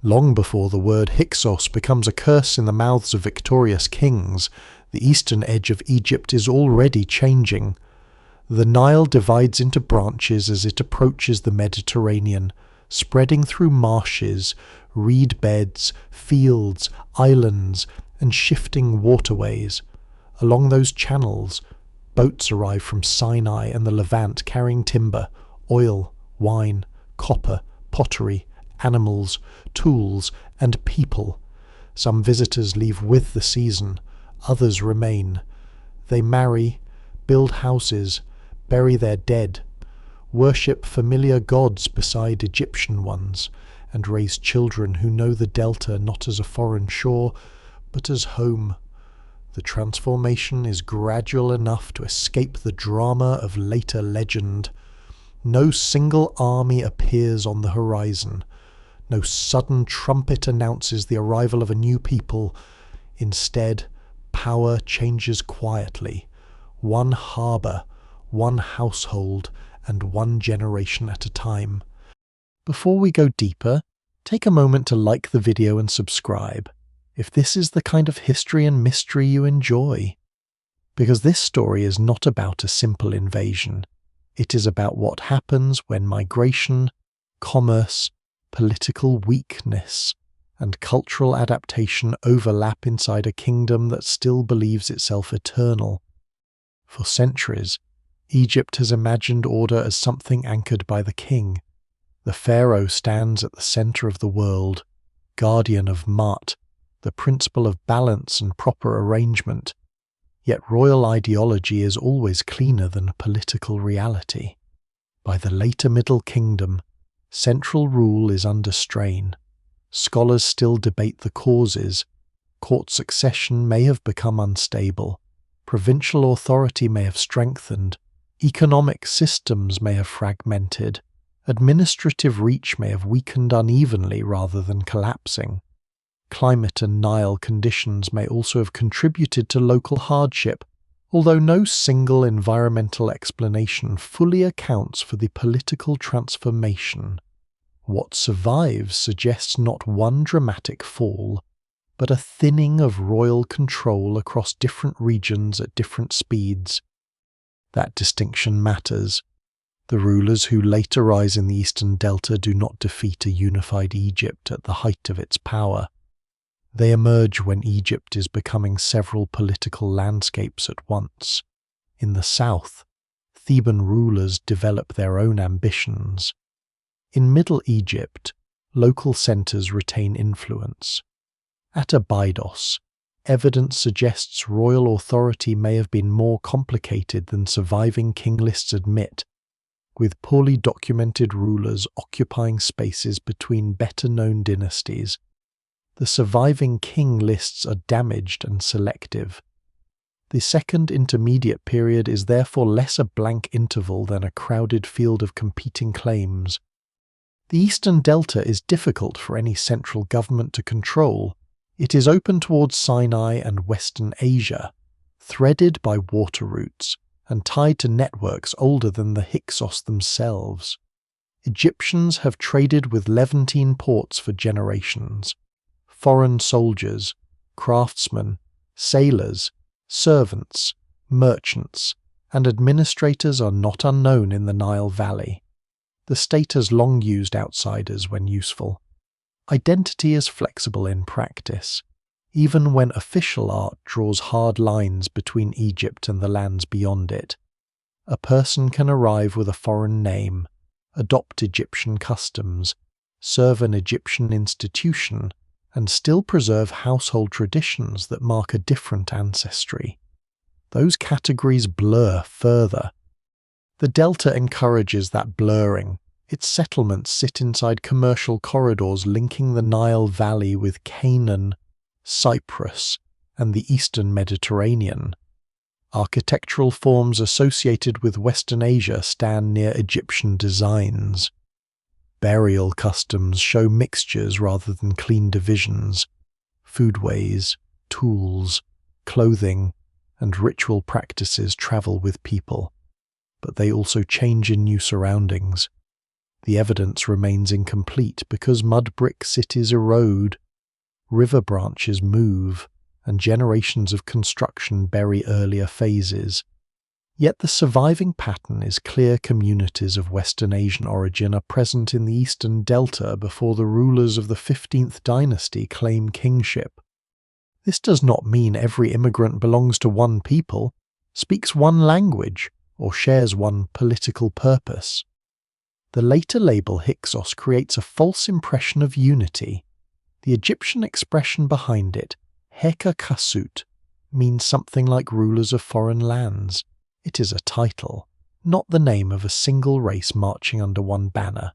Long before the word Hyksos becomes a curse in the mouths of victorious kings, the eastern edge of Egypt is already changing. The Nile divides into branches as it approaches the Mediterranean, spreading through marshes, reed beds, fields, islands, and shifting waterways. Along those channels, boats arrive from Sinai and the Levant carrying timber, oil, wine, copper, pottery, animals, tools, and people. Some visitors leave with the season, others remain. They marry, build houses, bury their dead, worship familiar gods beside Egyptian ones, and raise children who know the Delta not as a foreign shore, but as home. The transformation is gradual enough to escape the drama of later legend. No single army appears on the horizon. No sudden trumpet announces the arrival of a new people. Instead, power changes quietly, one harbour, one household, and one generation at a time. Before we go deeper, take a moment to like the video and subscribe, if this is the kind of history and mystery you enjoy. Because this story is not about a simple invasion. It is about what happens when migration, commerce, political weakness, and cultural adaptation overlap inside a kingdom that still believes itself eternal. For centuries, Egypt has imagined order as something anchored by the king. The pharaoh stands at the center of the world, guardian of Ma'at, the principle of balance and proper arrangement. Yet royal ideology is always cleaner than political reality. By the later Middle Kingdom, central rule is under strain. Scholars still debate the causes. Court succession may have become unstable. Provincial authority may have strengthened. Economic systems may have fragmented. Administrative reach may have weakened unevenly rather than collapsing. Climate and Nile conditions may also have contributed to local hardship, although no single environmental explanation fully accounts for the political transformation. What survives suggests not one dramatic fall, but a thinning of royal control across different regions at different speeds. That distinction matters. The rulers who later rise in the Eastern Delta do not defeat a unified Egypt at the height of its power. They emerge when Egypt is becoming several political landscapes at once. In the south, Theban rulers develop their own ambitions. In Middle Egypt, local centers retain influence. At Abydos, evidence suggests royal authority may have been more complicated than surviving king lists admit, with poorly documented rulers occupying spaces between better-known dynasties. The surviving king lists are damaged and selective. The second intermediate period is therefore less a blank interval than a crowded field of competing claims. The Eastern Delta is difficult for any central government to control. It is open towards Sinai and Western Asia, threaded by water routes, and tied to networks older than the Hyksos themselves. Egyptians have traded with Levantine ports for generations. Foreign soldiers, craftsmen, sailors, servants, merchants, and administrators are not unknown in the Nile Valley. The state has long used outsiders when useful. Identity is flexible in practice, even when official art draws hard lines between Egypt and the lands beyond it. A person can arrive with a foreign name, adopt Egyptian customs, serve an Egyptian institution, and still preserve household traditions that mark a different ancestry. Those categories blur further. The Delta encourages that blurring. Its settlements sit inside commercial corridors linking the Nile Valley with Canaan, Cyprus, and the Eastern Mediterranean. Architectural forms associated with Western Asia stand near Egyptian designs. Burial customs show mixtures rather than clean divisions. Foodways, tools, clothing, and ritual practices travel with people, but they also change in new surroundings. The evidence remains incomplete because mud brick cities erode, river branches move, and generations of construction bury earlier phases. Yet the surviving pattern is clear. Communities of Western Asian origin are present in the Eastern Delta before the rulers of the 15th Dynasty claim kingship. This does not mean every immigrant belongs to one people, speaks one language, or shares one political purpose. The later label Hyksos creates a false impression of unity. The Egyptian expression behind it, Heka Kasut, means something like rulers of foreign lands. It is a title, not the name of a single race marching under one banner.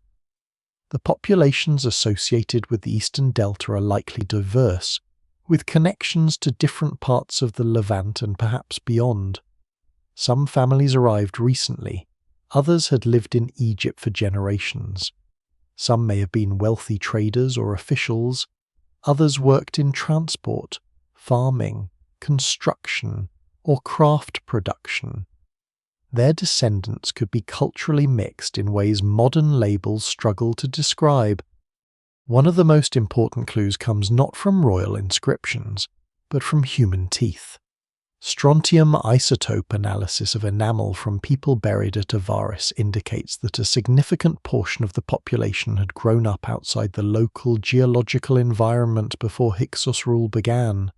The populations associated with the Eastern Delta are likely diverse, with connections to different parts of the Levant and perhaps beyond. Some families arrived recently, others had lived in Egypt for generations. Some may have been wealthy traders or officials, others worked in transport, farming, construction, or craft production. Their descendants could be culturally mixed in ways modern labels struggle to describe. One of the most important clues comes not from royal inscriptions, but from human teeth. Strontium isotope analysis of enamel from people buried at Avaris indicates that a significant portion of the population had grown up outside the local geological environment before Hyksos rule began.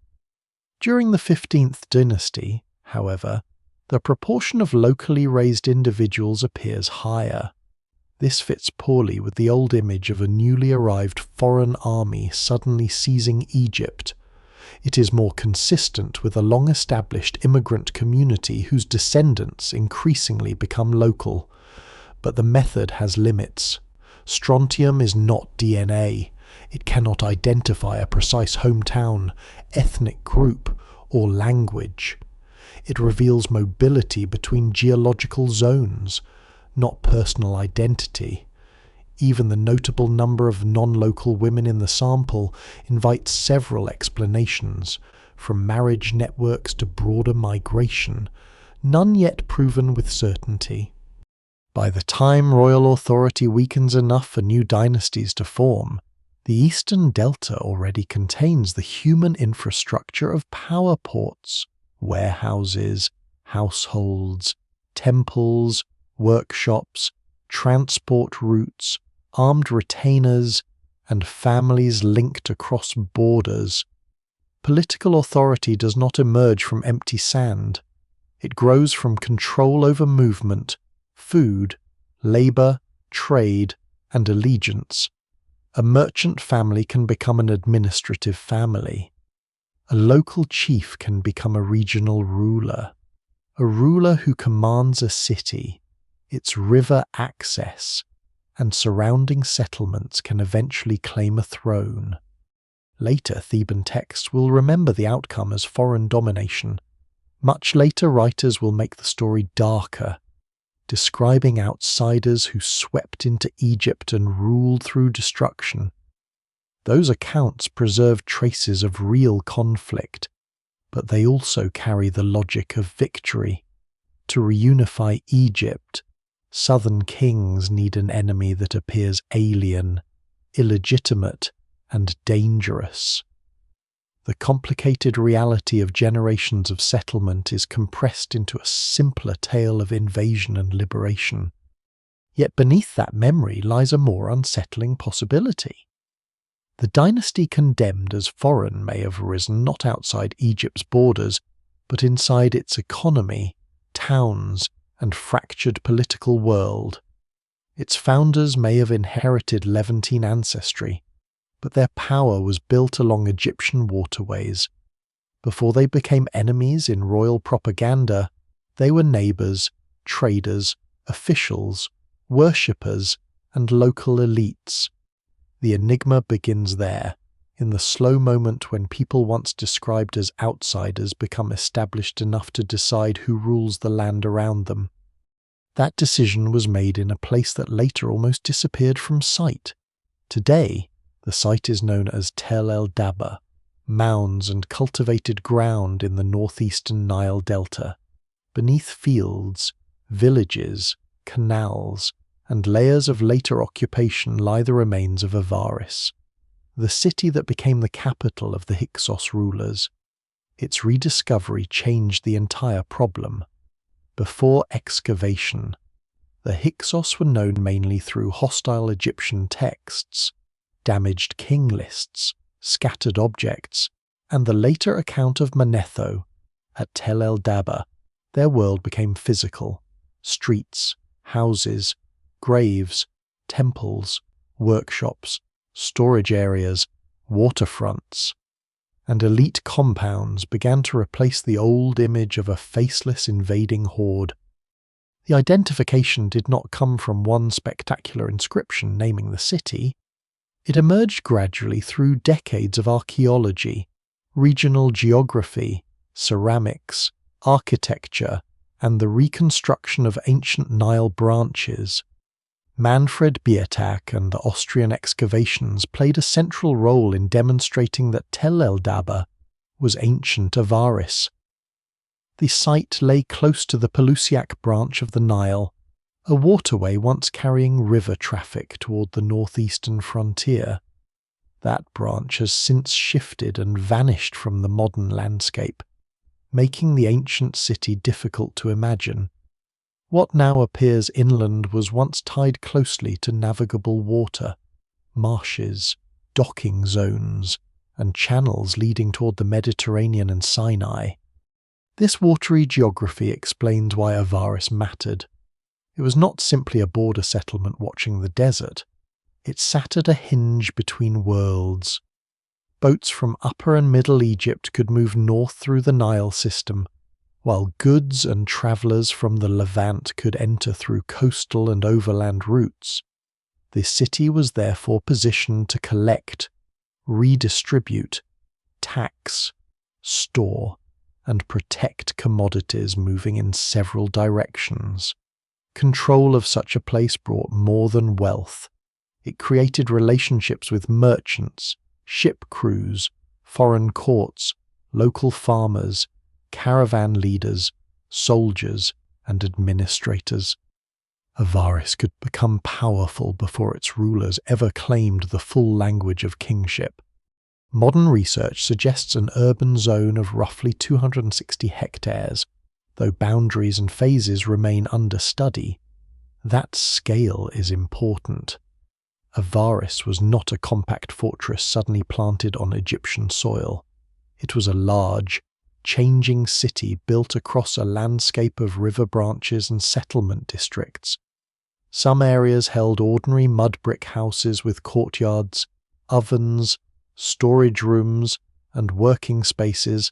During the 15th Dynasty, however, the proportion of locally raised individuals appears higher. This fits poorly with the old image of a newly arrived foreign army suddenly seizing Egypt. It is more consistent with a long-established immigrant community whose descendants increasingly become local. But the method has limits. Strontium is not DNA. It cannot identify a precise hometown, ethnic group, or language. It reveals mobility between geological zones, not personal identity. Even the notable number of non-local women in the sample invites several explanations, from marriage networks to broader migration, none yet proven with certainty. By the time royal authority weakens enough for new dynasties to form, the Eastern Delta already contains the human infrastructure of power ports, warehouses, households, temples, workshops, transport routes, armed retainers, and families linked across borders. Political authority does not emerge from empty sand. It grows from control over movement, food, labor, trade, and allegiance. A merchant family can become an administrative family. A local chief can become a regional ruler. A ruler who commands a city, its river access, and surrounding settlements can eventually claim a throne. Later Theban texts will remember the outcome as foreign domination. Much later writers will make the story darker, describing outsiders who swept into Egypt and ruled through destruction. Those accounts preserve traces of real conflict, but they also carry the logic of victory. To reunify Egypt, southern kings need an enemy that appears alien, illegitimate, and dangerous. The complicated reality of generations of settlement is compressed into a simpler tale of invasion and liberation. Yet beneath that memory lies a more unsettling possibility. The dynasty condemned as foreign may have arisen not outside Egypt's borders, but inside its economy, towns, and fractured political world. Its founders may have inherited Levantine ancestry, but their power was built along Egyptian waterways. Before they became enemies in royal propaganda, they were neighbours, traders, officials, worshippers, and local elites. The enigma begins there, in the slow moment when people once described as outsiders become established enough to decide who rules the land around them. That decision was made in a place that later almost disappeared from sight. Today, the site is known as el-Daba, mounds and cultivated ground in the northeastern Nile Delta, beneath fields, villages, canals, and layers of later occupation lie the remains of Avaris, the city that became the capital of the Hyksos rulers. Its rediscovery changed the entire problem. Before excavation, the Hyksos were known mainly through hostile Egyptian texts, damaged king lists, scattered objects, and the later account of Manetho at el-Daba. Their world became physical: streets, houses, graves, temples, workshops, storage areas, waterfronts, and elite compounds began to replace the old image of a faceless invading horde. The identification did not come from one spectacular inscription naming the city. It emerged gradually through decades of archaeology, regional geography, ceramics, architecture, and the reconstruction of ancient Nile branches. Manfred Biertak and the Austrian excavations played a central role in demonstrating that Tel el-Daba was ancient Avaris. The site lay close to the Pelusiac branch of the Nile, a waterway once carrying river traffic toward the northeastern frontier. That branch has since shifted and vanished from the modern landscape, making the ancient city difficult to imagine. What now appears inland was once tied closely to navigable water, marshes, docking zones, and channels leading toward the Mediterranean and Sinai. This watery geography explains why Avaris mattered. It was not simply a border settlement watching the desert. It sat at a hinge between worlds. Boats from Upper and Middle Egypt could move north through the Nile system, while goods and travellers from the Levant could enter through coastal and overland routes. The city was therefore positioned to collect, redistribute, tax, store, and protect commodities moving in several directions. Control of such a place brought more than wealth. It created relationships with merchants, ship crews, foreign courts, local farmers, caravan leaders, soldiers, and administrators. Avaris could become powerful before its rulers ever claimed the full language of kingship. Modern research suggests an urban zone of roughly 260 hectares, though boundaries and phases remain under study. That scale is important. Avaris was not a compact fortress suddenly planted on Egyptian soil. It was a large, changing city built across a landscape of river branches and settlement districts. Some areas held ordinary mud brick houses with courtyards, ovens, storage rooms, and working spaces.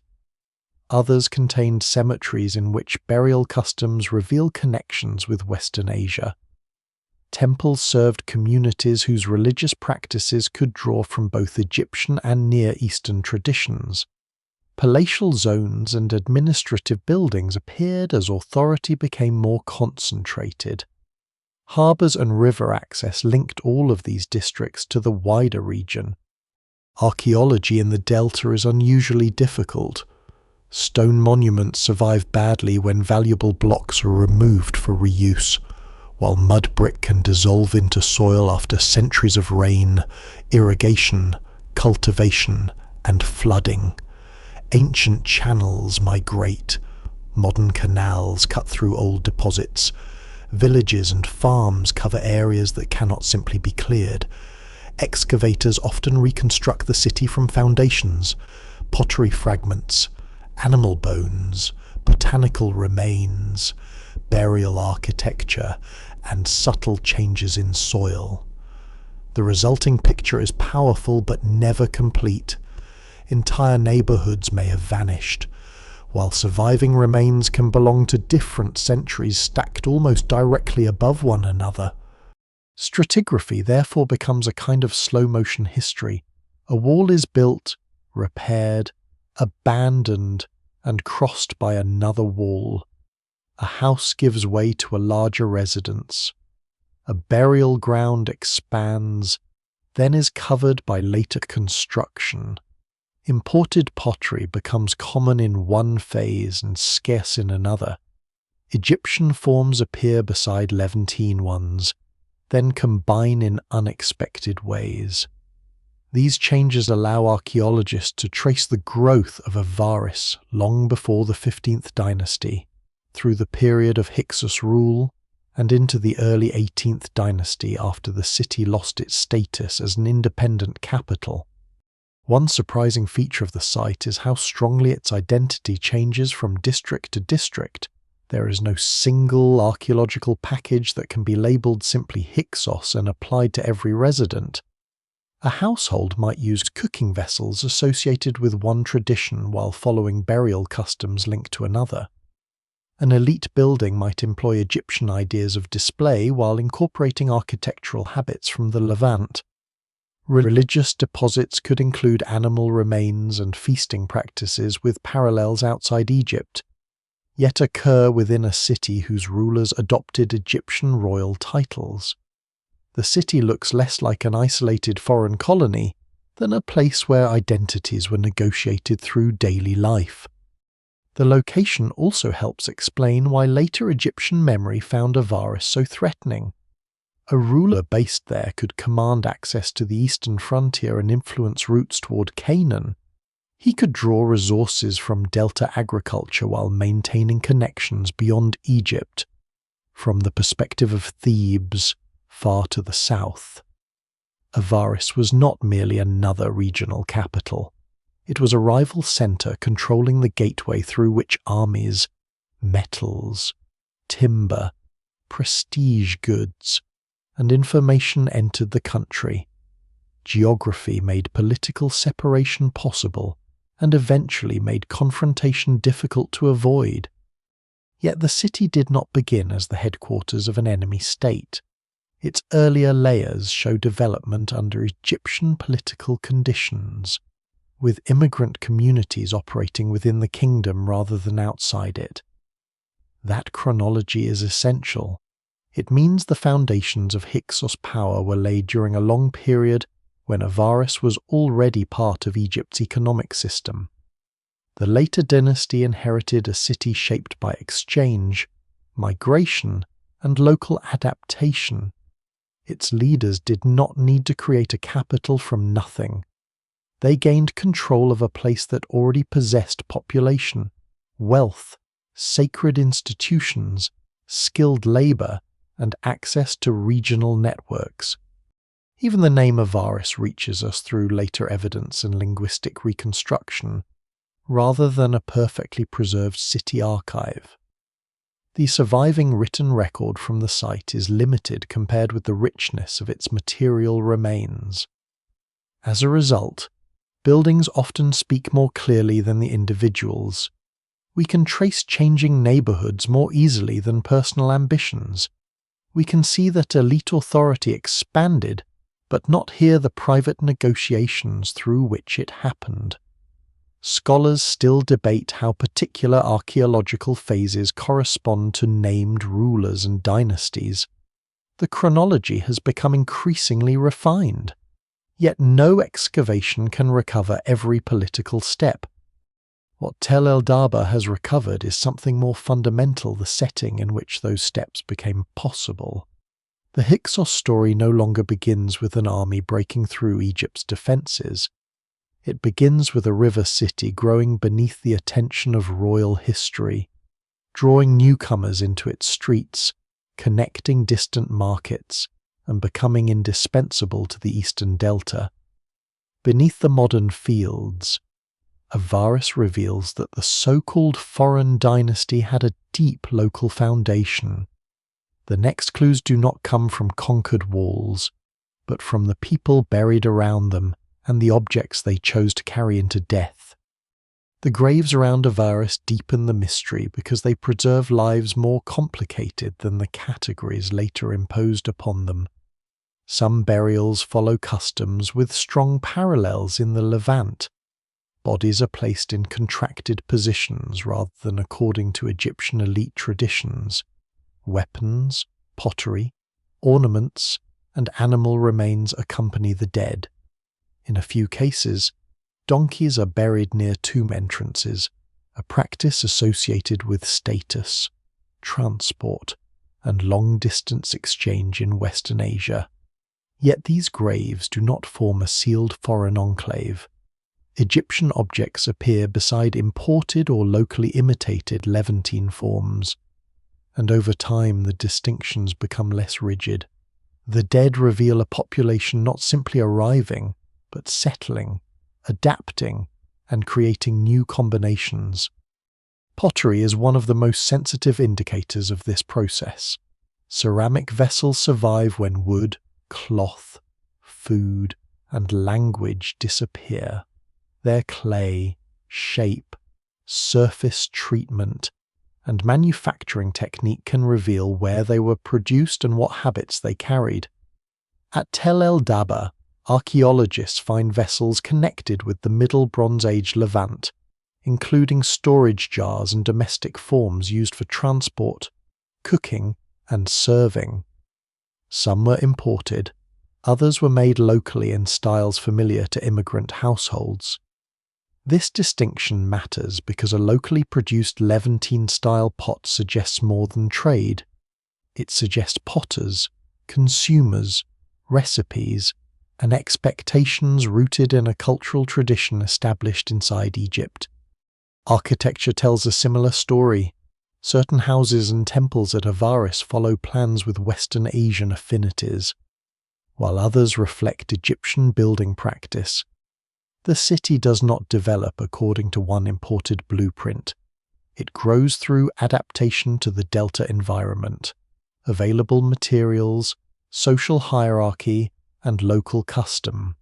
Others contained cemeteries in which burial customs reveal connections with Western Asia. Temples served communities whose religious practices could draw from both Egyptian and Near Eastern traditions. Palatial zones and administrative buildings appeared as authority became more concentrated. Harbours and river access linked all of these districts to the wider region. Archaeology in the Delta is unusually difficult. Stone monuments survive badly when valuable blocks are removed for reuse, while mud brick can dissolve into soil after centuries of rain, irrigation, cultivation, and flooding. Ancient channels migrate, modern canals cut through old deposits, villages and farms cover areas that cannot simply be cleared. Excavators often reconstruct the city from foundations, pottery fragments, animal bones, botanical remains, burial architecture, and subtle changes in soil. The resulting picture is powerful but never complete. Entire neighborhoods may have vanished, while surviving remains can belong to different centuries stacked almost directly above one another. Stratigraphy therefore becomes a kind of slow-motion history. A wall is built, repaired, abandoned, and crossed by another wall. A house gives way to a larger residence. A burial ground expands, then is covered by later construction. Imported pottery becomes common in one phase and scarce in another. Egyptian forms appear beside Levantine ones, then combine in unexpected ways. These changes allow archaeologists to trace the growth of Avaris long before the 15th Dynasty, through the period of Hyksos rule, and into the early 18th Dynasty after the city lost its status as an independent capital. One surprising feature of the site is how strongly its identity changes from district to district. There is no single archaeological package that can be labelled simply Hyksos and applied to every resident. A household might use cooking vessels associated with one tradition while following burial customs linked to another. An elite building might employ Egyptian ideas of display while incorporating architectural habits from the Levant. Religious deposits could include animal remains and feasting practices with parallels outside Egypt, yet occur within a city whose rulers adopted Egyptian royal titles. The city looks less like an isolated foreign colony than a place where identities were negotiated through daily life. The location also helps explain why later Egyptian memory found Avaris so threatening. A ruler based there could command access to the eastern frontier and influence routes toward Canaan. He could draw resources from delta agriculture while maintaining connections beyond Egypt. From the perspective of Thebes, far to the south, Avaris was not merely another regional capital. It was a rival centre controlling the gateway through which armies, metals, timber, prestige goods, and information entered the country. Geography made political separation possible and eventually made confrontation difficult to avoid. Yet the city did not begin as the headquarters of an enemy state. Its earlier layers show development under Egyptian political conditions, with immigrant communities operating within the kingdom rather than outside it. That chronology is essential. It means the foundations of Hyksos power were laid during a long period when Avaris was already part of Egypt's economic system. The later dynasty inherited a city shaped by exchange, migration, and local adaptation. Its leaders did not need to create a capital from nothing. They gained control of a place that already possessed population, wealth, sacred institutions, skilled labor, and access to regional networks. Even the name Avaris reaches us through later evidence and linguistic reconstruction, rather than a perfectly preserved city archive. The surviving written record from the site is limited compared with the richness of its material remains. As a result, buildings often speak more clearly than the individuals. We can trace changing neighborhoods more easily than personal ambitions. We can see that elite authority expanded, but not hear the private negotiations through which it happened. Scholars still debate how particular archaeological phases correspond to named rulers and dynasties. The chronology has become increasingly refined, yet no excavation can recover every political step. What el-Daba has recovered is something more fundamental: the setting in which those steps became possible. The Hyksos story no longer begins with an army breaking through Egypt's defences. It begins with a river city growing beneath the attention of royal history, drawing newcomers into its streets, connecting distant markets, and becoming indispensable to the Eastern Delta. Beneath the modern fields, Avaris reveals that the so-called foreign dynasty had a deep local foundation. The next clues do not come from conquered walls, but from the people buried around them and the objects they chose to carry into death. The graves around Avaris deepen the mystery because they preserve lives more complicated than the categories later imposed upon them. Some burials follow customs with strong parallels in the Levant. Bodies are placed in contracted positions rather than according to Egyptian elite traditions. Weapons, pottery, ornaments, and animal remains accompany the dead. In a few cases, donkeys are buried near tomb entrances, a practice associated with status, transport, and long-distance exchange in Western Asia. Yet these graves do not form a sealed foreign enclave. Egyptian objects appear beside imported or locally imitated Levantine forms, and over time the distinctions become less rigid. The dead reveal a population not simply arriving, but settling, adapting, and creating new combinations. Pottery is one of the most sensitive indicators of this process. Ceramic vessels survive when wood, cloth, food, and language disappear. Their clay, shape, surface treatment, and manufacturing technique can reveal where they were produced and what habits they carried. At el-Daba, archaeologists find vessels connected with the Middle Bronze Age Levant, including storage jars and domestic forms used for transport, cooking, and serving. Some were imported, others were made locally in styles familiar to immigrant households. This distinction matters because a locally produced Levantine-style pot suggests more than trade. It suggests potters, consumers, recipes, and expectations rooted in a cultural tradition established inside Egypt. Architecture tells a similar story. Certain houses and temples at Avaris follow plans with Western Asian affinities, while others reflect Egyptian building practice. The city does not develop according to one imported blueprint. It grows through adaptation to the Delta environment, available materials, social hierarchy, and local custom.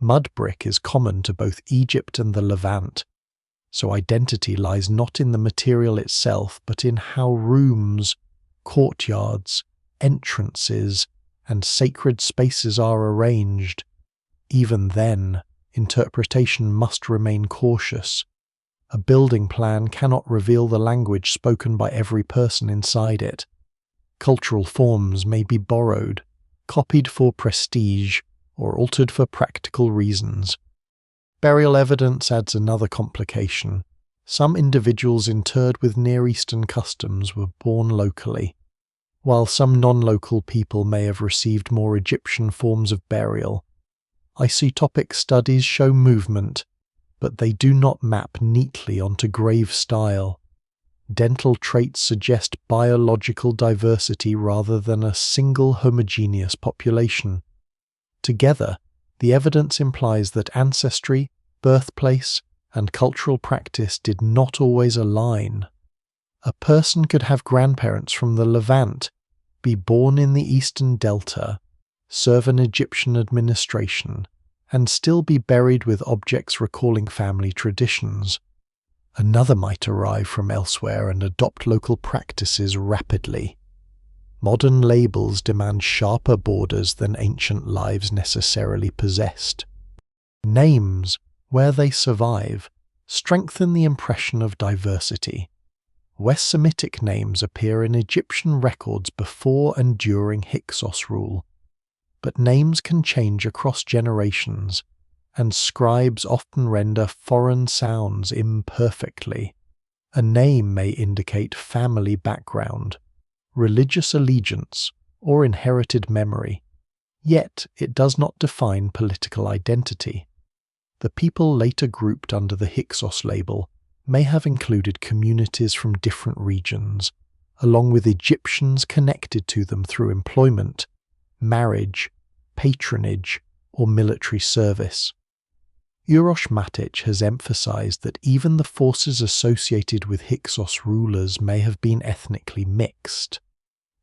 Mud brick is common to both Egypt and the Levant, so identity lies not in the material itself but in how rooms, courtyards, entrances, and sacred spaces are arranged. Even then, interpretation must remain cautious. A building plan cannot reveal the language spoken by every person inside it. Cultural forms may be borrowed, copied for prestige, or altered for practical reasons. Burial evidence adds another complication. Some individuals interred with Near Eastern customs were born locally, while some non-local people may have received more Egyptian forms of burial. Isotopic studies show movement, but they do not map neatly onto grave style. Dental traits suggest biological diversity rather than a single homogeneous population. Together, the evidence implies that ancestry, birthplace, and cultural practice did not always align. A person could have grandparents from the Levant, be born in the Eastern Delta, serve an Egyptian administration, and still be buried with objects recalling family traditions. Another might arrive from elsewhere and adopt local practices rapidly. Modern labels demand sharper borders than ancient lives necessarily possessed. Names, where they survive, strengthen the impression of diversity. West Semitic names appear in Egyptian records before and during Hyksos rule, but names can change across generations, and scribes often render foreign sounds imperfectly. A name may indicate family background, religious allegiance, or inherited memory, yet it does not define political identity. The people later grouped under the Hyksos label may have included communities from different regions, along with Egyptians connected to them through employment, marriage, patronage, or military service. Urosh Matic has emphasized that even the forces associated with Hyksos rulers may have been ethnically mixed.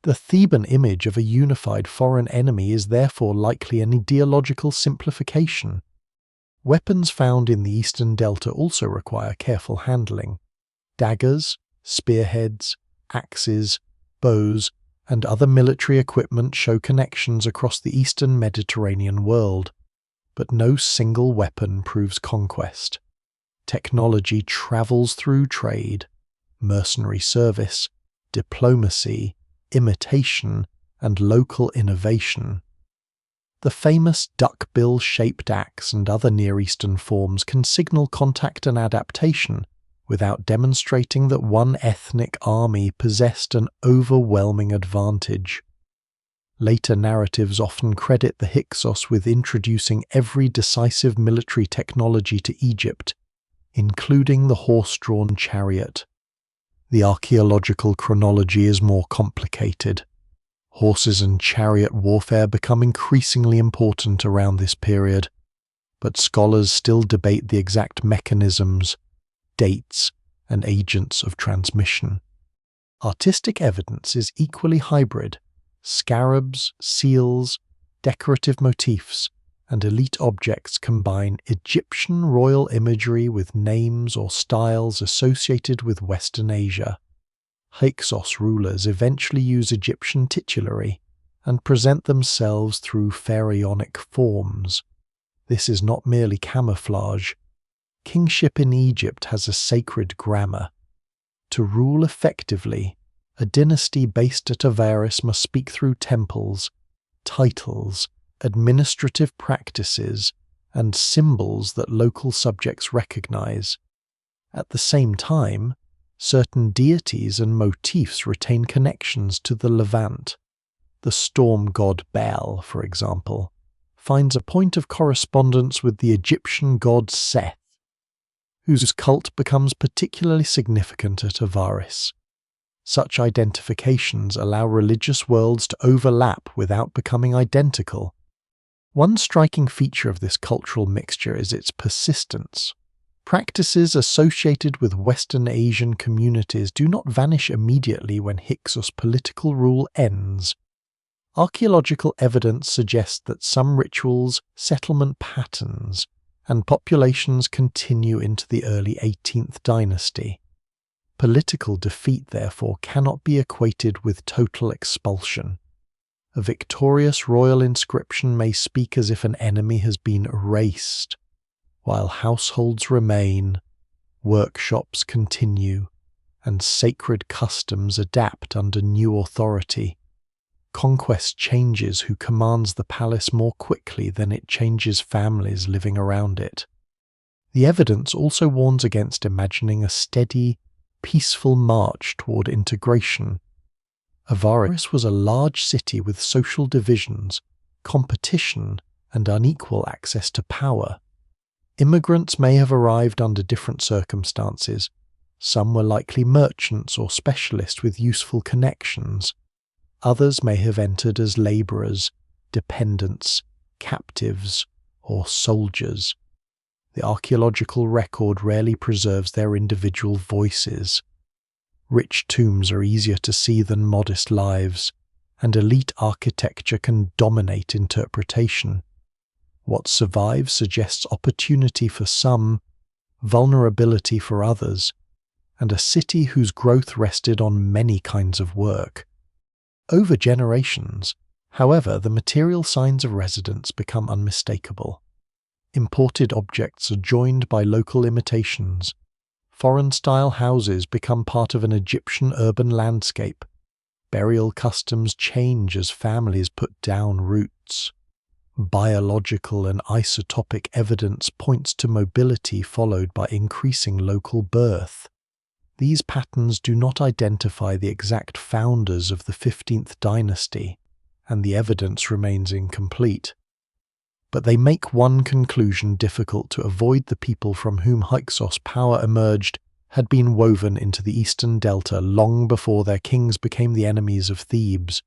The Theban image of a unified foreign enemy is therefore likely an ideological simplification. Weapons found in the Eastern Delta also require careful handling. Daggers, spearheads, axes, bows, and other military equipment show connections across the Eastern Mediterranean world, but no single weapon proves conquest. Technology travels through trade, mercenary service, diplomacy, imitation, and local innovation. The famous duckbill-shaped axe and other Near Eastern forms can signal contact and adaptation, without demonstrating that one ethnic army possessed an overwhelming advantage. Later narratives often credit the Hyksos with introducing every decisive military technology to Egypt, including the horse-drawn chariot. The archaeological chronology is more complicated. Horses and chariot warfare become increasingly important around this period, but scholars still debate the exact mechanisms, dates, and agents of transmission. Artistic evidence is equally hybrid. Scarabs, seals, decorative motifs, and elite objects combine Egyptian royal imagery with names or styles associated with Western Asia. Hyksos rulers eventually use Egyptian titulary and present themselves through pharaonic forms. This is not merely camouflage. Kingship in Egypt has a sacred grammar. To rule effectively, a dynasty based at Avaris must speak through temples, titles, administrative practices, and symbols that local subjects recognize. At the same time, certain deities and motifs retain connections to the Levant. The storm god Bel, for example, finds a point of correspondence with the Egyptian god Seth, whose cult becomes particularly significant at Avaris. Such identifications allow religious worlds to overlap without becoming identical. One striking feature of this cultural mixture is its persistence. Practices associated with Western Asian communities do not vanish immediately when Hyksos political rule ends. Archaeological evidence suggests that some rituals, settlement patterns, and populations continue into the early 18th Dynasty. Political defeat, therefore, cannot be equated with total expulsion. A victorious royal inscription may speak as if an enemy has been erased. While households remain, workshops continue, and sacred customs adapt under new authority. Conquest changes who commands the palace more quickly than it changes families living around it. The evidence also warns against imagining a steady, peaceful march toward integration. Avaris was a large city with social divisions, competition, and unequal access to power. Immigrants may have arrived under different circumstances. Some were likely merchants or specialists with useful connections. Others may have entered as labourers, dependents, captives, or soldiers. The archaeological record rarely preserves their individual voices. Rich tombs are easier to see than modest lives, and elite architecture can dominate interpretation. What survives suggests opportunity for some, vulnerability for others, and a city whose growth rested on many kinds of work. Over generations, however, the material signs of residence become unmistakable. Imported objects are joined by local imitations. Foreign-style houses become part of an Egyptian urban landscape. Burial customs change as families put down roots. Biological and isotopic evidence points to mobility followed by increasing local birth. These patterns do not identify the exact founders of the 15th Dynasty, and the evidence remains incomplete. But they make one conclusion difficult to avoid: the people from whom Hyksos power emerged had been woven into the Eastern Delta long before their kings became the enemies of Thebes.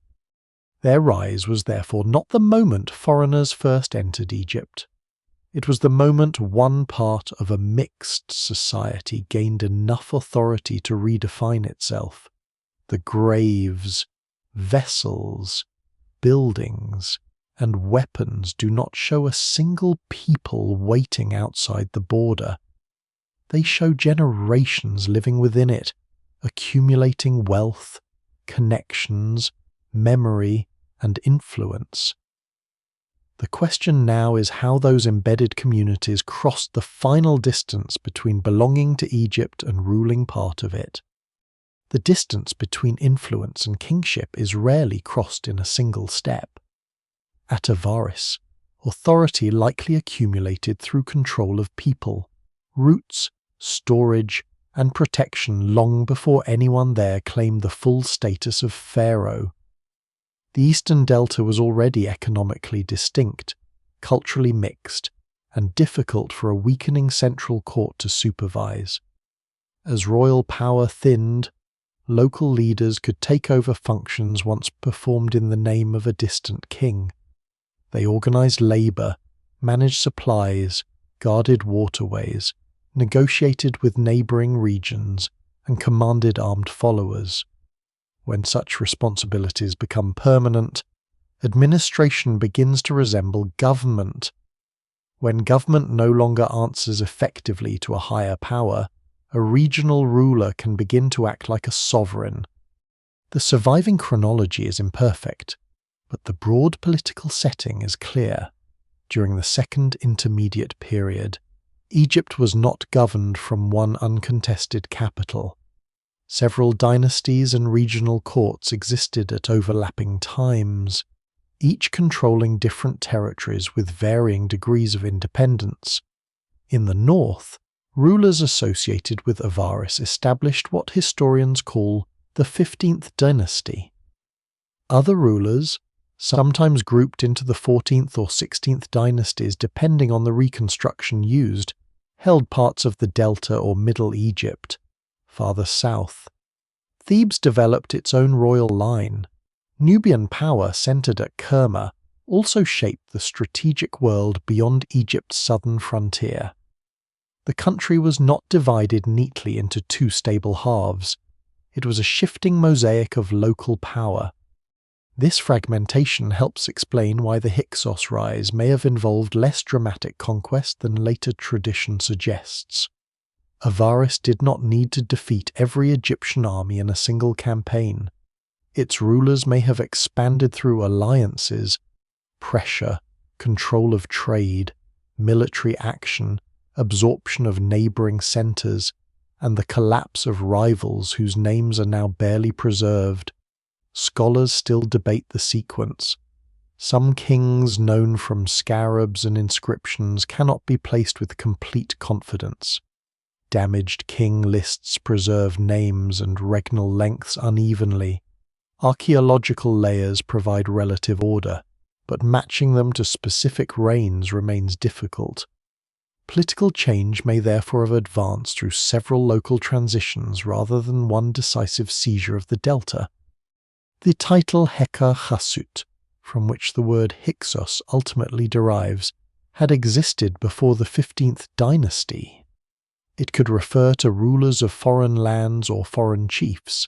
Their rise was therefore not the moment foreigners first entered Egypt. It was the moment one part of a mixed society gained enough authority to redefine itself. The graves, vessels, buildings, and weapons do not show a single people waiting outside the border. They show generations living within it, accumulating wealth, connections, memory, and influence. The question now is how those embedded communities crossed the final distance between belonging to Egypt and ruling part of it. The distance between influence and kingship is rarely crossed in a single step. At Avaris, authority likely accumulated through control of people, routes, storage, and protection long before anyone there claimed the full status of pharaoh. The Eastern Delta was already economically distinct, culturally mixed, and difficult for a weakening central court to supervise. As royal power thinned, local leaders could take over functions once performed in the name of a distant king. They organized labor, managed supplies, guarded waterways, negotiated with neighboring regions, and commanded armed followers. When such responsibilities become permanent, administration begins to resemble government. When government no longer answers effectively to a higher power, a regional ruler can begin to act like a sovereign. The surviving chronology is imperfect, but the broad political setting is clear. During the Second Intermediate Period, Egypt was not governed from one uncontested capital. Several dynasties and regional courts existed at overlapping times, each controlling different territories with varying degrees of independence. In the north, rulers associated with Avaris established what historians call the 15th Dynasty. Other rulers, sometimes grouped into the 14th or 16th dynasties depending on the reconstruction used, held parts of the Delta or Middle Egypt, farther south. Thebes developed its own royal line. Nubian power centered at Kerma also shaped the strategic world beyond Egypt's southern frontier. The country was not divided neatly into two stable halves. It was a shifting mosaic of local power. This fragmentation helps explain why the Hyksos rise may have involved less dramatic conquest than later tradition suggests. Avaris did not need to defeat every Egyptian army in a single campaign. Its rulers may have expanded through alliances, pressure, control of trade, military action, absorption of neighboring centers, and the collapse of rivals whose names are now barely preserved. Scholars still debate the sequence. Some kings known from scarabs and inscriptions cannot be placed with complete confidence. Damaged king lists preserve names and regnal lengths unevenly. Archaeological layers provide relative order, but matching them to specific reigns remains difficult. Political change may therefore have advanced through several local transitions rather than one decisive seizure of the delta. The title Heka Chasut, from which the word Hyksos ultimately derives, had existed before the 15th Dynasty. It could refer to rulers of foreign lands or foreign chiefs,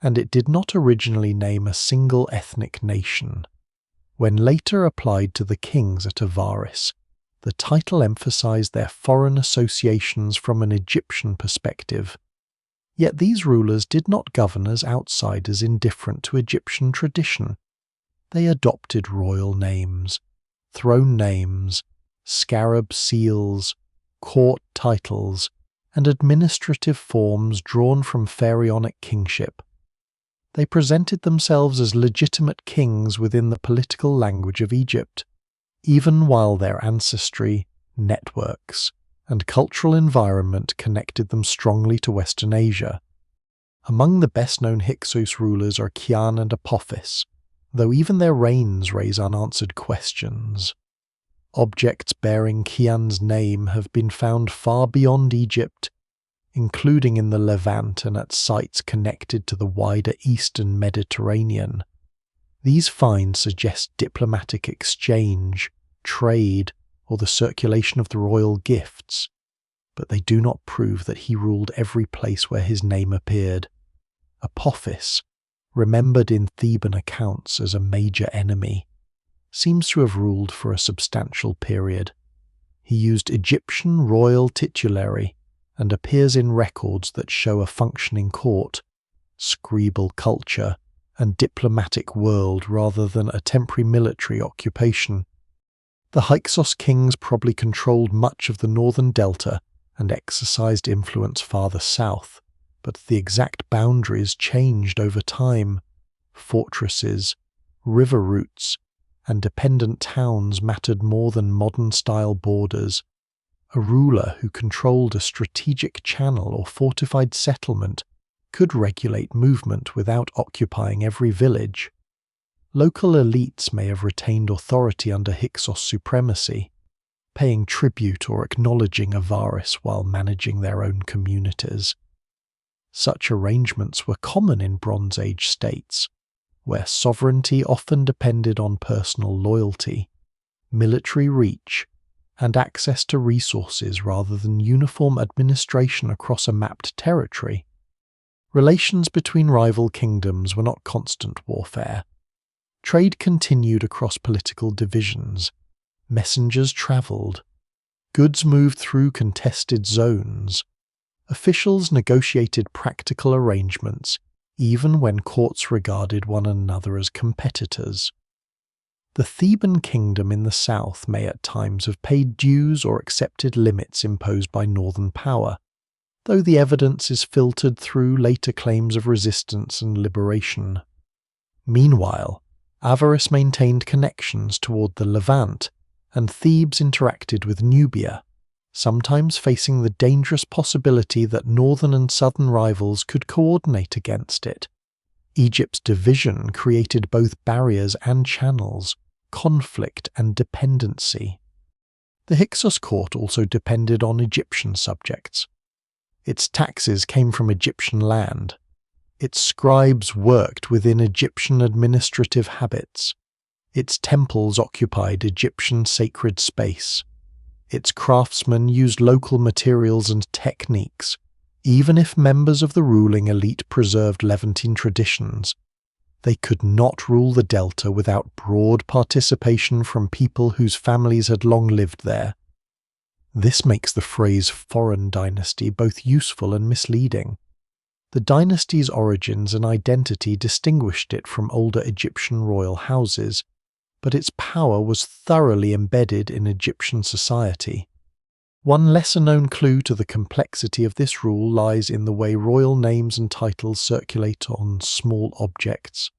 and it did not originally name a single ethnic nation. When later applied to the kings at Avaris, the title emphasized their foreign associations from an Egyptian perspective. Yet these rulers did not govern as outsiders indifferent to Egyptian tradition. They adopted royal names, throne names, scarab seals, court titles, and administrative forms drawn from pharaonic kingship. They presented themselves as legitimate kings within the political language of Egypt, even while their ancestry, networks, and cultural environment connected them strongly to Western Asia. Among the best-known Hyksos rulers are Kian and Apophis, though even their reigns raise unanswered questions. Objects bearing Kian's name have been found far beyond Egypt, including in the Levant and at sites connected to the wider Eastern Mediterranean. These finds suggest diplomatic exchange, trade, or the circulation of the royal gifts, but they do not prove that he ruled every place where his name appeared. Apophis, remembered in Theban accounts as a major enemy, seems to have ruled for a substantial period. He used Egyptian royal titulary and appears in records that show a functioning court, scribal culture, and diplomatic world rather than a temporary military occupation. The Hyksos kings probably controlled much of the northern delta and exercised influence farther south, but the exact boundaries changed over time. Fortresses, river routes, and dependent towns mattered more than modern-style borders. A ruler who controlled a strategic channel or fortified settlement could regulate movement without occupying every village. Local elites may have retained authority under Hyksos supremacy, paying tribute or acknowledging Avaris while managing their own communities. Such arrangements were common in Bronze Age states, where sovereignty often depended on personal loyalty, military reach, and access to resources rather than uniform administration across a mapped territory. Relations between rival kingdoms were not constant warfare. Trade continued across political divisions. Messengers travelled. Goods moved through contested zones. Officials negotiated practical arrangements, even when courts regarded one another as competitors. The Theban kingdom in the south may at times have paid dues or accepted limits imposed by northern power, though the evidence is filtered through later claims of resistance and liberation. Meanwhile, Avaris maintained connections toward the Levant, and Thebes interacted with Nubia, sometimes facing the dangerous possibility that northern and southern rivals could coordinate against it. Egypt's division created both barriers and channels, conflict and dependency. The Hyksos court also depended on Egyptian subjects. Its taxes came from Egyptian land. Its scribes worked within Egyptian administrative habits. Its temples occupied Egyptian sacred space. Its craftsmen used local materials and techniques, even if members of the ruling elite preserved Levantine traditions. They could not rule the Delta without broad participation from people whose families had long lived there. This makes the phrase foreign dynasty both useful and misleading. The dynasty's origins and identity distinguished it from older Egyptian royal houses, but its power was thoroughly embedded in Egyptian society. One lesser-known clue to the complexity of this rule lies in the way royal names and titles circulate on small objects.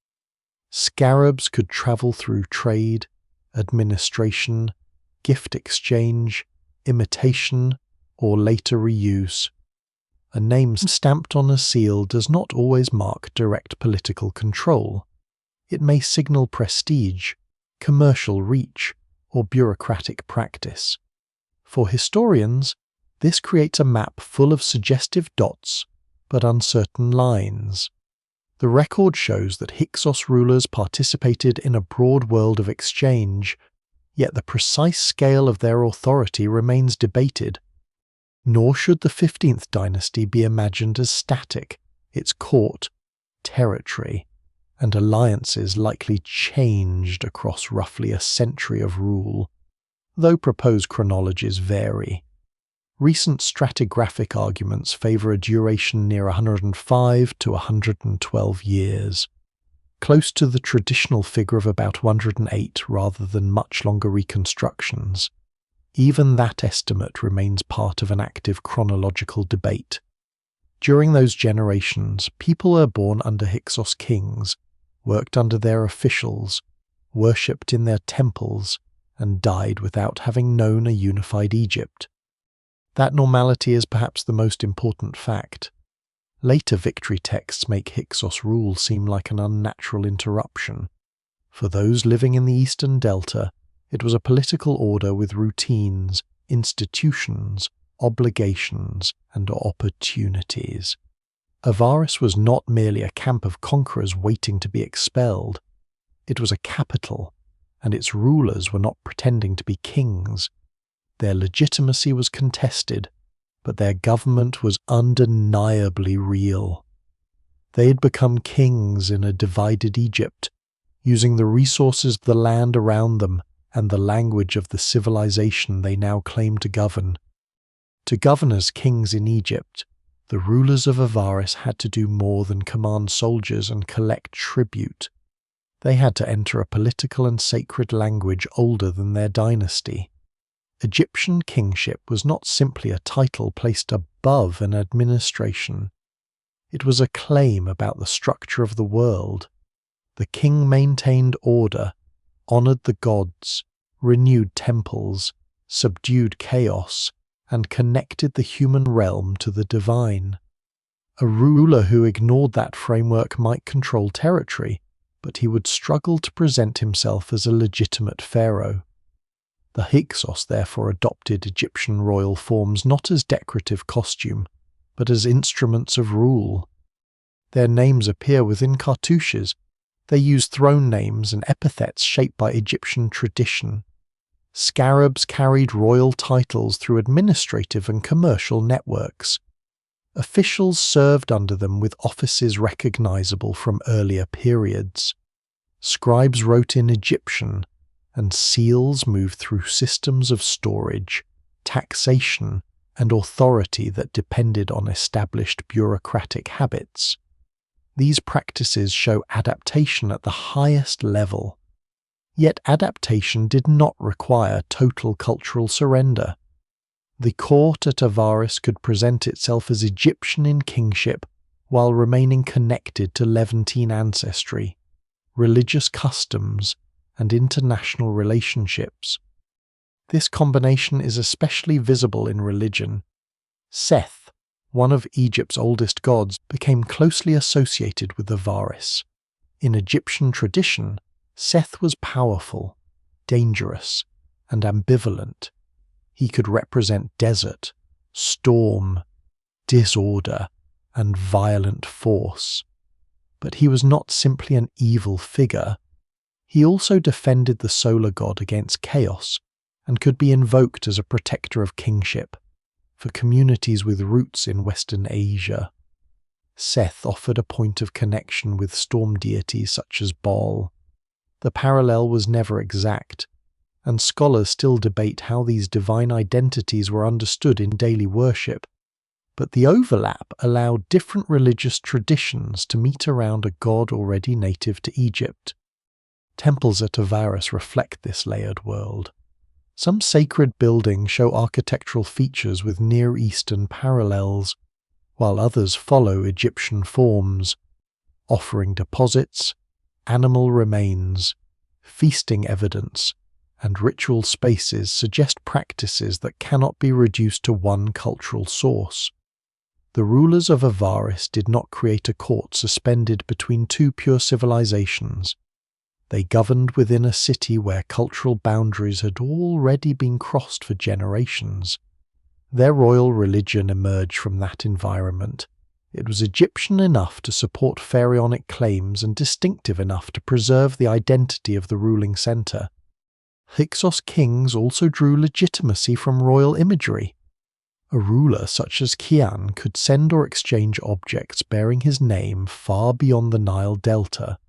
Scarabs could travel through trade, administration, gift exchange, imitation, or later reuse. A name stamped on a seal does not always mark direct political control. It may signal prestige, commercial reach, or bureaucratic practice. For historians, this creates a map full of suggestive dots but uncertain lines. The record shows that Hyksos rulers participated in a broad world of exchange, yet the precise scale of their authority remains debated. Nor should the 15th dynasty be imagined as static. Its court, territory, and alliances likely changed across roughly a century of rule, though proposed chronologies vary. Recent stratigraphic arguments favour a duration near 105 to 112 years, close to the traditional figure of about 108 rather than much longer reconstructions. Even that estimate remains part of an active chronological debate. During those generations, people were born under Hyksos kings, worked under their officials, worshipped in their temples, and died without having known a unified Egypt. That normality is perhaps the most important fact. Later victory texts make Hyksos rule seem like an unnatural interruption. For those living in the Eastern Delta, it was a political order with routines, institutions, obligations, and opportunities. Avaris was not merely a camp of conquerors waiting to be expelled. It was a capital, and its rulers were not pretending to be kings. Their legitimacy was contested, but their government was undeniably real. They had become kings in a divided Egypt, using the resources of the land around them and the language of the civilization they now claim to govern. To govern as kings in Egypt, the rulers of Avaris had to do more than command soldiers and collect tribute. They had to enter a political and sacred language older than their dynasty. Egyptian kingship was not simply a title placed above an administration. It was a claim about the structure of the world. The king maintained order, honored the gods, renewed temples, subdued chaos, and connected the human realm to the divine. A ruler who ignored that framework might control territory, but he would struggle to present himself as a legitimate pharaoh. The Hyksos therefore adopted Egyptian royal forms not as decorative costume, but as instruments of rule. Their names appear within cartouches. They use throne names and epithets shaped by Egyptian tradition. Scarabs carried royal titles through administrative and commercial networks. Officials served under them with offices recognizable from earlier periods. Scribes wrote in Egyptian, and seals moved through systems of storage, taxation, and authority that depended on established bureaucratic habits. These practices show adaptation at the highest level. Yet adaptation did not require total cultural surrender. The court at Avaris could present itself as Egyptian in kingship while remaining connected to Levantine ancestry, religious customs, and international relationships. This combination is especially visible in religion. Seth, one of Egypt's oldest gods, became closely associated with Avaris. In Egyptian tradition, Seth was powerful, dangerous, and ambivalent. He could represent desert, storm, disorder, and violent force. But he was not simply an evil figure. He also defended the solar god against chaos and could be invoked as a protector of kingship for communities with roots in Western Asia. Seth offered a point of connection with storm deities such as Baal. The parallel was never exact, and scholars still debate how these divine identities were understood in daily worship, but the overlap allowed different religious traditions to meet around a god already native to Egypt. Temples at Avaris reflect this layered world. Some sacred buildings show architectural features with Near Eastern parallels, while others follow Egyptian forms, offering deposits, animal remains, feasting evidence, and ritual spaces suggest practices that cannot be reduced to one cultural source. The rulers of Avaris did not create a court suspended between two pure civilizations. They governed within a city where cultural boundaries had already been crossed for generations. Their royal religion emerged from that environment. It was Egyptian enough to support pharaonic claims and distinctive enough to preserve the identity of the ruling center. Hyksos kings also drew legitimacy from royal imagery. A ruler such as Kian could send or exchange objects bearing his name far beyond the Nile Delta.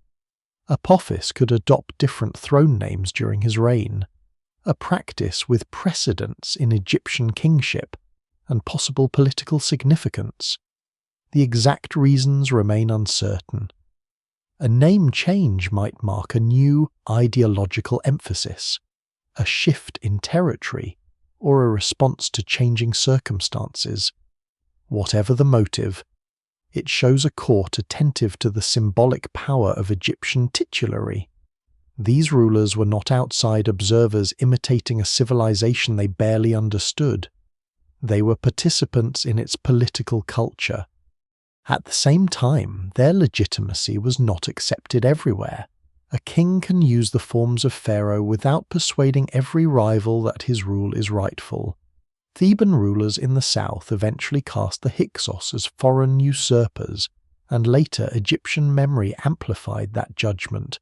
Apophis could adopt different throne names during his reign, a practice with precedence in Egyptian kingship and possible political significance. The exact reasons remain uncertain. A name change might mark a new ideological emphasis, a shift in territory, or a response to changing circumstances. Whatever the motive, it shows a court attentive to the symbolic power of Egyptian titulary. These rulers were not outside observers imitating a civilization they barely understood. They were participants in its political culture. At the same time, their legitimacy was not accepted everywhere. A king can use the forms of pharaoh without persuading every rival that his rule is rightful. Theban rulers in the south eventually cast the Hyksos as foreign usurpers, and later Egyptian memory amplified that judgment.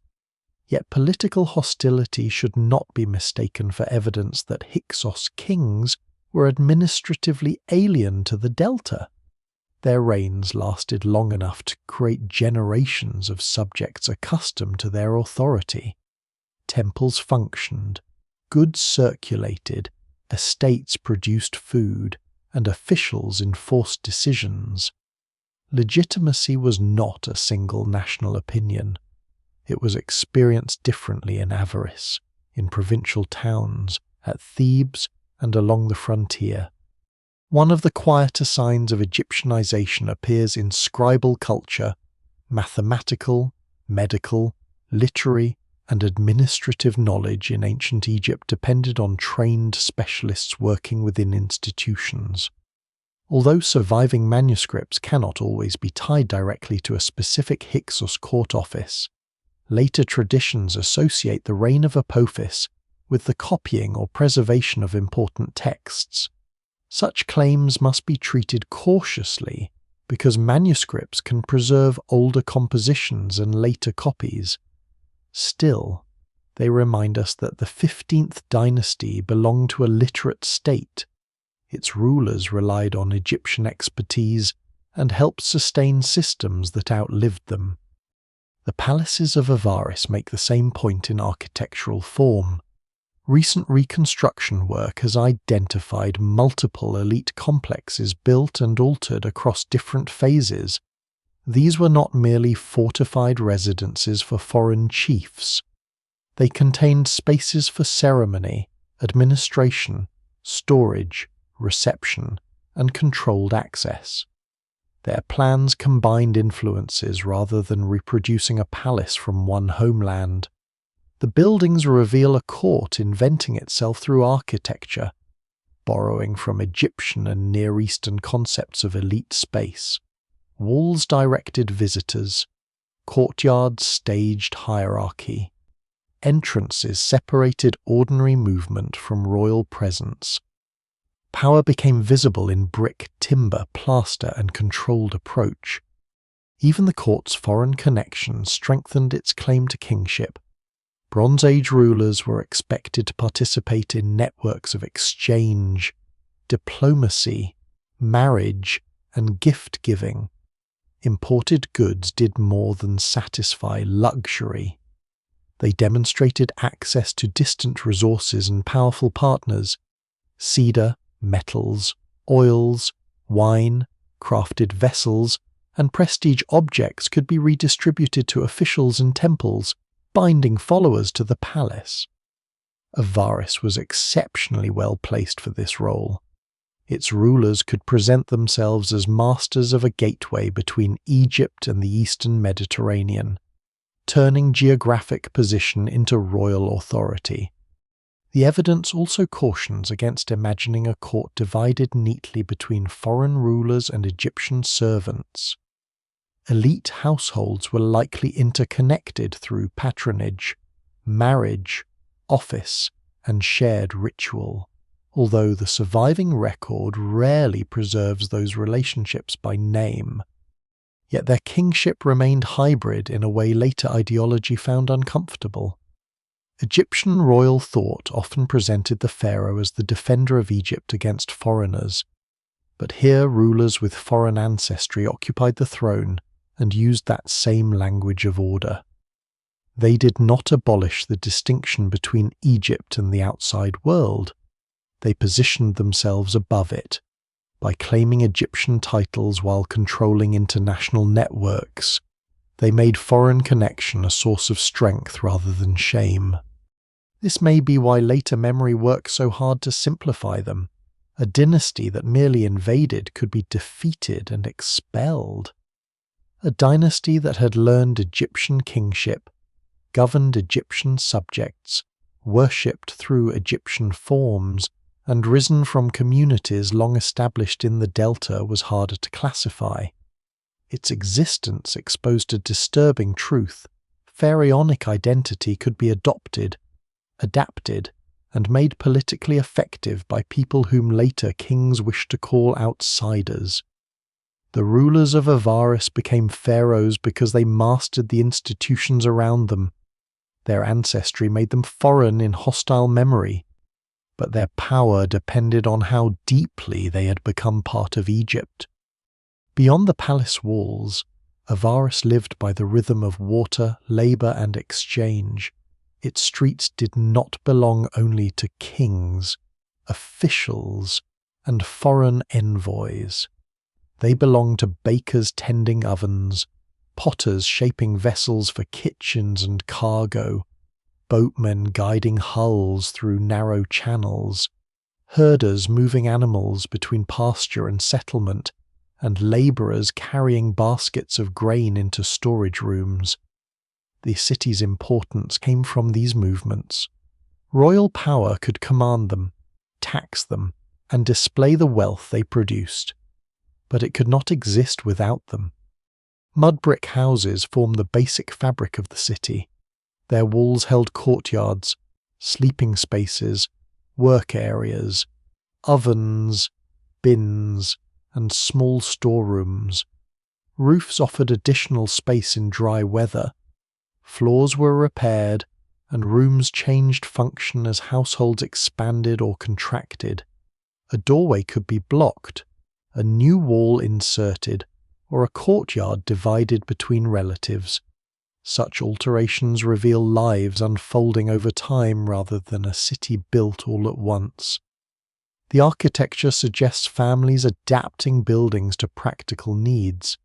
Yet political hostility should not be mistaken for evidence that Hyksos kings were administratively alien to the Delta. Their reigns lasted long enough to create generations of subjects accustomed to their authority. Temples functioned, goods circulated, estates produced food, and officials enforced decisions. Legitimacy was not a single national opinion. It was experienced differently in Avaris, in provincial towns, at Thebes, and along the frontier. One of the quieter signs of Egyptianization appears in scribal culture, mathematical, medical, literary, and administrative knowledge in ancient Egypt depended on trained specialists working within institutions. Although surviving manuscripts cannot always be tied directly to a specific Hyksos court office, later traditions associate the reign of Apophis with the copying or preservation of important texts. Such claims must be treated cautiously because manuscripts can preserve older compositions and later copies. Still, they remind us that the 15th Dynasty belonged to a literate state. Its rulers relied on Egyptian expertise and helped sustain systems that outlived them. The palaces of Avaris make the same point in architectural form. Recent reconstruction work has identified multiple elite complexes built and altered across different phases. These were not merely fortified residences for foreign chiefs. They contained spaces for ceremony, administration, storage, reception, and controlled access. Their plans combined influences rather than reproducing a palace from one homeland. The buildings reveal a court inventing itself through architecture, borrowing from Egyptian and Near Eastern concepts of elite space. Walls directed visitors, courtyards staged hierarchy. Entrances separated ordinary movement from royal presence. Power became visible in brick, timber, plaster, and controlled approach. Even the court's foreign connection strengthened its claim to kingship. Bronze Age rulers were expected to participate in networks of exchange, diplomacy, marriage, and gift-giving. Imported goods did more than satisfy luxury. They demonstrated access to distant resources and powerful partners. Cedar, metals, oils, wine, crafted vessels, and prestige objects could be redistributed to officials and temples, binding followers to the palace. Avaris was exceptionally well placed for this role. Its rulers could present themselves as masters of a gateway between Egypt and the Eastern Mediterranean, turning geographic position into royal authority. The evidence also cautions against imagining a court divided neatly between foreign rulers and Egyptian servants. Elite households were likely interconnected through patronage, marriage, office, and shared ritual, although the surviving record rarely preserves those relationships by name. Yet their kingship remained hybrid in a way later ideology found uncomfortable. Egyptian royal thought often presented the pharaoh as the defender of Egypt against foreigners, but here rulers with foreign ancestry occupied the throne and used that same language of order. They did not abolish the distinction between Egypt and the outside world. They positioned themselves above it, by claiming Egyptian titles while controlling international networks. They made foreign connection a source of strength rather than shame. This may be why later memory worked so hard to simplify them. A dynasty that merely invaded could be defeated and expelled. A dynasty that had learned Egyptian kingship, governed Egyptian subjects, worshipped through Egyptian forms, and risen from communities long established in the Delta was harder to classify. Its existence exposed a disturbing truth. Pharaonic identity could be adopted, adapted, and made politically effective by people whom later kings wished to call outsiders. The rulers of Avaris became pharaohs because they mastered the institutions around them. Their ancestry made them foreign in hostile memory, but their power depended on how deeply they had become part of Egypt. Beyond the palace walls, Avaris lived by the rhythm of water, labor, and exchange. Its streets did not belong only to kings, officials, and foreign envoys. They belonged to bakers tending ovens, potters shaping vessels for kitchens and cargo, boatmen guiding hulls through narrow channels, herders moving animals between pasture and settlement, and labourers carrying baskets of grain into storage rooms. The city's importance came from these movements. Royal power could command them, tax them, and display the wealth they produced, but it could not exist without them. Mud brick houses formed the basic fabric of the city. Their walls held courtyards, sleeping spaces, work areas, ovens, bins, and small storerooms. Roofs offered additional space in dry weather. Floors were repaired, and rooms changed function as households expanded or contracted. A doorway could be blocked, a new wall inserted, or a courtyard divided between relatives. Such alterations reveal lives unfolding over time rather than a city built all at once. The architecture suggests families adapting buildings to practical needs,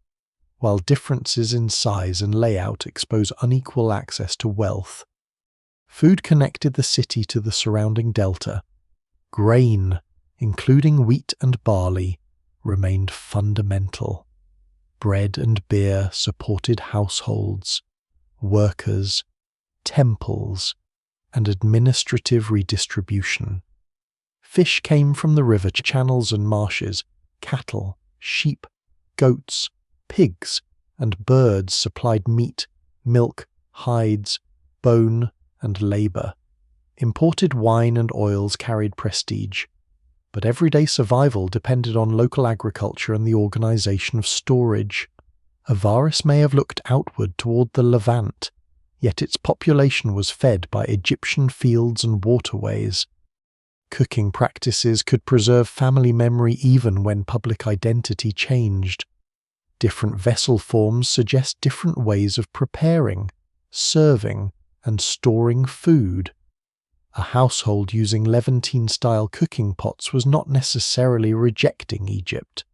while differences in size and layout expose unequal access to wealth. Food connected the city to the surrounding delta. Grain, including wheat and barley, remained fundamental. Bread and beer supported households, workers, temples, and administrative redistribution. Fish came from the river channels and marshes. Cattle, sheep, goats, pigs, and birds supplied meat, milk, hides, bone, and labor. Imported wine and oils carried prestige, but everyday survival depended on local agriculture and the organization of storage. Avaris may have looked outward toward the Levant, yet its population was fed by Egyptian fields and waterways. Cooking practices could preserve family memory even when public identity changed. Different vessel forms suggest different ways of preparing, serving, and storing food. A household using Levantine-style cooking pots was not necessarily rejecting Egypt.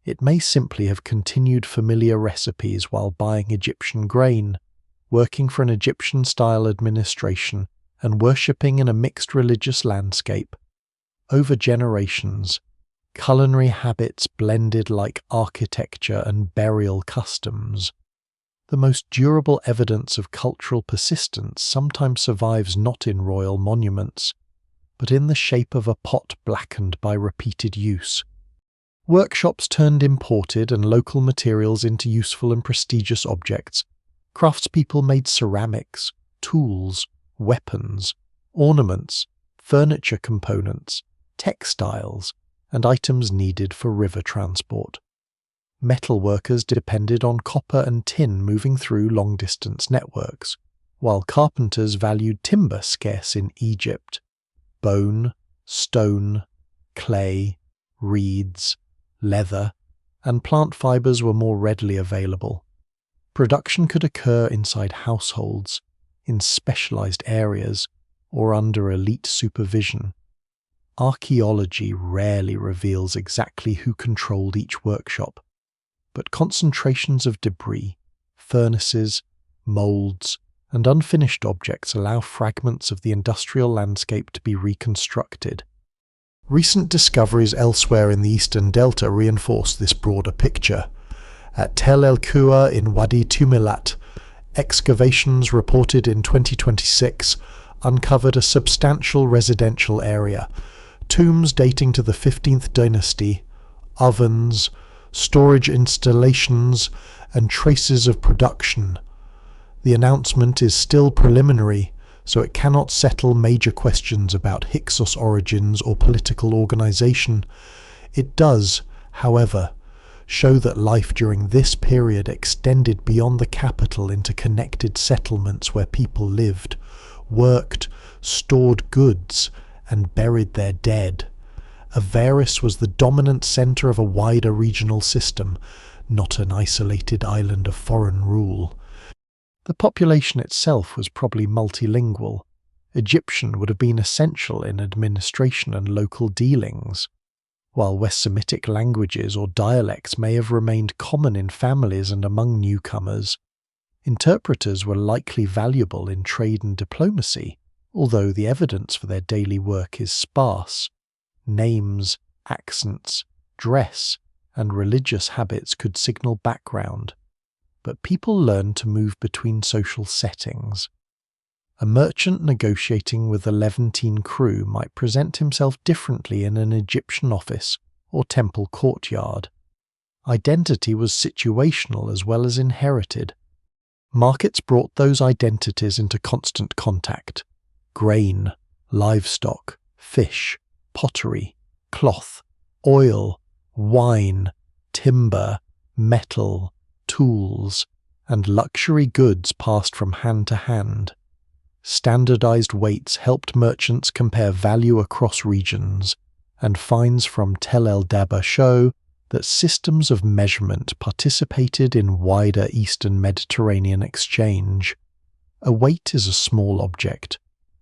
It may simply have continued familiar recipes while buying Egyptian grain, working for an Egyptian-style administration, and worshipping in a mixed religious landscape. Over generations, culinary habits blended like architecture and burial customs. The most durable evidence of cultural persistence sometimes survives not in royal monuments, but in the shape of a pot blackened by repeated use. Workshops turned imported and local materials into useful and prestigious objects. Craftspeople made ceramics, tools, weapons, ornaments, furniture components, textiles, and items needed for river transport. Metal workers depended on copper and tin moving through long-distance networks, while carpenters valued timber scarce in Egypt. Bone, stone, clay, reeds, leather, and plant fibers were more readily available. Production could occur inside households, in specialized areas, or under elite supervision. Archaeology rarely reveals exactly who controlled each workshop, but concentrations of debris, furnaces, molds, and unfinished objects allow fragments of the industrial landscape to be reconstructed. Recent discoveries elsewhere in the Eastern Delta reinforce this broader picture. At Tel el-Kua in Wadi Tumilat, excavations reported in 2026 uncovered a substantial residential area, tombs dating to the 15th Dynasty, ovens, storage installations, and traces of production. The announcement is still preliminary, so it cannot settle major questions about Hyksos origins or political organization. It does, however, show that life during this period extended beyond the capital into connected settlements where people lived, worked, stored goods, and buried their dead. Avaris was the dominant center of a wider regional system, not an isolated island of foreign rule. The population itself was probably multilingual. Egyptian would have been essential in administration and local dealings, while West Semitic languages or dialects may have remained common in families and among newcomers. Interpreters were likely valuable in trade and diplomacy, although the evidence for their daily work is sparse. Names, accents, dress, and religious habits could signal background. but people learned to move between social settings. A merchant negotiating with a Levantine crew might present himself differently in an Egyptian office or temple courtyard. Identity was situational as well as inherited. Markets brought those identities into constant contact. Grain, livestock, fish, pottery, cloth, oil, wine, timber, metal, tools, and luxury goods passed from hand to hand. Standardized weights helped merchants compare value across regions, and finds from el-Daba show that systems of measurement participated in wider Eastern Mediterranean exchange. A weight is a small object,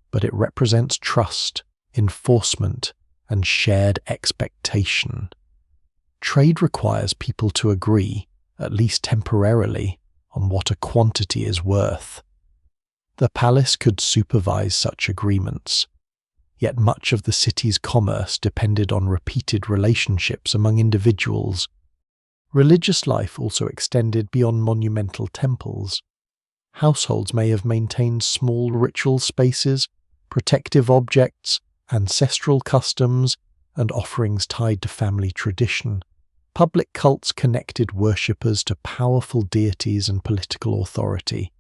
but it represents trust, enforcement, and shared expectation. Trade requires people to agree, at least temporarily, on what a quantity is worth. The palace could supervise such agreements, yet much of the city's commerce depended on repeated relationships among individuals. Religious life also extended beyond monumental temples. Households may have maintained small ritual spaces, protective objects, ancestral customs, and offerings tied to family tradition. Public cults connected worshippers to powerful deities and political authority,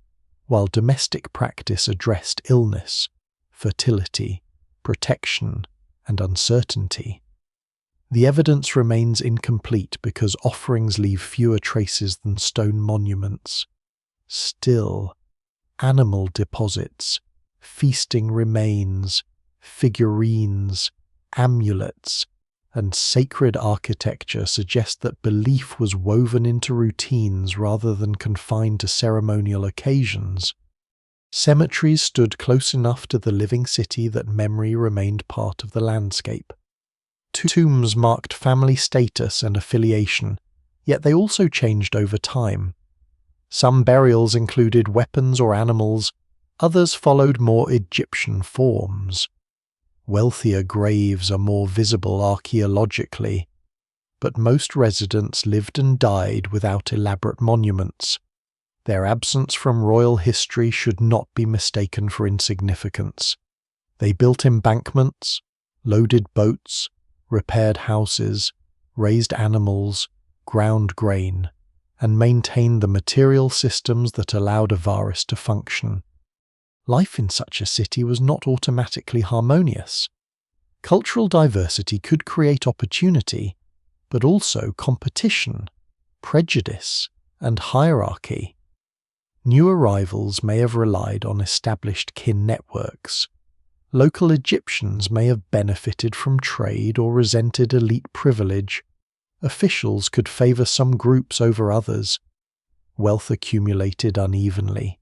while domestic practice addressed illness, fertility, protection, and uncertainty. The evidence remains incomplete because offerings leave fewer traces than stone monuments. Still, animal deposits, feasting remains, figurines, amulets, and sacred architecture suggest that belief was woven into routines rather than confined to ceremonial occasions. Cemeteries stood close enough to the living city that memory remained part of the landscape. Tombs marked family status and affiliation, yet they also changed over time. Some burials included weapons or animals, others followed more Egyptian forms. Wealthier graves are more visible archaeologically, but most residents lived and died without elaborate monuments. Their absence from royal history should not be mistaken for insignificance. They built embankments, loaded boats, repaired houses, raised animals, ground grain, and maintained the material systems that allowed Avaris to function. Life in such a city was not automatically harmonious. Cultural diversity could create opportunity, but also competition, prejudice, and hierarchy. New arrivals may have relied on established kin networks. Local Egyptians may have benefited from trade or resented elite privilege. Officials could favor some groups over others. Wealth accumulated unevenly,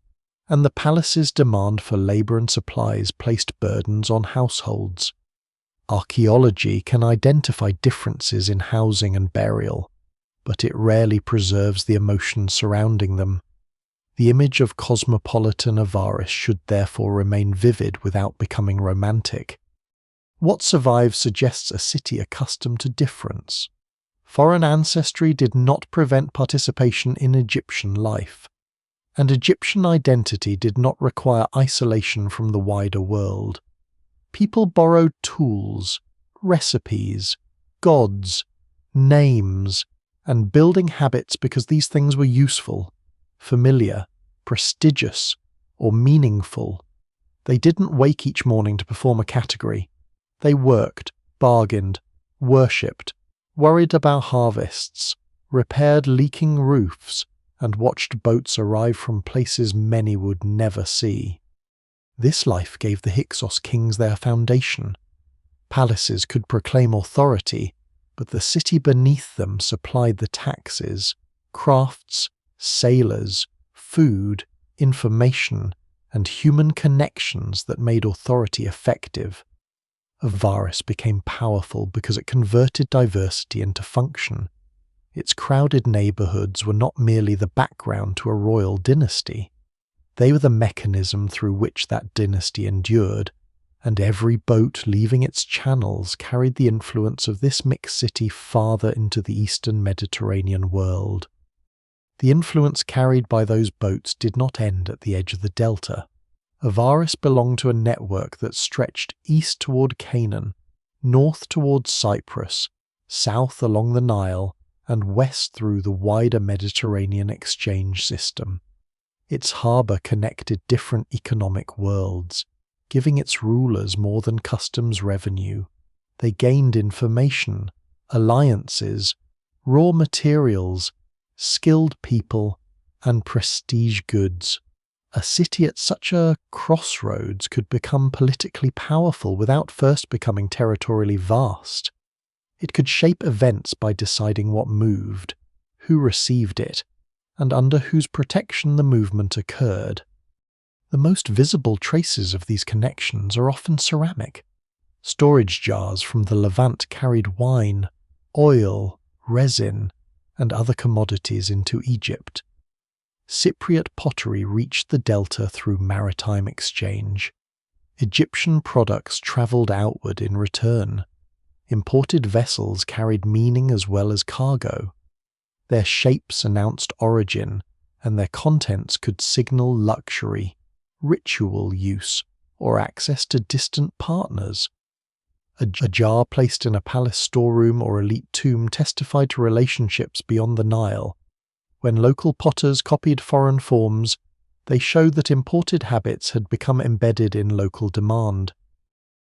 and the palace's demand for labor and supplies placed burdens on households. Archaeology can identify differences in housing and burial, but it rarely preserves the emotions surrounding them. The image of cosmopolitan Avaris should therefore remain vivid without becoming romantic. What survives suggests a city accustomed to difference. Foreign ancestry did not prevent participation in Egyptian life, and Egyptian identity did not require isolation from the wider world. People borrowed tools, recipes, gods, names, and building habits because these things were useful, familiar, prestigious, or meaningful. They didn't wake each morning to perform a category. They worked, bargained, worshipped, worried about harvests, repaired leaking roofs, and watched boats arrive from places many would never see. This life gave the Hyksos kings their foundation. Palaces could proclaim authority, but the city beneath them supplied the taxes, crafts, sailors, food, information, and human connections that made authority effective. Avaris became powerful because it converted diversity into function. Its crowded neighborhoods were not merely the background to a royal dynasty. They were the mechanism through which that dynasty endured, and every boat leaving its channels carried the influence of this mixed city farther into the Eastern Mediterranean world. The influence carried by those boats did not end at the edge of the delta. Avaris belonged to a network that stretched east toward Canaan, north towards Cyprus, south along the Nile, and west through the wider Mediterranean exchange system. Its harbour connected different economic worlds, giving its rulers more than customs revenue. They gained information, alliances, raw materials, skilled people, and prestige goods. A city at such a crossroads could become politically powerful without first becoming territorially vast. It could shape events by deciding what moved, who received it, and under whose protection the movement occurred. The most visible traces of these connections are often ceramic. Storage jars from the Levant carried wine, oil, resin, and other commodities into Egypt. Cypriot pottery reached the delta through maritime exchange. Egyptian products travelled outward in return. Imported vessels carried meaning as well as cargo. Their shapes announced origin, and their contents could signal luxury, ritual use, or access to distant partners. A jar placed in a palace storeroom or elite tomb testified to relationships beyond the Nile. When local potters copied foreign forms, they showed that imported habits had become embedded in local demand.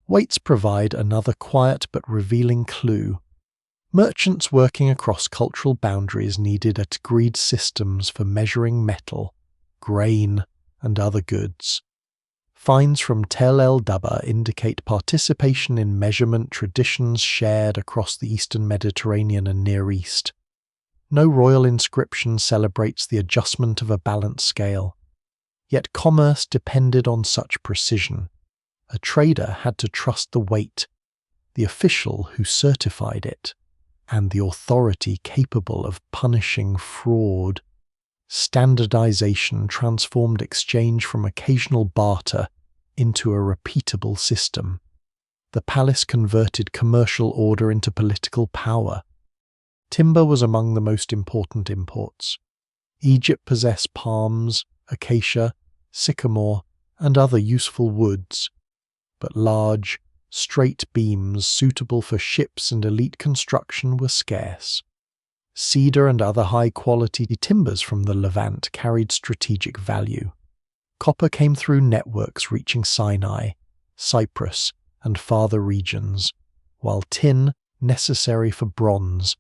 Weights provide another quiet but revealing clue. Merchants working across cultural boundaries needed agreed systems for measuring metal, grain, and other goods. Finds from el-Daba indicate participation in measurement traditions shared across the eastern Mediterranean and Near East. No royal inscription celebrates the adjustment of a balanced scale. Yet commerce depended on such precision. A trader had to trust the weight, the official who certified it, and the authority capable of punishing fraud. Standardization transformed exchange from occasional barter into a repeatable system. The palace converted commercial order into political power. Timber was among the most important imports. Egypt possessed palms, acacia, sycamore, and other useful woods, but large, straight beams suitable for ships and elite construction were scarce. Cedar and other high-quality timbers from the Levant carried strategic value. Copper came through networks reaching Sinai, Cyprus, and farther regions, while tin, necessary for bronze,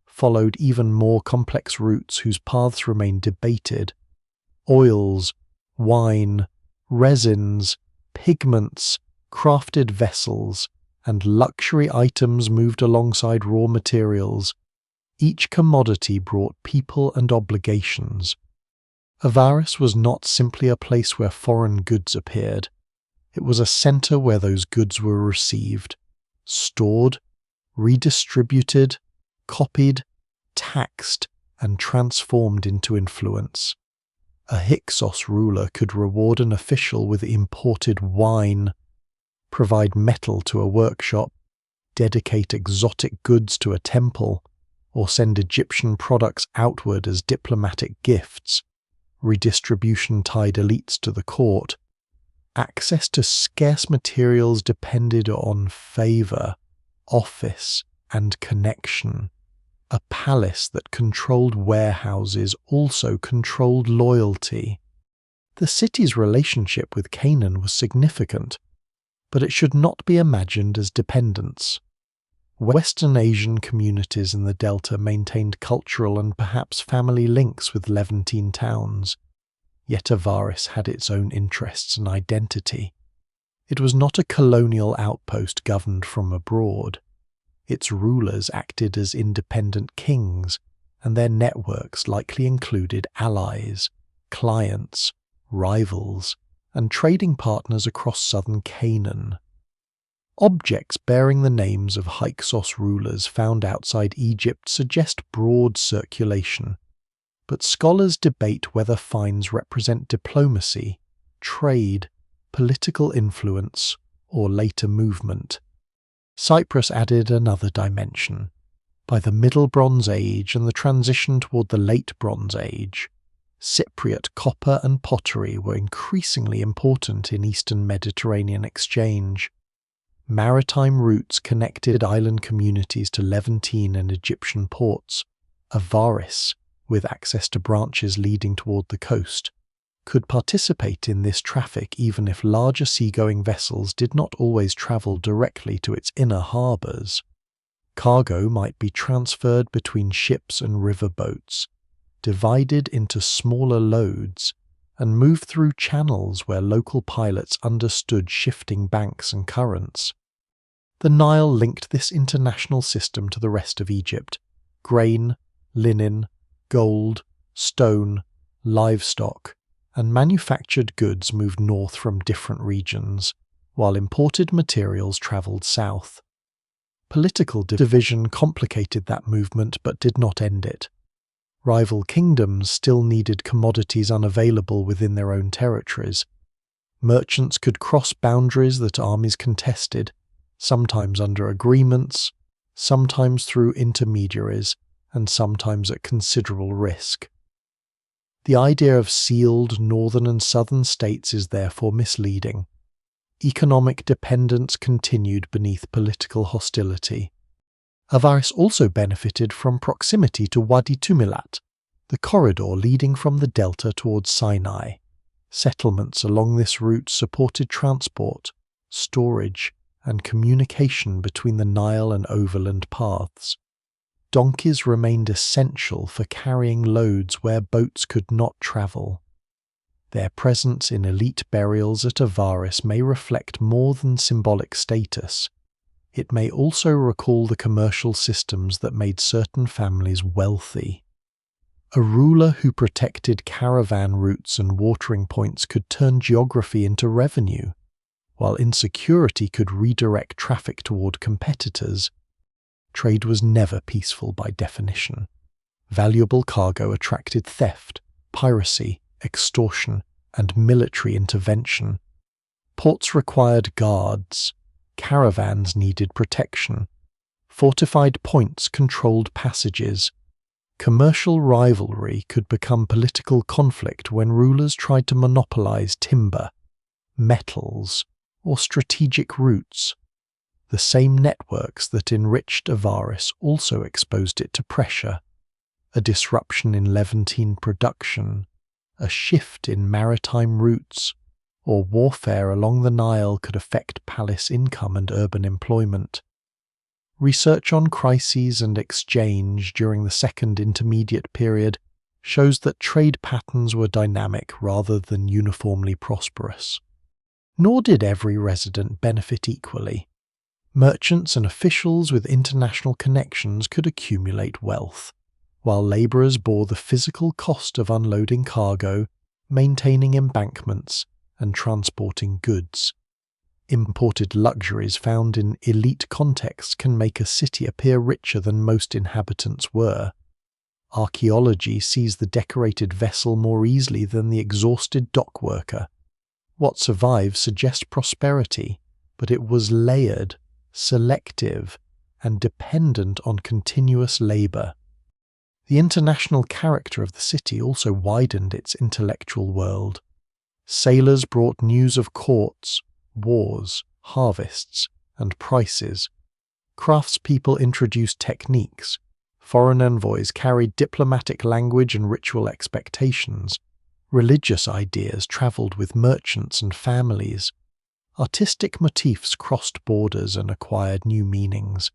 followed even more complex routes whose paths remained debated. Oils, wine, resins, pigments, crafted vessels, and luxury items moved alongside raw materials. Each commodity brought people and obligations. Avaris was not simply a place where foreign goods appeared. It was a center where those goods were received, stored, redistributed, copied, taxed, and transformed into influence. A Hyksos ruler could reward an official with imported wine, provide metal to a workshop, dedicate exotic goods to a temple, or send Egyptian products outward as diplomatic gifts. Redistribution tied elites to the court. Access to scarce materials depended on favor, office, and connection. A palace that controlled warehouses also controlled loyalty. The city's relationship with Canaan was significant, but it should not be imagined as dependence. Western Asian communities in the Delta maintained cultural and perhaps family links with Levantine towns, yet Avaris had its own interests and identity. It was not a colonial outpost governed from abroad. Its rulers acted as independent kings, and their networks likely included allies, clients, rivals, and trading partners across southern Canaan. Objects bearing the names of Hyksos rulers found outside Egypt suggest broad circulation, but scholars debate whether finds represent diplomacy, trade, political influence, or later movement. Cyprus added another dimension. By the Middle Bronze Age and the transition toward the Late Bronze Age, Cypriot copper and pottery were increasingly important in Eastern Mediterranean exchange. Maritime routes connected island communities to Levantine and Egyptian ports. Avaris, with access to branches leading toward the coast, could participate in this traffic even if larger seagoing vessels did not always travel directly to its inner harbours. Cargo might be transferred between ships and river boats, divided into smaller loads, and moved through channels where local pilots understood shifting banks and currents. The Nile linked this international system to the rest of Egypt. Grain, linen, gold, stone, livestock, and manufactured goods moved north from different regions, while imported materials travelled south. Political division complicated that movement but did not end it. Rival kingdoms still needed commodities unavailable within their own territories. Merchants could cross boundaries that armies contested, sometimes under agreements, sometimes through intermediaries, and sometimes at considerable risk. The idea of sealed northern and southern states is therefore misleading. Economic dependence continued beneath political hostility. Avaris also benefited from proximity to Wadi Tumilat, the corridor leading from the delta towards Sinai. Settlements along this route supported transport, storage, and communication between the Nile and overland paths. Donkeys remained essential for carrying loads where boats could not travel. Their presence in elite burials at Avaris may reflect more than symbolic status. It may also recall the commercial systems that made certain families wealthy. A ruler who protected caravan routes and watering points could turn geography into revenue, while insecurity could redirect traffic toward competitors. Trade was never peaceful by definition. Valuable cargo attracted theft, piracy, extortion, and military intervention. Ports required guards. Caravans needed protection. Fortified points controlled passages. Commercial rivalry could become political conflict when rulers tried to monopolize timber, metals, or strategic routes. The same networks that enriched Avaris also exposed it to pressure. A disruption in Levantine production, a shift in maritime routes, or warfare along the Nile could affect palace income and urban employment. Research on crises and exchange during the Second Intermediate period shows that trade patterns were dynamic rather than uniformly prosperous. Nor did every resident benefit equally. Merchants and officials with international connections could accumulate wealth, while labourers bore the physical cost of unloading cargo, maintaining embankments, and transporting goods. Imported luxuries found in elite contexts can make a city appear richer than most inhabitants were. Archaeology sees the decorated vessel more easily than the exhausted dock worker. What survives suggests prosperity, but it was layered, selective, and dependent on continuous labour. The international character of the city also widened its intellectual world. Sailors brought news of courts, wars, harvests, and prices. Craftspeople introduced techniques. Foreign envoys carried diplomatic language and ritual expectations. Religious ideas travelled with merchants and families. Artistic motifs crossed borders and acquired new meanings.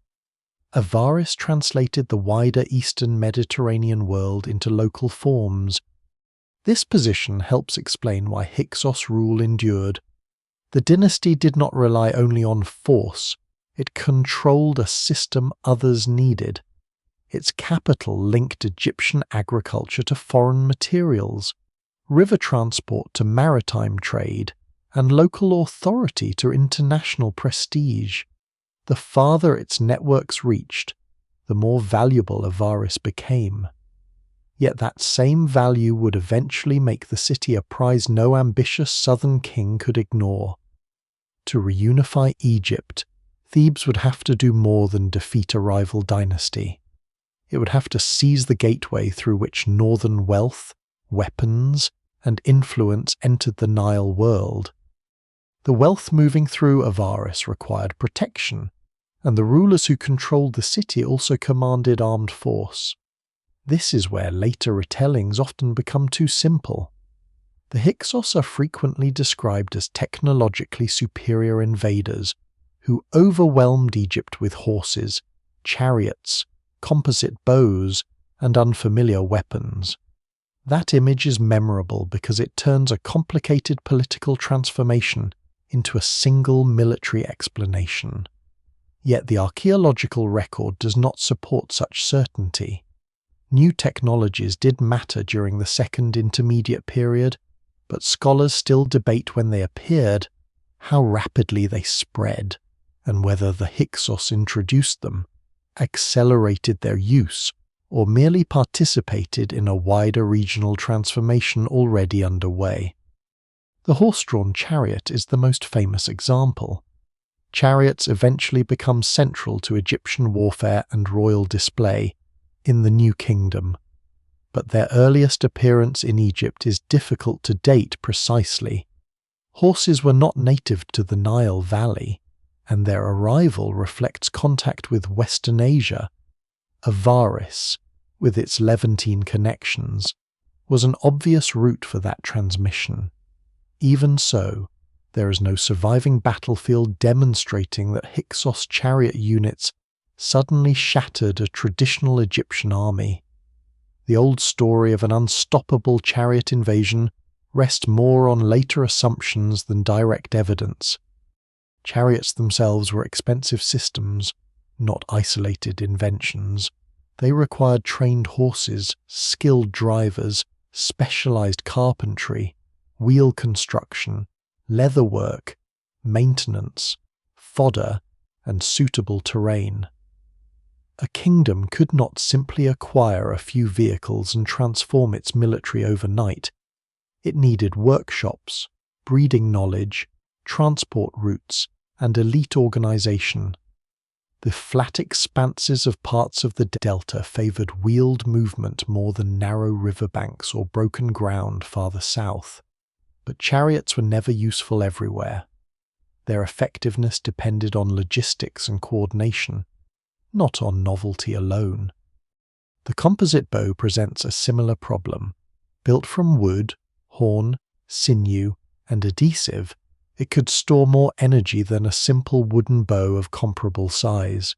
Avaris translated the wider Eastern Mediterranean world into local forms. This position helps explain why Hyksos rule endured. The dynasty did not rely only on force, it controlled a system others needed. Its capital linked Egyptian agriculture to foreign materials, river transport to maritime trade, and local authority to international prestige. The farther its networks reached, the more valuable Avaris became. Yet that same value would eventually make the city a prize no ambitious southern king could ignore. To reunify Egypt, Thebes would have to do more than defeat a rival dynasty. it would have to seize the gateway through which northern wealth, weapons, and influence entered the Nile world. The wealth moving through Avaris required protection, and the rulers who controlled the city also commanded armed force. This is where later retellings often become too simple. The Hyksos are frequently described as technologically superior invaders who overwhelmed Egypt with horses, chariots, composite bows, and unfamiliar weapons. That image is memorable because it turns a complicated political transformation into a single military explanation. Yet the archaeological record does not support such certainty. New technologies did matter during the Second Intermediate period, but scholars still debate when they appeared, how rapidly they spread, and whether the Hyksos introduced them, accelerated their use, or merely participated in a wider regional transformation already underway. The horse-drawn chariot is the most famous example. Chariots eventually become central to Egyptian warfare and royal display in the New Kingdom, but their earliest appearance in Egypt is difficult to date precisely. Horses were not native to the Nile Valley, and their arrival reflects contact with Western Asia. Avaris, with its Levantine connections, was an obvious route for that transmission. Even so, there is no surviving battlefield demonstrating that Hyksos chariot units suddenly shattered a traditional Egyptian army. The old story of an unstoppable chariot invasion rests more on later assumptions than direct evidence. Chariots themselves were expensive systems, not isolated inventions. They required trained horses, skilled drivers, specialized carpentry, wheel construction, leatherwork, maintenance, fodder, and suitable terrain. A kingdom could not simply acquire a few vehicles and transform its military overnight. It needed workshops, breeding knowledge, transport routes, and elite organization. The flat expanses of parts of the delta favored wheeled movement more than narrow riverbanks or broken ground farther south. But chariots were never useful everywhere. Their effectiveness depended on logistics and coordination, not on novelty alone. The composite bow presents a similar problem. Built from wood, horn, sinew, and adhesive, it could store more energy than a simple wooden bow of comparable size.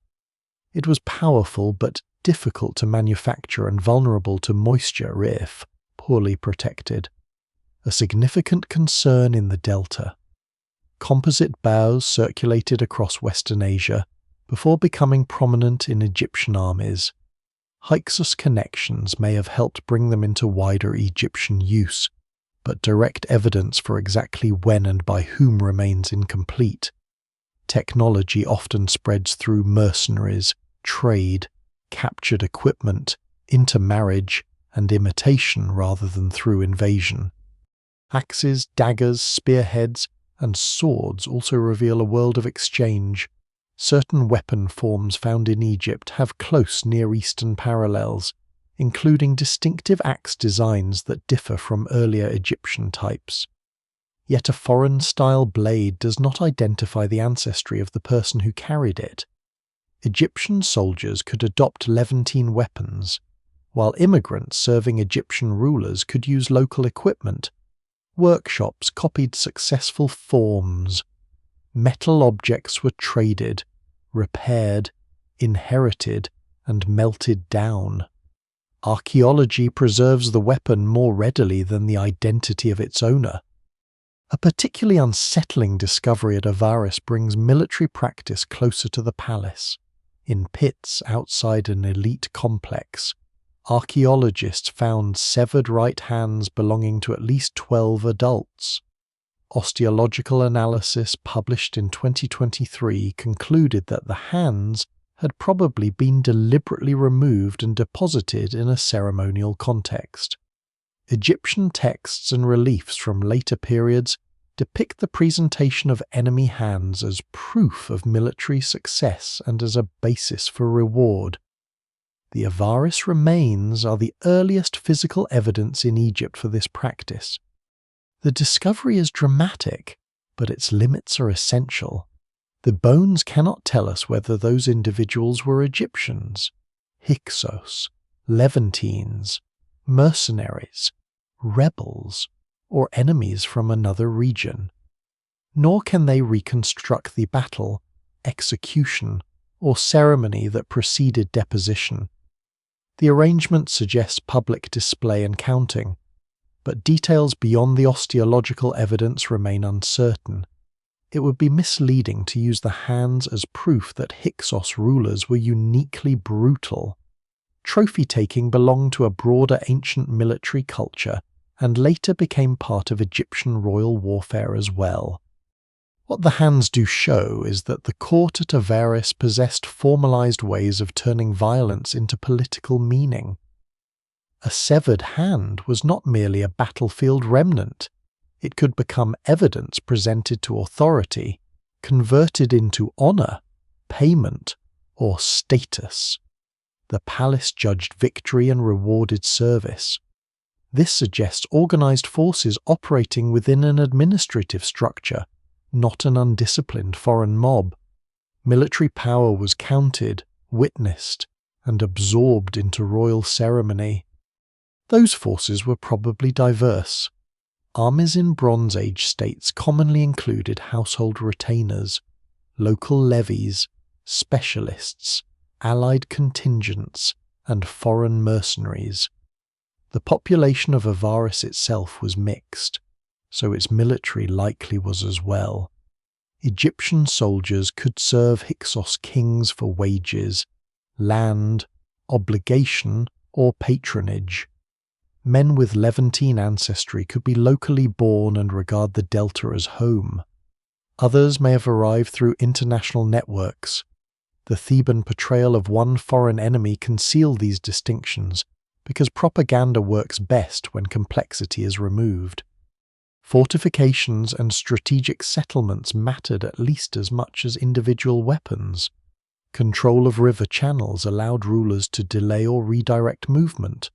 It was powerful but difficult to manufacture and vulnerable to moisture if poorly protected. A significant concern in the delta. Composite bows circulated across Western Asia before becoming prominent in Egyptian armies. Hyksos connections may have helped bring them into wider Egyptian use, but direct evidence for exactly when and by whom remains incomplete. Technology often spreads through mercenaries, trade, captured equipment, intermarriage, and imitation rather than through invasion. Axes, daggers, spearheads, and swords also reveal a world of exchange. Certain weapon forms found in Egypt have close Near Eastern parallels, including distinctive axe designs that differ from earlier Egyptian types. Yet a foreign-style blade does not identify the ancestry of the person who carried it. Egyptian soldiers could adopt Levantine weapons, while immigrants serving Egyptian rulers could use local equipment. Workshops copied successful forms. Metal objects were traded, repaired, inherited, and melted down. Archaeology preserves the weapon more readily than the identity of its owner. A particularly unsettling discovery at Avaris brings military practice closer to the palace. In pits outside an elite complex, archaeologists found severed right hands belonging to at least 12 adults. Osteological analysis published in 2023 concluded that the hands had probably been deliberately removed and deposited in a ceremonial context. Egyptian texts and reliefs from later periods depict the presentation of enemy hands as proof of military success and as a basis for reward. The Avaris remains are the earliest physical evidence in Egypt for this practice. The discovery is dramatic, but its limits are essential. The bones cannot tell us whether those individuals were Egyptians, Hyksos, Levantines, mercenaries, rebels, or enemies from another region. Nor can they reconstruct the battle, execution, or ceremony that preceded deposition. The arrangement suggests public display and counting, but details beyond the osteological evidence remain uncertain. It would be misleading to use the hands as proof that Hyksos rulers were uniquely brutal. Trophy-taking belonged to a broader ancient military culture and later became part of Egyptian royal warfare as well. What the hands do show is that the court at Avaris possessed formalized ways of turning violence into political meaning. A severed hand was not merely a battlefield remnant. It could become evidence presented to authority, converted into honor, payment, or status. The palace judged victory and rewarded service. This suggests organized forces operating within an administrative structure, not an undisciplined foreign mob. Military power was counted, witnessed, and absorbed into royal ceremony. Those forces were probably diverse. Armies in Bronze Age states commonly included household retainers, local levies, specialists, allied contingents, and foreign mercenaries. The population of Avaris itself was mixed, so its military likely was as well. Egyptian soldiers could serve Hyksos kings for wages, land, obligation, or patronage. Men with Levantine ancestry could be locally born and regard the Delta as home. Others may have arrived through international networks. The Theban portrayal of one foreign enemy concealed these distinctions because propaganda works best when complexity is removed. Fortifications and strategic settlements mattered at least as much as individual weapons. Control of river channels allowed rulers to delay or redirect movement.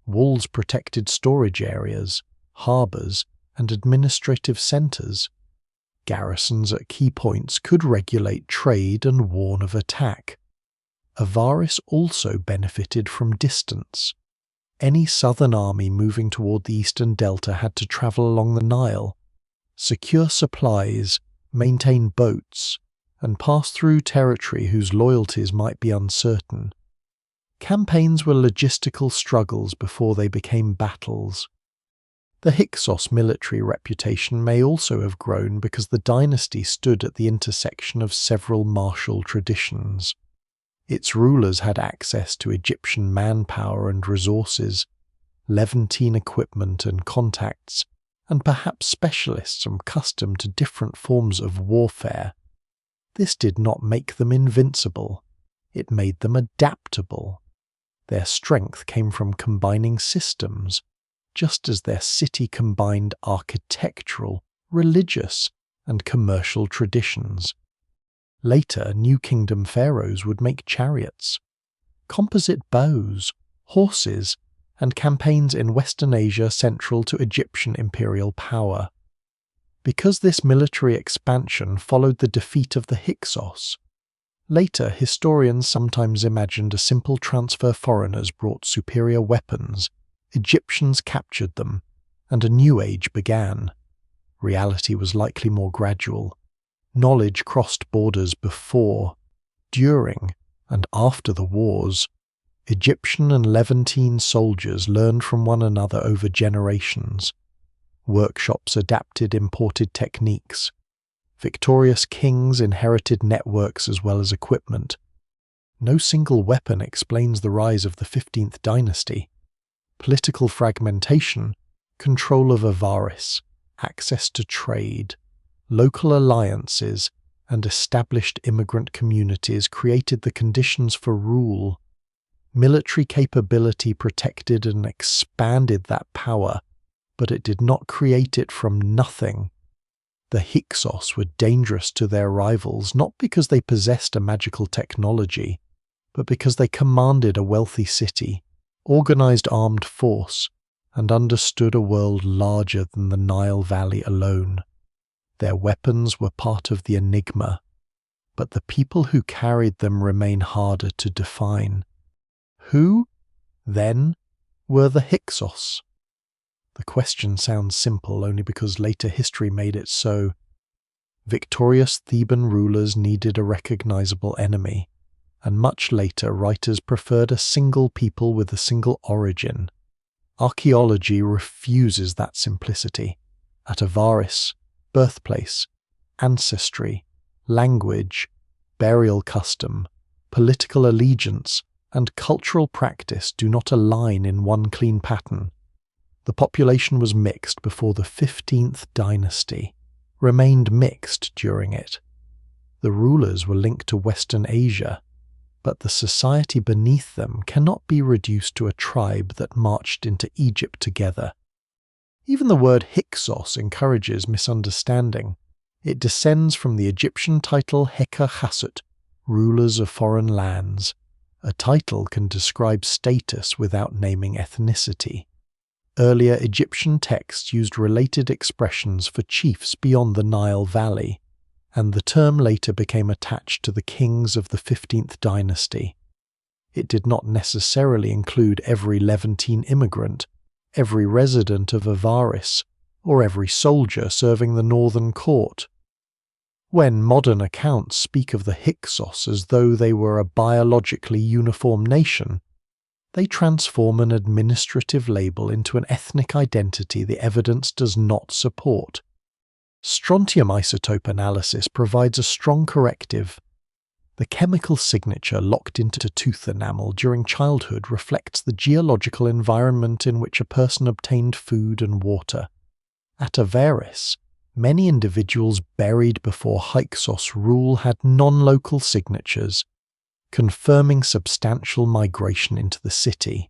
Walls protected storage areas, harbours, and administrative centres. Garrisons at key points could regulate trade and warn of attack. Avaris also benefited from distance. Any southern army moving toward the eastern delta had to travel along the Nile, secure supplies, maintain boats, and pass through territory whose loyalties might be uncertain. Campaigns were logistical struggles before they became battles. The Hyksos military reputation may also have grown because the dynasty stood at the intersection of several martial traditions. Its rulers had access to Egyptian manpower and resources, Levantine equipment and contacts, and perhaps specialists accustomed to different forms of warfare. This did not make them invincible. It made them adaptable. Their strength came from combining systems, just as their city combined architectural, religious, and commercial traditions. Later, New Kingdom pharaohs would make chariots, composite bows, horses, and campaigns in Western Asia central to Egyptian imperial power. Because this military expansion followed the defeat of the Hyksos, later historians sometimes imagined a simple transfer. Foreigners brought superior weapons, Egyptians captured them, and a new age began. Reality was likely more gradual. Knowledge crossed borders before, during, and after the wars. Egyptian and Levantine soldiers learned from one another over generations. Workshops adapted imported techniques. Victorious kings inherited networks as well as equipment. No single weapon explains the rise of the 15th Dynasty. Political fragmentation, control of Avaris, access to trade, local alliances, and established immigrant communities created the conditions for rule. Military capability protected and expanded that power, but it did not create it from nothing. The Hyksos were dangerous to their rivals not because they possessed a magical technology, but because they commanded a wealthy city, organized armed force, and understood a world larger than the Nile Valley alone. Their weapons were part of the Enigma, but the people who carried them remain harder to define. Who, then, were the Hyksos? The question sounds simple only because later history made it so. Victorious Theban rulers needed a recognizable enemy, and much later writers preferred a single people with a single origin. Archaeology refuses that simplicity. At Avaris, birthplace, ancestry, language, burial custom, political allegiance, and cultural practice do not align in one clean pattern. The population was mixed before the 15th Dynasty, remained mixed during it. The rulers were linked to Western Asia, but the society beneath them cannot be reduced to a tribe that marched into Egypt together. Even the word Hyksos encourages misunderstanding. It descends from the Egyptian title Heka-Hasut, rulers of foreign lands. A title can describe status without naming ethnicity. Earlier Egyptian texts used related expressions for chiefs beyond the Nile Valley, and the term later became attached to the kings of the 15th Dynasty. It did not necessarily include every Levantine immigrant, every resident of Avaris, or every soldier serving the northern court. When modern accounts speak of the Hyksos as though they were a biologically uniform nation, they transform an administrative label into an ethnic identity the evidence does not support. Strontium isotope analysis provides a strong corrective. The chemical signature locked into tooth enamel during childhood reflects the geological environment in which a person obtained food and water. At Avaris, many individuals buried before Hyksos rule had non-local signatures, confirming substantial migration into the city.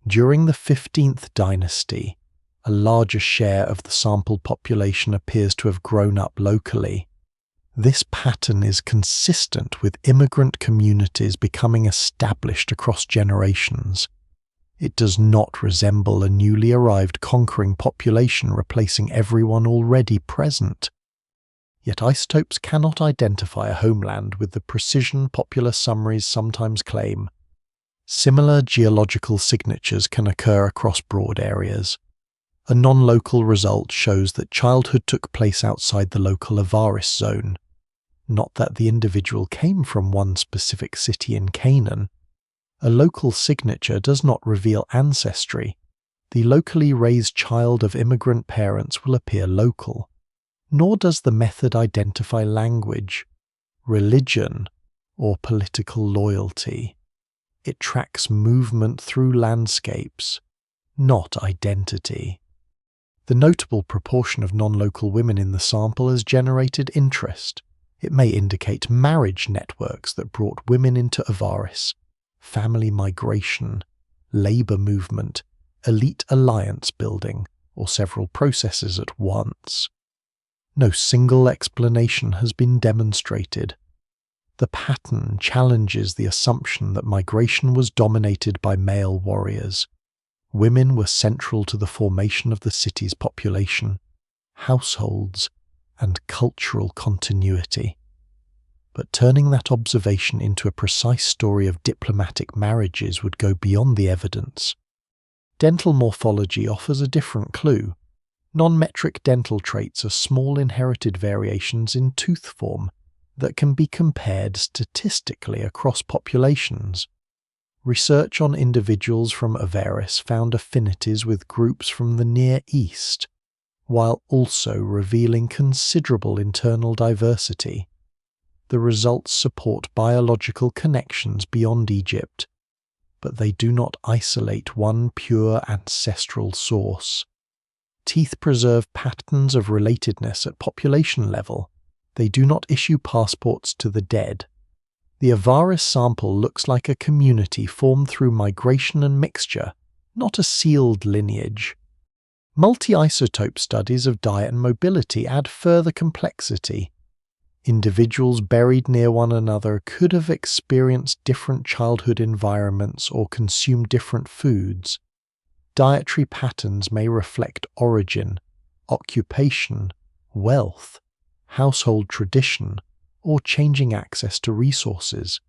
During the 15th Dynasty, a larger share of the sampled population appears to have grown up locally. This pattern is consistent with immigrant communities becoming established across generations. It does not resemble a newly arrived conquering population replacing everyone already present. Yet isotopes cannot identify a homeland with the precision popular summaries sometimes claim. Similar geological signatures can occur across broad areas. A non-local result shows that childhood took place outside the local Avaris zone, not that the individual came from one specific city in Canaan. A local signature does not reveal ancestry. The locally raised child of immigrant parents will appear local. Nor does the method identify language, religion, or political loyalty. It tracks movement through landscapes, not identity. The notable proportion of non-local women in the sample has generated interest. It may indicate marriage networks that brought women into Avaris, family migration, labor movement, elite alliance building, or several processes at once. No single explanation has been demonstrated. The pattern challenges the assumption that migration was dominated by male warriors. Women were central to the formation of the city's population, households, and cultural continuity. But turning that observation into a precise story of diplomatic marriages would go beyond the evidence. Dental morphology offers a different clue. Non-metric dental traits are small inherited variations in tooth form that can be compared statistically across populations. Research on individuals from Avaris found affinities with groups from the Near East, while also revealing considerable internal diversity. The results support biological connections beyond Egypt, but they do not isolate one pure ancestral source. Teeth preserve patterns of relatedness at population level. They do not issue passports to the dead. The Avaris sample looks like a community formed through migration and mixture, not a sealed lineage. Multi-isotope studies of diet and mobility add further complexity. Individuals buried near one another could have experienced different childhood environments or consumed different foods. Dietary patterns may reflect origin, occupation, wealth, household tradition, or changing access to resources.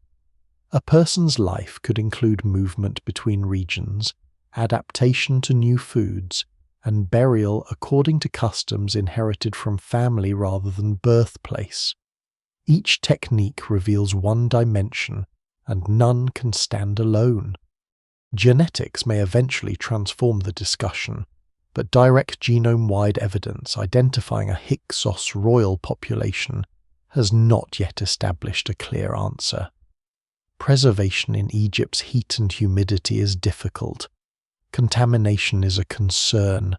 A person's life could include movement between regions, adaptation to new foods, and burial according to customs inherited from family rather than birthplace. Each technique reveals one dimension, and none can stand alone. Genetics may eventually transform the discussion, but direct genome-wide evidence identifying a Hyksos royal population has not yet established a clear answer. Preservation in Egypt's heat and humidity is difficult. Contamination is a concern,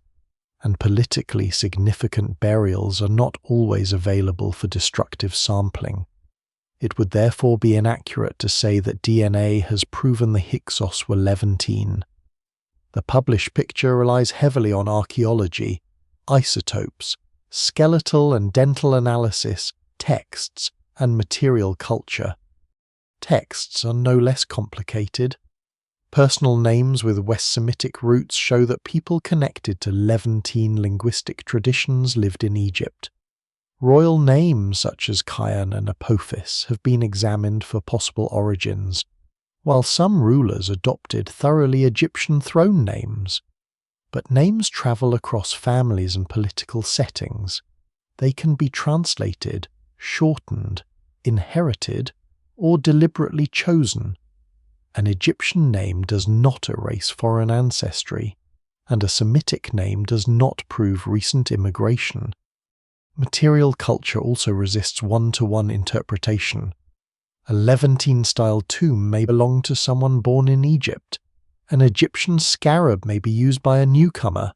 and politically significant burials are not always available for destructive sampling. It would therefore be inaccurate to say that DNA has proven the Hyksos were Levantine. The published picture relies heavily on archaeology, isotopes, skeletal and dental analysis, texts, and material culture. Texts are no less complicated. Personal names with West Semitic roots show that people connected to Levantine linguistic traditions lived in Egypt. Royal names such as Kion and Apophis have been examined for possible origins, while some rulers adopted thoroughly Egyptian throne names. But names travel across families and political settings. They can be translated, shortened, inherited, or deliberately chosen. An Egyptian name does not erase foreign ancestry, and a Semitic name does not prove recent immigration. Material culture also resists one-to-one interpretation. A Levantine-style tomb may belong to someone born in Egypt. An Egyptian scarab may be used by a newcomer.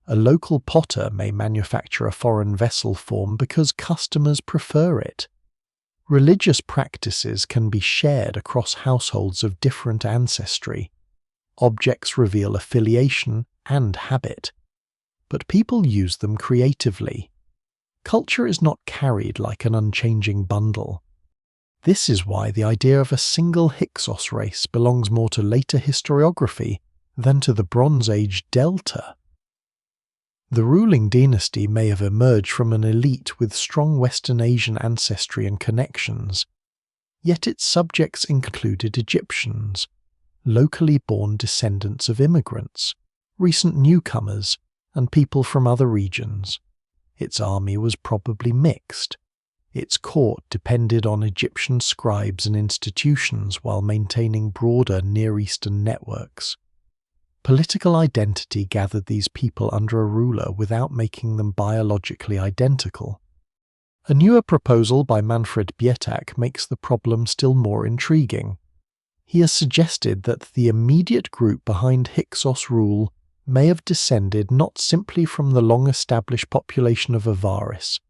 A local potter may manufacture a foreign vessel form because customers prefer it. Religious practices can be shared across households of different ancestry. Objects reveal affiliation and habit, but people use them creatively. Culture is not carried like an unchanging bundle. This is why the idea of a single Hyksos race belongs more to later historiography than to the Bronze Age Delta. The ruling dynasty may have emerged from an elite with strong Western Asian ancestry and connections, yet its subjects included Egyptians, locally born descendants of immigrants, recent newcomers, and people from other regions. Its army was probably mixed. Its court depended on Egyptian scribes and institutions while maintaining broader Near Eastern networks. Political identity gathered these people under a ruler without making them biologically identical. A newer proposal by Manfred Bietak makes the problem still more intriguing. He has suggested that the immediate group behind Hyksos rule may have descended not simply from the long-established population of Avaris,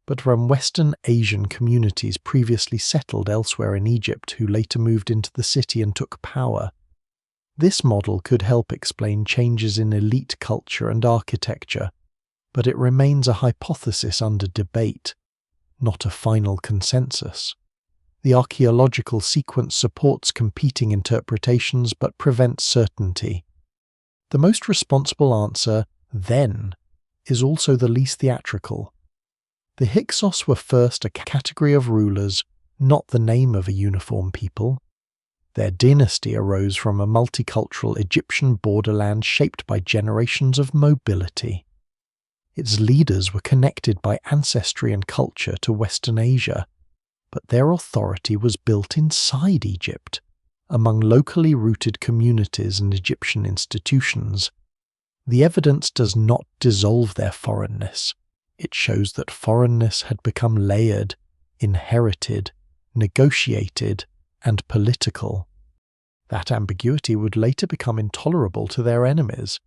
but from Western Asian communities previously settled elsewhere in Egypt who later moved into the city and took power. This model could help explain changes in elite culture and architecture, but it remains a hypothesis under debate, not a final consensus. The archaeological sequence supports competing interpretations but prevents certainty. The most responsible answer, then, is also the least theatrical. The Hyksos were first a category of rulers, not the name of a uniform people. Their dynasty arose from a multicultural Egyptian borderland shaped by generations of mobility. Its leaders were connected by ancestry and culture to Western Asia, but their authority was built inside Egypt, among locally rooted communities and Egyptian institutions. The evidence does not dissolve their foreignness. It shows that foreignness had become layered, inherited, negotiated, and political. That ambiguity would later become intolerable to their enemies.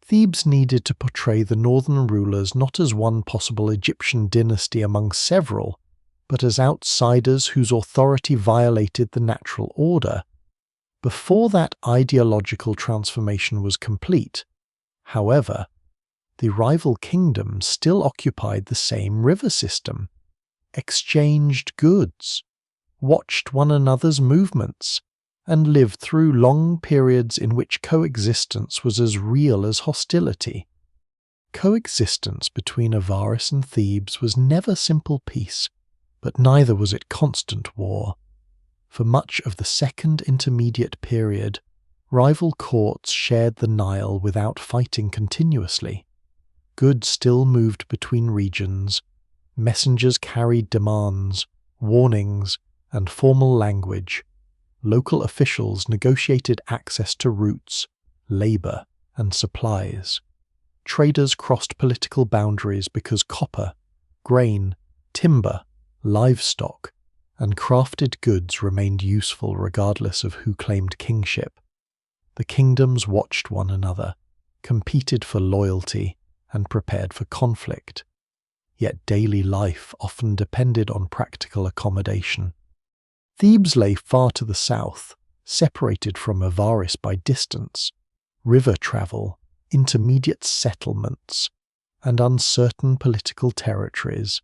Thebes needed to portray the northern rulers not as one possible Egyptian dynasty among several, but as outsiders whose authority violated the natural order. Before that ideological transformation was complete, however, the rival kingdoms still occupied the same river system. exchanged goods, watched one another's movements, and lived through long periods in which coexistence was as real as hostility. Coexistence between Avaris and Thebes was never simple peace, but neither was it constant war. For much of the Second Intermediate Period, rival courts shared the Nile without fighting continuously. Goods still moved between regions. Messengers carried demands, warnings, and formal language. Local officials negotiated access to routes, labor, and supplies. Traders crossed political boundaries because copper, grain, timber, livestock, and crafted goods remained useful regardless of who claimed kingship. The kingdoms watched one another, competed for loyalty, and prepared for conflict. Yet daily life often depended on practical accommodation. Thebes lay far to the south, separated from Avaris by distance, river travel, intermediate settlements, and uncertain political territories.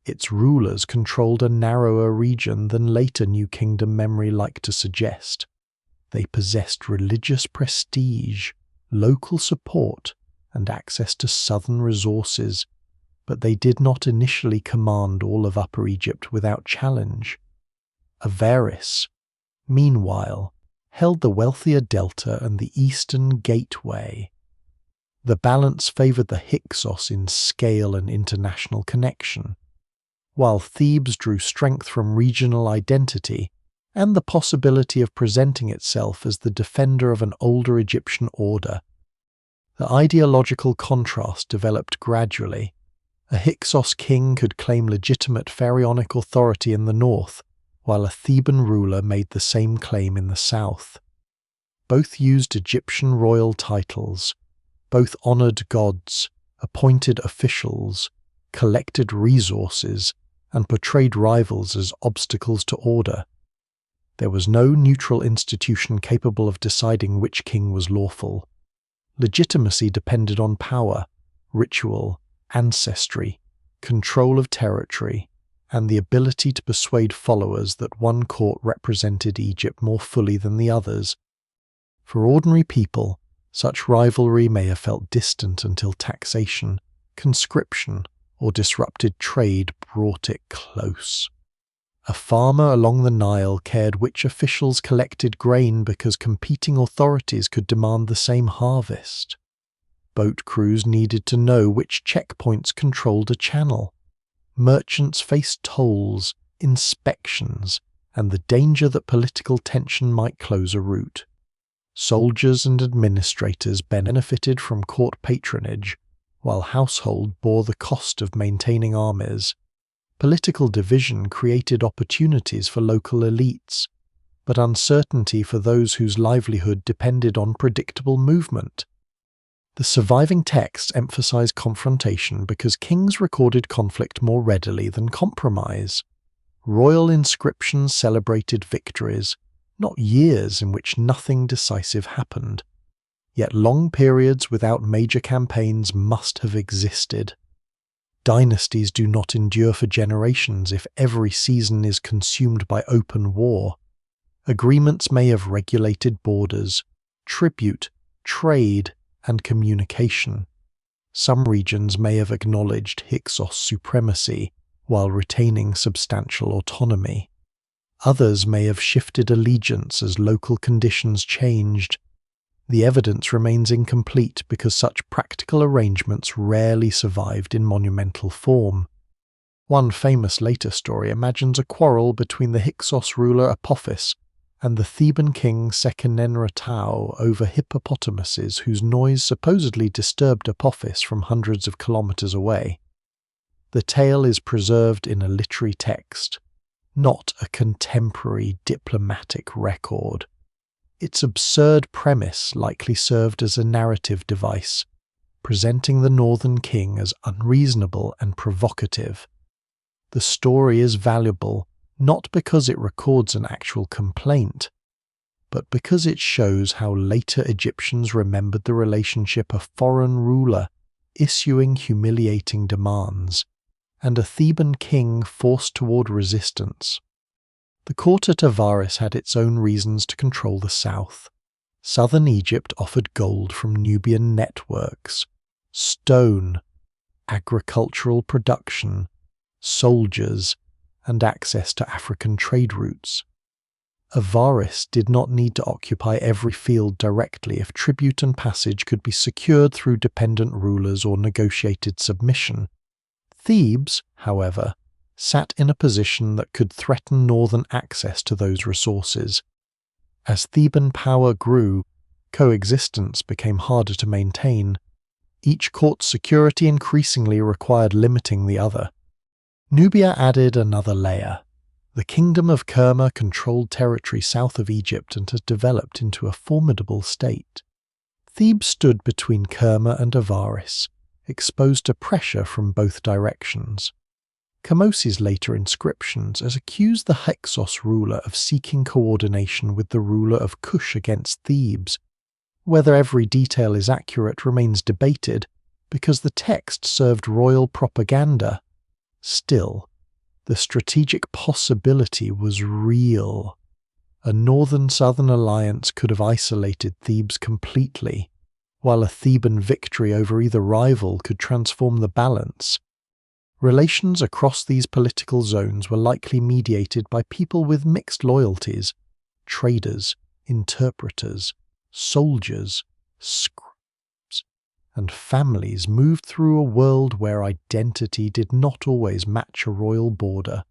Its rulers controlled a narrower region than later New Kingdom memory liked to suggest. They possessed religious prestige, local support, and access to southern resources, but they did not initially command all of Upper Egypt without challenge. Avaris, meanwhile, held the wealthier delta and the eastern gateway. The balance favored the Hyksos in scale and international connection, while Thebes drew strength from regional identity and the possibility of presenting itself as the defender of an older Egyptian order. The ideological contrast developed gradually. A Hyksos king could claim legitimate pharaonic authority in the north, while a Theban ruler made the same claim in the south. Both used Egyptian royal titles. Both honored gods, appointed officials, collected resources, and portrayed rivals as obstacles to order. There was no neutral institution capable of deciding which king was lawful. Legitimacy depended on power, ritual, ancestry, control of territory, and the ability to persuade followers that one court represented Egypt more fully than the others. For ordinary people, such rivalry may have felt distant until taxation, conscription, or disrupted trade brought it close. A farmer along the Nile cared which officials collected grain because competing authorities could demand the same harvest. Boat crews needed to know which checkpoints controlled a channel. Merchants faced tolls, inspections, and the danger that political tension might close a route. Soldiers and administrators benefited from court patronage, while household bore the cost of maintaining armies. Political division created opportunities for local elites, but uncertainty for those whose livelihood depended on predictable movement. The surviving texts emphasize confrontation because kings recorded conflict more readily than compromise. Royal inscriptions celebrated victories, not years in which nothing decisive happened. Yet long periods without major campaigns must have existed. Dynasties do not endure for generations if every season is consumed by open war. Agreements may have regulated borders, tribute, trade, and communication. Some regions may have acknowledged Hyksos supremacy while retaining substantial autonomy. Others may have shifted allegiance as local conditions changed. The evidence remains incomplete because such practical arrangements rarely survived in monumental form. One famous later story imagines a quarrel between the Hyksos ruler Apophis and the Theban king Sekenenretau over hippopotamuses whose noise supposedly disturbed Apophis from hundreds of kilometers away. The tale is preserved in a literary text, not a contemporary diplomatic record. Its absurd premise likely served as a narrative device, presenting the northern king as unreasonable and provocative. The story is valuable not because it records an actual complaint, but because it shows how later Egyptians remembered the relationship a foreign ruler issuing humiliating demands and a Theban king forced toward resistance. The court at Avaris had its own reasons to control the south. Southern Egypt offered gold from Nubian networks, stone, agricultural production, soldiers, and access to African trade routes. Avaris did not need to occupy every field directly if tribute and passage could be secured through dependent rulers or negotiated submission. Thebes, however, sat in a position that could threaten northern access to those resources. As Theban power grew, coexistence became harder to maintain. Each court's security increasingly required limiting the other. Nubia added another layer. The kingdom of Kerma controlled territory south of Egypt and had developed into a formidable state. Thebes stood between Kerma and Avaris, exposed to pressure from both directions. Kamosi's later inscriptions has accused the Hyksos ruler of seeking coordination with the ruler of Kush against Thebes. Whether every detail is accurate remains debated, because the text served royal propaganda. Still, the strategic possibility was real. A northern-southern alliance could have isolated Thebes completely, while a Theban victory over either rival could transform the balance. Relations across these political zones were likely mediated by people with mixed loyalties: traders, interpreters, soldiers, scribes, and families moved through a world where identity did not always match a royal border.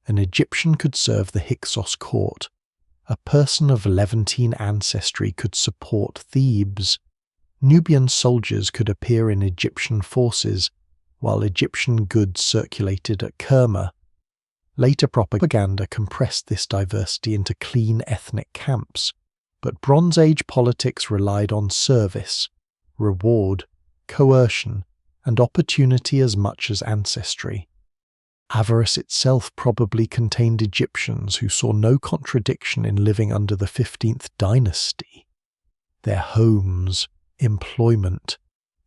An Egyptian could serve the Hyksos court. A person of Levantine ancestry could support Thebes. Nubian soldiers could appear in Egyptian forces, while Egyptian goods circulated at Kerma. Later propaganda compressed this diversity into clean ethnic camps, but Bronze Age politics relied on service, reward, coercion, and opportunity as much as ancestry. Avaris itself probably contained Egyptians who saw no contradiction in living under the 15th Dynasty. Their homes, employment,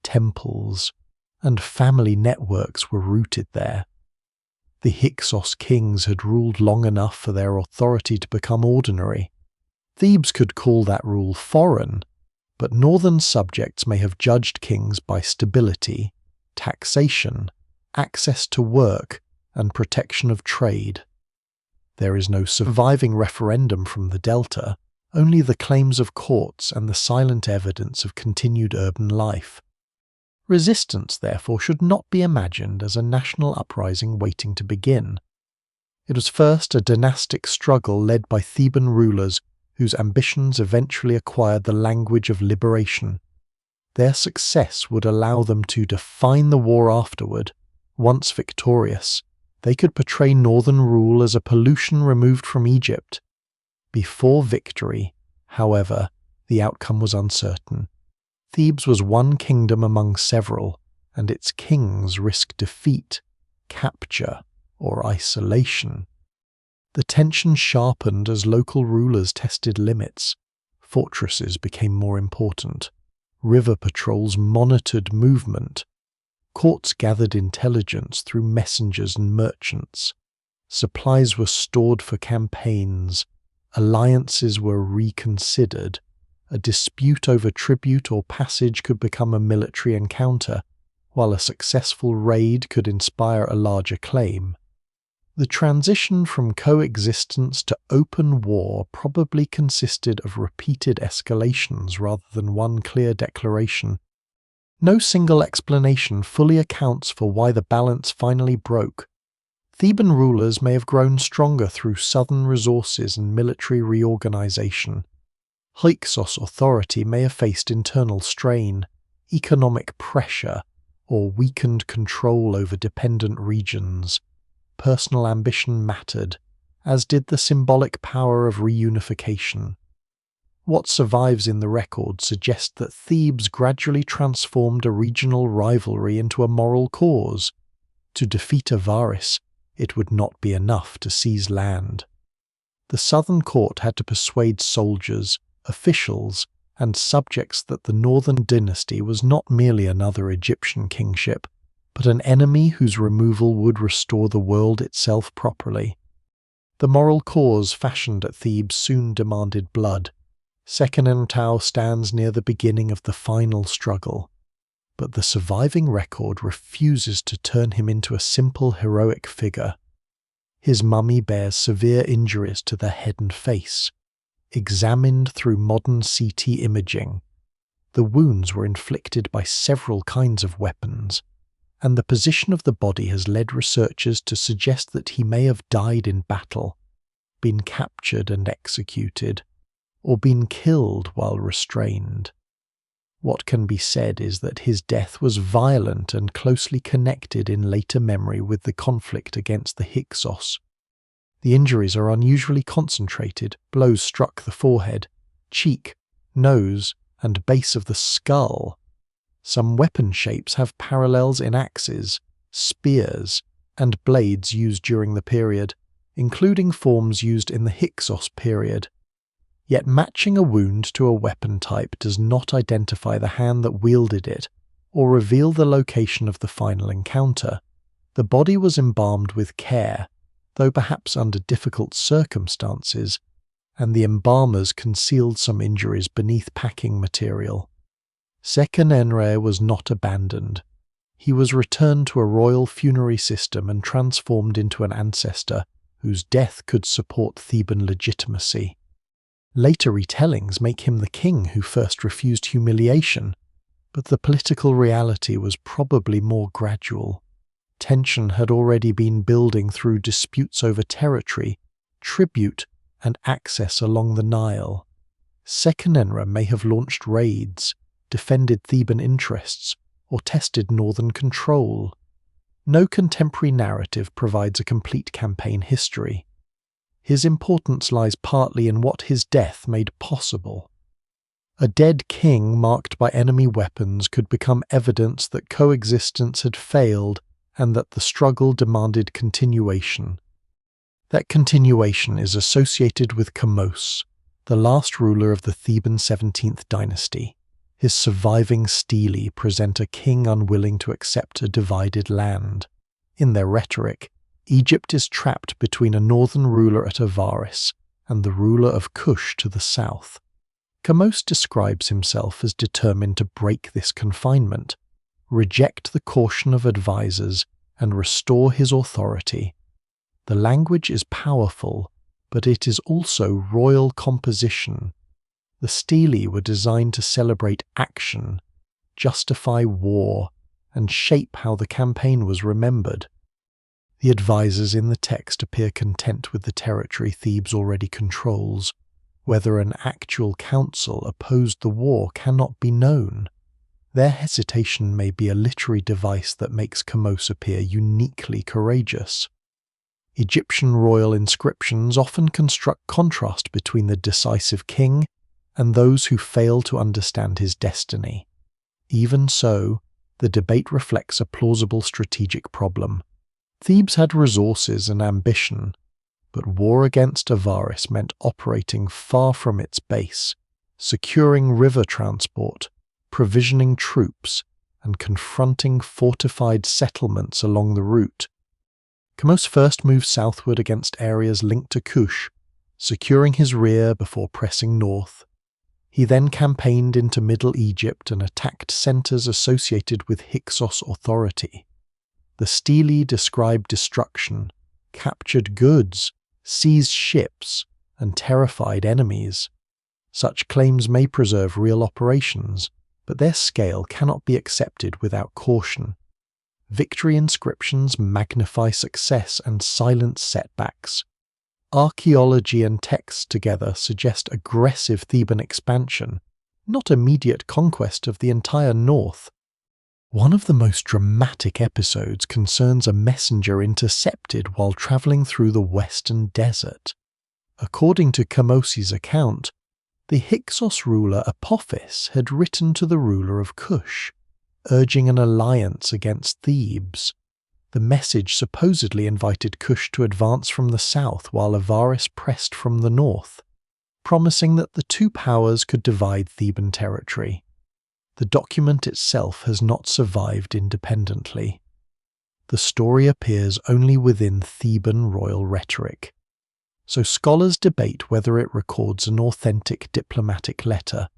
temples, and family networks were rooted there. The Hyksos kings had ruled long enough for their authority to become ordinary. Thebes could call that rule foreign, but northern subjects may have judged kings by stability, taxation, access to work, and protection of trade. There is no surviving referendum from the Delta, only the claims of courts and the silent evidence of continued urban life. Resistance, therefore, should not be imagined as a national uprising waiting to begin. It was first a dynastic struggle led by Theban rulers whose ambitions eventually acquired the language of liberation. Their success would allow them to define the war afterward. Once victorious, they could portray northern rule as a pollution removed from Egypt. Before victory, however, the outcome was uncertain. Thebes was one kingdom among several, and its kings risked defeat, capture, or isolation. The tension sharpened as local rulers tested limits. Fortresses became more important. River patrols monitored movement. Courts gathered intelligence through messengers and merchants. Supplies were stored for campaigns. Alliances were reconsidered. A dispute over tribute or passage could become a military encounter, while a successful raid could inspire a larger claim. The transition from coexistence to open war probably consisted of repeated escalations rather than one clear declaration. No single explanation fully accounts for why the balance finally broke. Theban rulers may have grown stronger through southern resources and military reorganization. Hyksos authority may have faced internal strain, economic pressure, or weakened control over dependent regions. Personal ambition mattered, as did the symbolic power of reunification. What survives in the record suggests that Thebes gradually transformed a regional rivalry into a moral cause. To defeat Avaris, it would not be enough to seize land. The southern court had to persuade soldiers, officials, and subjects that the northern dynasty was not merely another Egyptian kingship, but an enemy whose removal would restore the world itself properly. The moral cause fashioned at Thebes soon demanded blood. Seqenenretau stands near the beginning of the final struggle, but the surviving record refuses to turn him into a simple heroic figure. His mummy bears severe injuries to the head and face. Examined through modern CT imaging, the wounds were inflicted by several kinds of weapons, and the position of the body has led researchers to suggest that he may have died in battle, been captured and executed, or been killed while restrained. What can be said is that his death was violent and closely connected in later memory with the conflict against the Hyksos. The injuries are unusually concentrated. Blows struck the forehead, cheek, nose, and base of the skull. Some weapon shapes have parallels in axes, spears, and blades used during the period, including forms used in the Hyksos period. Yet matching a wound to a weapon type does not identify the hand that wielded it or reveal the location of the final encounter. The body was embalmed with care, though perhaps under difficult circumstances, and the embalmers concealed some injuries beneath packing material. Seqenenre was not abandoned. He was returned to a royal funerary system and transformed into an ancestor whose death could support Theban legitimacy. Later retellings make him the king who first refused humiliation, but the political reality was probably more gradual. Tension had already been building through disputes over territory, tribute, and access along the Nile. Seqenenre may have launched raids, defended Theban interests, or tested northern control. No contemporary narrative provides a complete campaign history. His importance lies partly in what his death made possible. A dead king marked by enemy weapons could become evidence that coexistence had failed and that the struggle demanded continuation. That continuation is associated with Chamos, the last ruler of the Theban 17th Dynasty. His surviving stelae present a king unwilling to accept a divided land. In their rhetoric, Egypt is trapped between a northern ruler at Avaris and the ruler of Kush to the south. Chamos describes himself as determined to break this confinement, reject the caution of advisors, and restore his authority. The language is powerful, but it is also royal composition. The stelae were designed to celebrate action, justify war, and shape how the campaign was remembered. The advisors in the text appear content with the territory Thebes already controls. Whether an actual council opposed the war cannot be known. Their hesitation may be a literary device that makes Chamos appear uniquely courageous. Egyptian royal inscriptions often construct contrast between the decisive king and those who fail to understand his destiny. Even so, the debate reflects a plausible strategic problem. Thebes had resources and ambition, but war against Avaris meant operating far from its base, securing river transport, provisioning troops, and confronting fortified settlements along the route. Chamos first moved southward against areas linked to Kush, securing his rear before pressing north. He then campaigned into Middle Egypt and attacked centers associated with Hyksos authority. The stelae described destruction, captured goods, seized ships, and terrified enemies. Such claims may preserve real operations, but their scale cannot be accepted without caution. Victory inscriptions magnify success and silence setbacks. Archaeology and texts together suggest aggressive Theban expansion, not immediate conquest of the entire north. One of the most dramatic episodes concerns a messenger intercepted while traveling through the western desert. According to Chamos' account, the Hyksos ruler Apophis had written to the ruler of Kush, urging an alliance against Thebes. The message supposedly invited Kush to advance from the south while Avaris pressed from the north, promising that the two powers could divide Theban territory. The document itself has not survived independently. the story appears only within Theban royal rhetoric, so scholars debate whether it records an authentic diplomatic letter,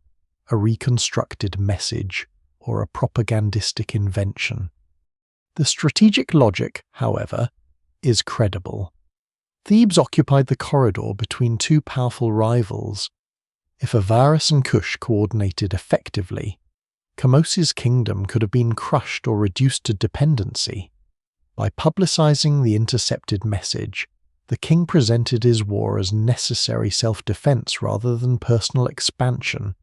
a reconstructed message, or a propagandistic invention. The strategic logic, however, is credible. Thebes occupied the corridor between two powerful rivals. If Avaris and Kush coordinated effectively, Kamosi's kingdom could have been crushed or reduced to dependency. By publicizing the intercepted message, the king presented his war as necessary self-defense rather than personal expansion.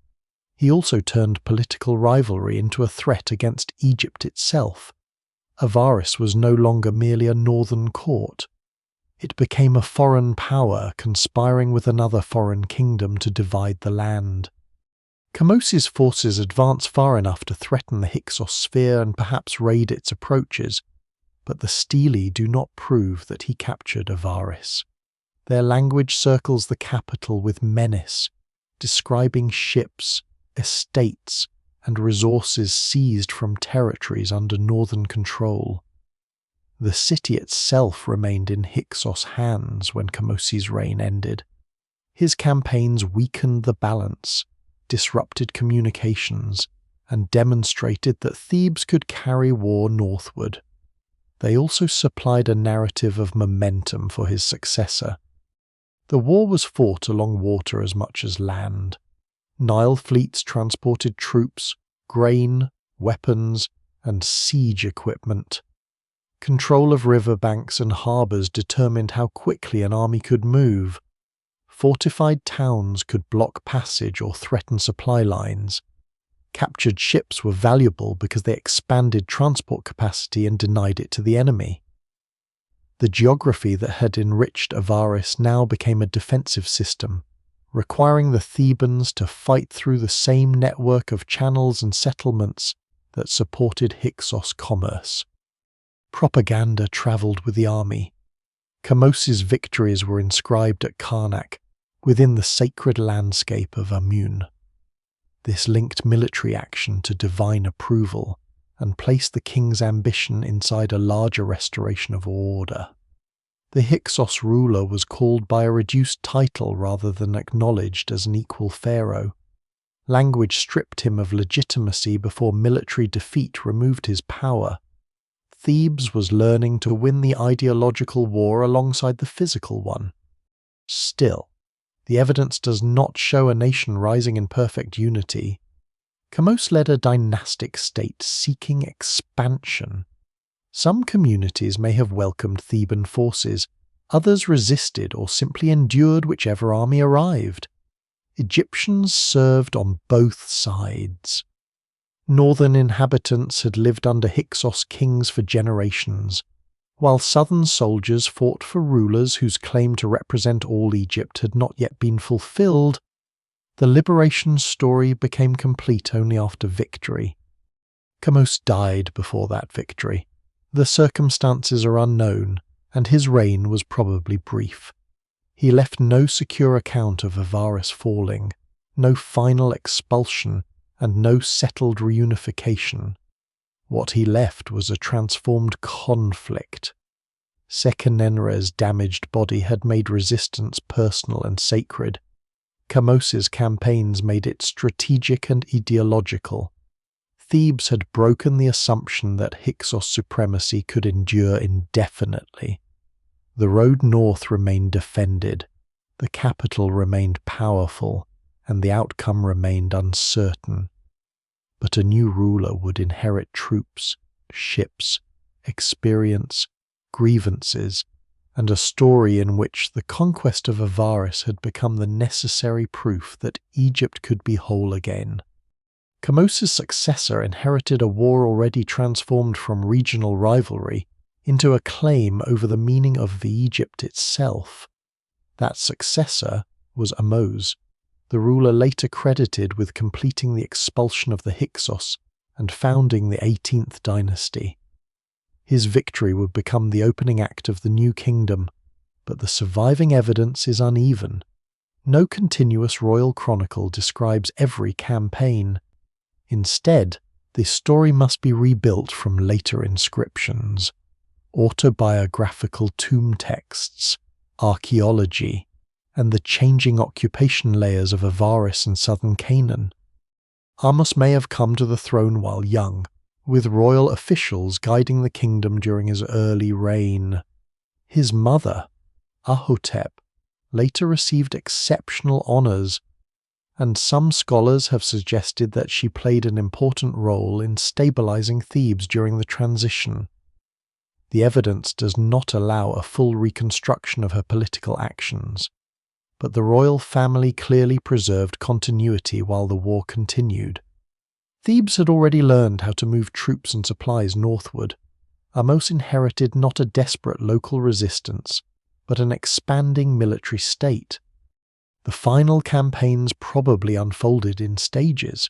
He also turned political rivalry into a threat against Egypt itself. Avaris was no longer merely a northern court. It became a foreign power conspiring with another foreign kingdom to divide the land. Kamosi's forces advanced far enough to threaten the Hyksos sphere and perhaps raid its approaches, but the stelae do not prove that he captured Avaris. Their language circles the capital with menace, describing ships, estates, and resources seized from territories under northern control. The city itself remained in Hyksos' hands when Kamosi's reign ended. His campaigns weakened the balance, disrupted communications, and demonstrated that Thebes could carry war northward. They also supplied a narrative of momentum for his successor. The war was fought along water as much as land. Nile fleets transported troops, grain, weapons, and siege equipment. Control of riverbanks and harbours determined how quickly an army could move. Fortified towns could block passage or threaten supply lines. Captured ships were valuable because they expanded transport capacity and denied it to the enemy. The geography that had enriched Avaris now became a defensive system, requiring the Thebans to fight through the same network of channels and settlements that supported Hyksos commerce. Propaganda travelled with the army. Kamosi's victories were inscribed at Karnak, within the sacred landscape of Amun. This linked military action to divine approval and placed the king's ambition inside a larger restoration of order. The Hyksos ruler was called by a reduced title rather than acknowledged as an equal pharaoh. Language stripped him of legitimacy before military defeat removed his power. Thebes was learning to win the ideological war alongside the physical one. Still, the evidence does not show a nation rising in perfect unity. Kamos led a dynastic state seeking expansion. Some communities may have welcomed Theban forces, others resisted or simply endured whichever army arrived. Egyptians served on both sides. Northern inhabitants had lived under Hyksos kings for generations, while southern soldiers fought for rulers whose claim to represent all Egypt had not yet been fulfilled. The liberation story became complete only after victory. Kamos died before that victory. The circumstances are unknown, and his reign was probably brief. He left no secure account of Avaris falling, no final expulsion, and no settled reunification. What he left was a transformed conflict. Sekenenre's damaged body had made resistance personal and sacred. Kamos's campaigns made it strategic and ideological. Thebes had broken the assumption that Hyksos supremacy could endure indefinitely. The road north remained defended, the capital remained powerful, and the outcome remained uncertain. But a new ruler would inherit troops, ships, experience, grievances, and a story in which the conquest of Avaris had become the necessary proof that Egypt could be whole again. Kamos's successor inherited a war already transformed from regional rivalry into a claim over the meaning of the Egypt itself. That successor was Ahmose, the ruler later credited with completing the expulsion of the Hyksos and founding the 18th Dynasty. His victory would become the opening act of the new kingdom, but the surviving evidence is uneven. No continuous royal chronicle describes every campaign. Instead, the story must be rebuilt from later inscriptions. autobiographical tomb texts, archaeology, and the changing occupation layers of Avaris and southern Canaan. Ahmose may have come to the throne while young, with royal officials guiding the kingdom during his early reign. His mother, Ahotep, later received exceptional honours, and some scholars have suggested that she played an important role in stabilizing Thebes during the transition. The evidence does not allow a full reconstruction of her political actions, but the royal family clearly preserved continuity while the war continued. Thebes had already learned how to move troops and supplies northward. Ahmose inherited not a desperate local resistance, but an expanding military state. The final campaigns probably unfolded in stages.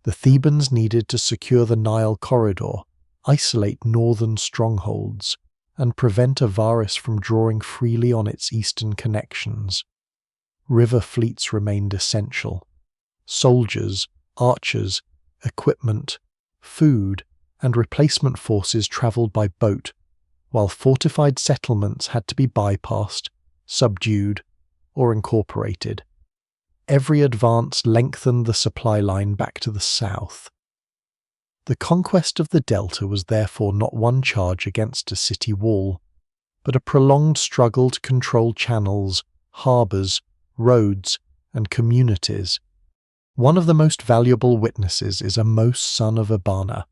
The Thebans needed to secure the Nile corridor, isolate northern strongholds, and prevent Avaris from drawing freely on its eastern connections. River fleets remained essential. Soldiers, archers, equipment, food, and replacement forces travelled by boat, while fortified settlements had to be bypassed, subdued, or incorporated. Every advance lengthened the supply line back to the south. The conquest of the Delta was therefore not one charge against a city wall, but a prolonged struggle to control channels, harbours, roads, and communities. One of the most valuable witnesses is Ahmose, son of Abana,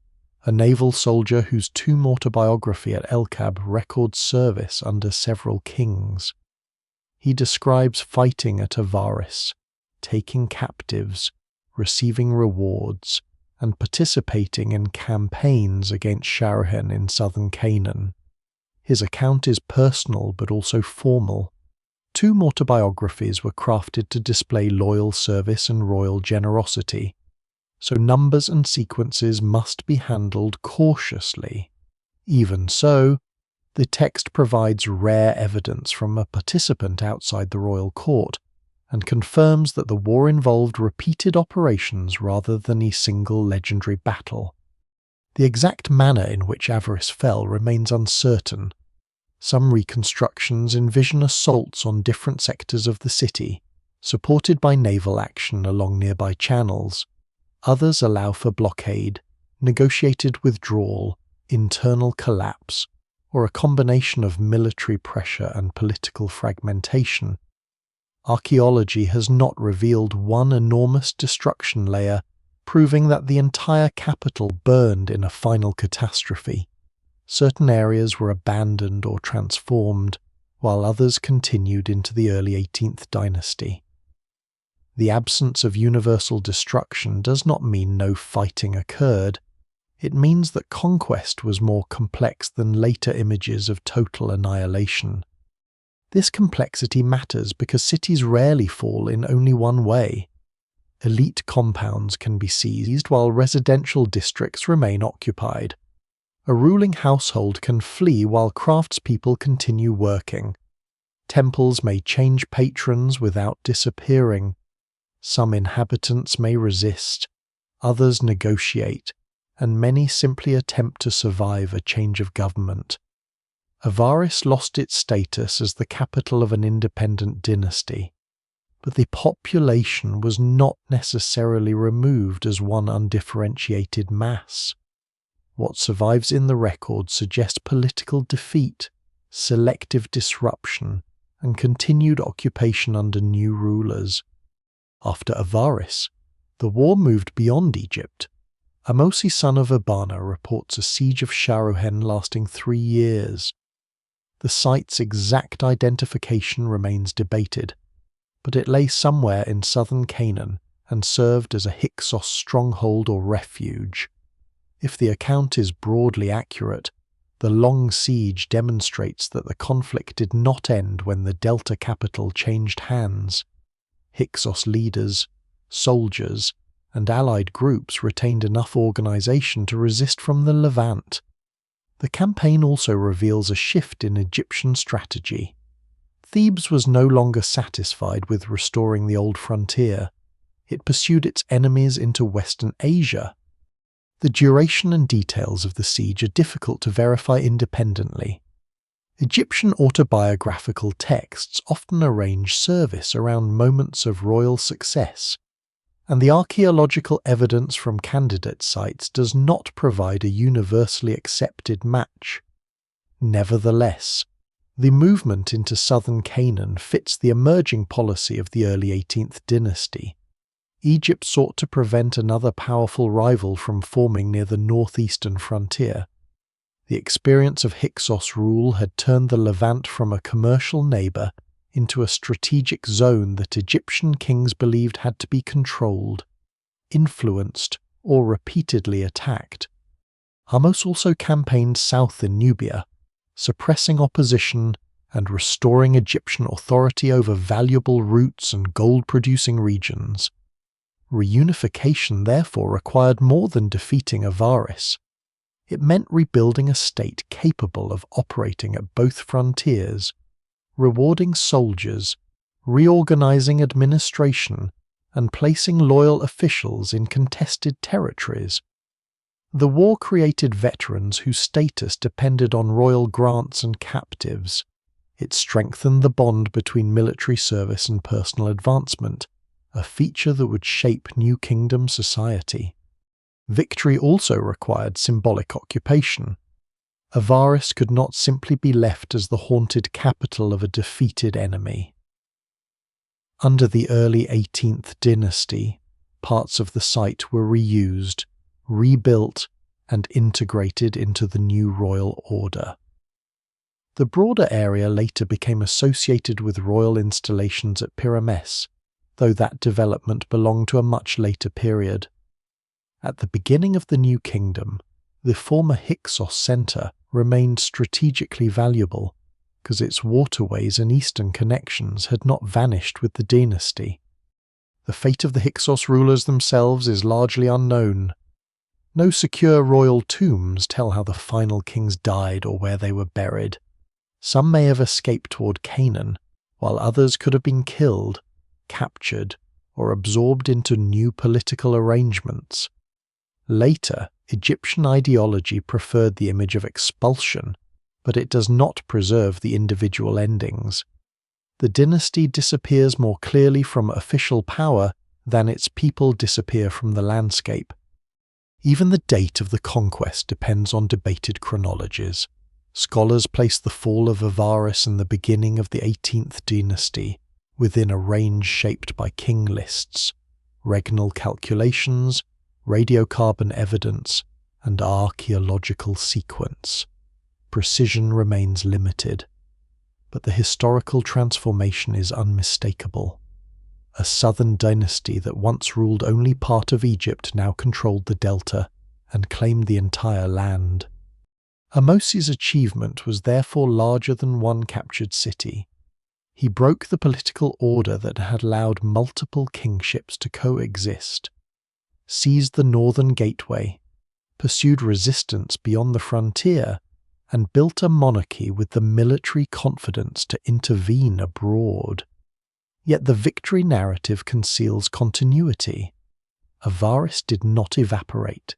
a naval soldier whose tomb autobiography at El-Kab records service under several kings. He describes fighting at Avaris, taking captives, receiving rewards, and participating in campaigns against Sharuhen in southern Canaan. His account is personal but also formal. Tomb autobiographies were crafted to display loyal service and royal generosity, so numbers and sequences must be handled cautiously. Even so, the text provides rare evidence from a participant outside the royal court, and confirms that the war involved repeated operations rather than a single legendary battle. The exact manner in which Avaris fell remains uncertain. Some reconstructions envision assaults on different sectors of the city, supported by naval action along nearby channels. Others allow for blockade, negotiated withdrawal, internal collapse, or a combination of military pressure and political fragmentation. Archaeology has not revealed one enormous destruction layer, proving that the entire capital burned in a final catastrophe. Certain areas were abandoned or transformed, while others continued into the early 18th Dynasty. The absence of universal destruction does not mean no fighting occurred. It means that conquest was more complex than later images of total annihilation. This complexity matters because cities rarely fall in only one way. Elite compounds can be seized while residential districts remain occupied. A ruling household can flee while craftspeople continue working. Temples may change patrons without disappearing. Some inhabitants may resist, others negotiate, and many simply attempt to survive a change of government. Avaris lost its status as the capital of an independent dynasty, but the population was not necessarily removed as one undifferentiated mass. What survives in the record suggests political defeat, selective disruption, and continued occupation under new rulers. After Avaris, the war moved beyond Egypt. Ahmose, son of Abana, reports a siege of Sharuhen lasting 3 years. The site's exact identification remains debated, but it lay somewhere in southern Canaan and served as a Hyksos stronghold or refuge. If the account is broadly accurate, the long siege demonstrates that the conflict did not end when the Delta capital changed hands. Hyksos leaders, soldiers, and allied groups retained enough organization to resist from the Levant. The campaign also reveals a shift in Egyptian strategy. Thebes was no longer satisfied with restoring the old frontier. It pursued its enemies into Western Asia. The duration and details of the siege are difficult to verify independently, Egyptian autobiographical texts often arrange service around moments of royal success, and the archaeological evidence from candidate sites does not provide a universally accepted match. Nevertheless, the movement into southern Canaan fits the emerging policy of the early 18th dynasty. Egypt sought to prevent another powerful rival from forming near the northeastern frontier. The experience of Hyksos rule had turned the Levant from a commercial neighbour into a strategic zone that Egyptian kings believed had to be controlled, influenced, or repeatedly attacked. Ahmose also campaigned south in Nubia, suppressing opposition and restoring Egyptian authority over valuable routes and gold-producing regions. Reunification therefore required more than defeating Avaris. It meant rebuilding a state capable of operating at both frontiers, rewarding soldiers, reorganizing administration, and placing loyal officials in contested territories. The war created veterans whose status depended on royal grants and captives. It strengthened the bond between military service and personal advancement, a feature that would shape New Kingdom society. Victory also required symbolic occupation. Avaris could not simply be left as the haunted capital of a defeated enemy. Under the early 18th dynasty, parts of the site were reused, rebuilt, and integrated into the new royal order. The broader area later became associated with royal installations at Pyramis, though that development belonged to a much later period. At the beginning of the New Kingdom, the former Hyksos centre remained strategically valuable because its waterways and eastern connections had not vanished with the dynasty. The fate of the Hyksos rulers themselves is largely unknown. No secure royal tombs tell how the final kings died or where they were buried. Some may have escaped toward Canaan, while others could have been killed, captured, or absorbed into new political arrangements. Later, Egyptian ideology preferred the image of expulsion, but it does not preserve the individual endings. The dynasty disappears more clearly from official power than its people disappear from the landscape. Even the date of the conquest depends on debated chronologies. Scholars place the fall of Avaris and the beginning of the 18th dynasty within a range shaped by king lists, regnal calculations, radiocarbon evidence, and archaeological sequence. Precision remains limited, but the historical transformation is unmistakable. A southern dynasty that once ruled only part of Egypt now controlled the Delta and claimed the entire land. Ahmose's achievement was therefore larger than one captured city. He broke the political order that had allowed multiple kingships to coexist, seized the northern gateway, pursued resistance beyond the frontier, and built a monarchy with the military confidence to intervene abroad. Yet the victory narrative conceals continuity. Avaris did not evaporate.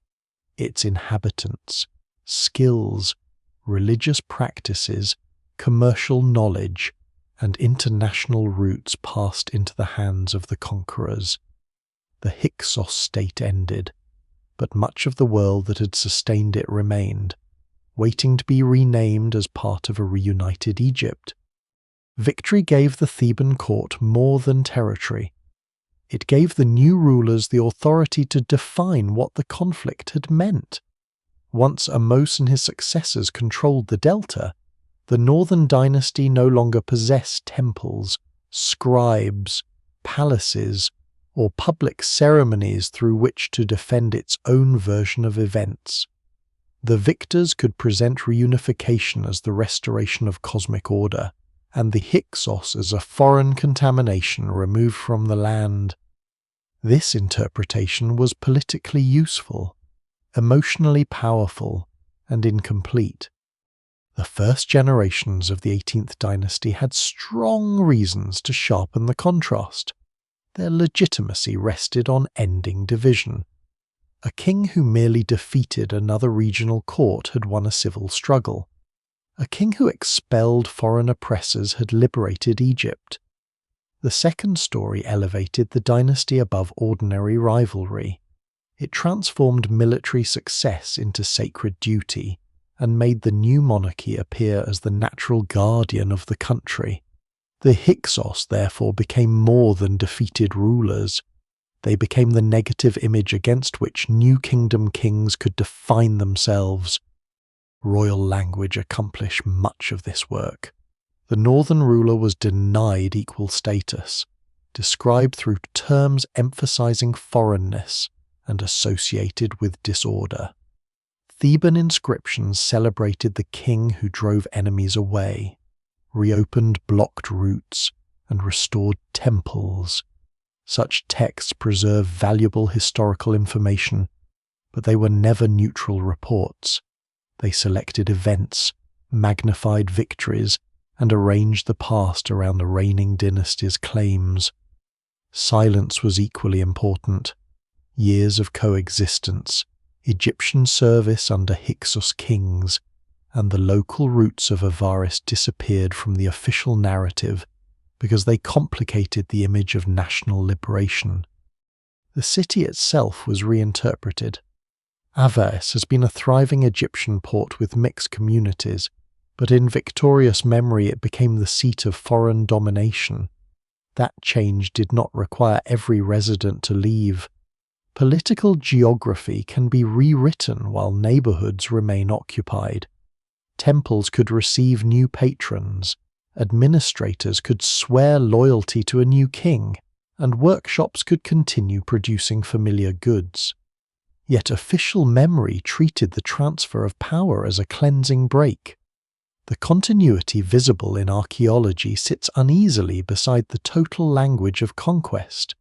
Its inhabitants, skills, religious practices, commercial knowledge, and international routes passed into the hands of the conquerors. The Hyksos state ended, but much of the world that had sustained it remained, waiting to be renamed as part of a reunited Egypt. Victory gave the Theban court more than territory. It gave the new rulers the authority to define what the conflict had meant. Once Ahmose and his successors controlled the Delta, the northern dynasty no longer possessed temples, scribes, palaces, or public ceremonies through which to defend its own version of events. The victors could present reunification as the restoration of cosmic order, and the Hyksos as a foreign contamination removed from the land. This interpretation was politically useful, emotionally powerful, and incomplete. The first generations of the 18th dynasty had strong reasons to sharpen the contrast. Their legitimacy rested on ending division. A king who merely defeated another regional court had won a civil struggle. a king who expelled foreign oppressors had liberated Egypt. The second story elevated the dynasty above ordinary rivalry. It transformed military success into sacred duty and made the new monarchy appear as the natural guardian of the country. The Hyksos therefore became more than defeated rulers. They became the negative image against which New Kingdom kings could define themselves. Royal language accomplished much of this work. The northern ruler was denied equal status, described through terms emphasizing foreignness and associated with disorder. Theban inscriptions celebrated the king who drove enemies away, reopened blocked routes, and restored temples. Such texts preserve valuable historical information, but they were never neutral reports. They selected events, magnified victories, and arranged the past around the reigning dynasty's claims. Silence was equally important. Years of coexistence, Egyptian service under Hyksos kings, and the local roots of Avaris disappeared from the official narrative because they complicated the image of national liberation. The city itself was reinterpreted. Avaris has been a thriving Egyptian port with mixed communities, but in victorious memory it became the seat of foreign domination. That change did not require every resident to leave. Political geography can be rewritten while neighborhoods remain occupied. Temples could receive new patrons, administrators could swear loyalty to a new king, and workshops could continue producing familiar goods. Yet official memory treated the transfer of power as a cleansing break. The continuity visible in archaeology sits uneasily beside the total language of conquest.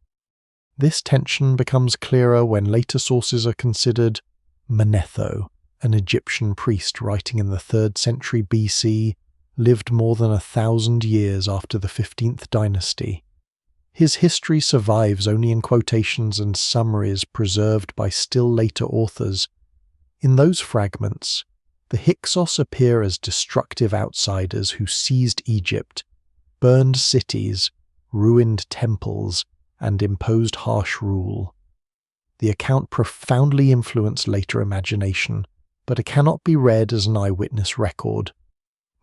This tension becomes clearer when later sources are considered. Manetho, an Egyptian priest writing in the 3rd century BC, lived more than 1,000 years after the 15th Dynasty. His history survives only in quotations and summaries preserved by still later authors. In those fragments, the Hyksos appear as destructive outsiders who seized Egypt, burned cities, ruined temples, and imposed harsh rule. The account profoundly influenced later imagination, but it cannot be read as an eyewitness record.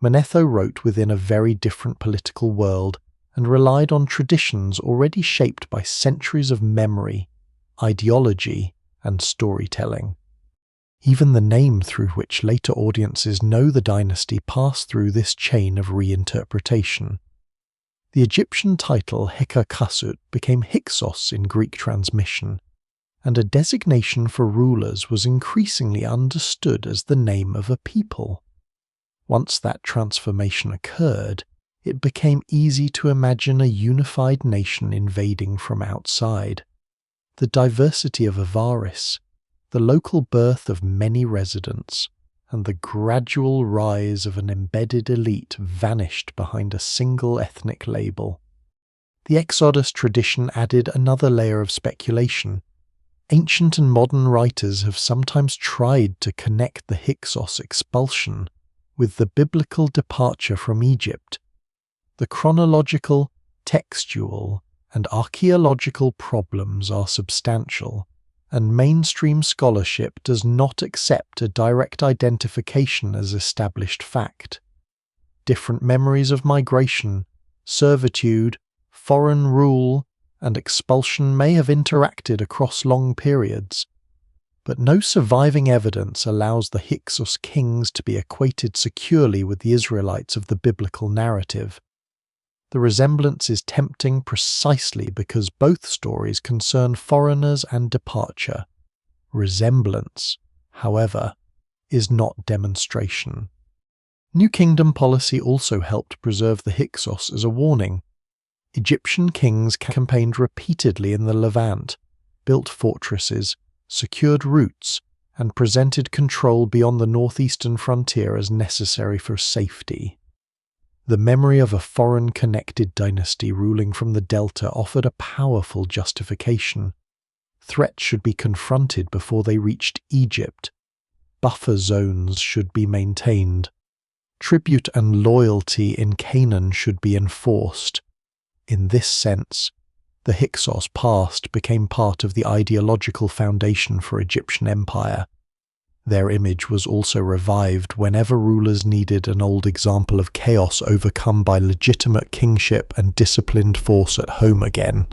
Manetho wrote within a very different political world and relied on traditions already shaped by centuries of memory, ideology, and storytelling. Even the name through which later audiences know the dynasty passed through this chain of reinterpretation. The Egyptian title Hekakasut became Hyksos in Greek transmission, and a designation for rulers was increasingly understood as the name of a people. Once that transformation occurred, it became easy to imagine a unified nation invading from outside. The diversity of Avaris, the local birth of many residents, and the gradual rise of an embedded elite vanished behind a single ethnic label. The Exodus tradition added another layer of speculation. Ancient and modern writers have sometimes tried to connect the Hyksos expulsion with the biblical departure from Egypt. The chronological, textual, and archaeological problems are substantial, and mainstream scholarship does not accept a direct identification as established fact. Different memories of migration, servitude, foreign rule, and expulsion may have interacted across long periods, but no surviving evidence allows the Hyksos kings to be equated securely with the Israelites of the biblical narrative. The resemblance is tempting precisely because both stories concern foreigners and departure. Resemblance, however, is not demonstration. New Kingdom policy also helped preserve the Hyksos as a warning. Egyptian kings campaigned repeatedly in the Levant, built fortresses, secured routes, and presented control beyond the northeastern frontier as necessary for safety. The memory of a foreign-connected dynasty ruling from the Delta offered a powerful justification. Threats should be confronted before they reached Egypt. Buffer zones should be maintained. Tribute and loyalty in Canaan should be enforced. In this sense, the Hyksos past became part of the ideological foundation for Egyptian empire. Their image was also revived whenever rulers needed an old example of chaos overcome by legitimate kingship and disciplined force at home again.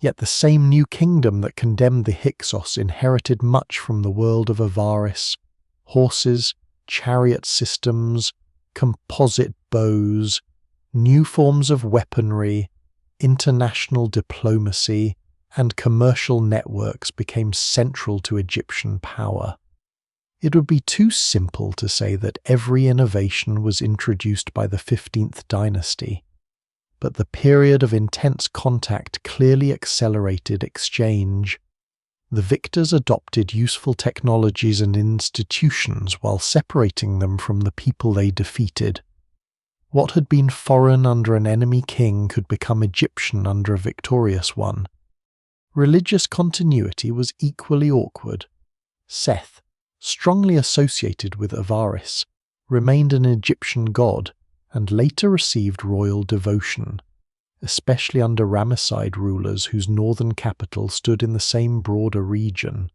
Yet the same new kingdom that condemned the Hyksos inherited much from the world of Avaris: horses, chariot systems, composite bows, new forms of weaponry, international diplomacy, and commercial networks became central to Egyptian power. It would be too simple to say that every innovation was introduced by the 15th Dynasty, but the period of intense contact clearly accelerated exchange. The victors adopted useful technologies and institutions while separating them from the people they defeated. What had been foreign under an enemy king could become Egyptian under a victorious one. Religious continuity was equally awkward. Seth, strongly associated with Avaris, remained an Egyptian god and later received royal devotion, especially under Ramesside rulers whose northern capital stood in the same broader region.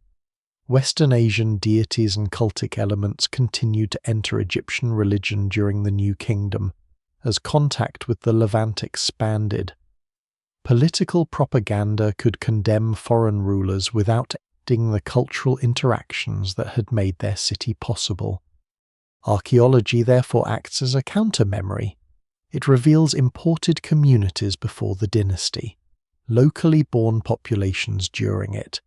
Western Asian deities and cultic elements continued to enter Egyptian religion during the New Kingdom, as contact with the Levant expanded. Political propaganda could condemn foreign rulers without ending the cultural interactions that had made their city possible. Archaeology therefore acts as a counter-memory. It reveals imported communities before the dynasty, locally born populations during it,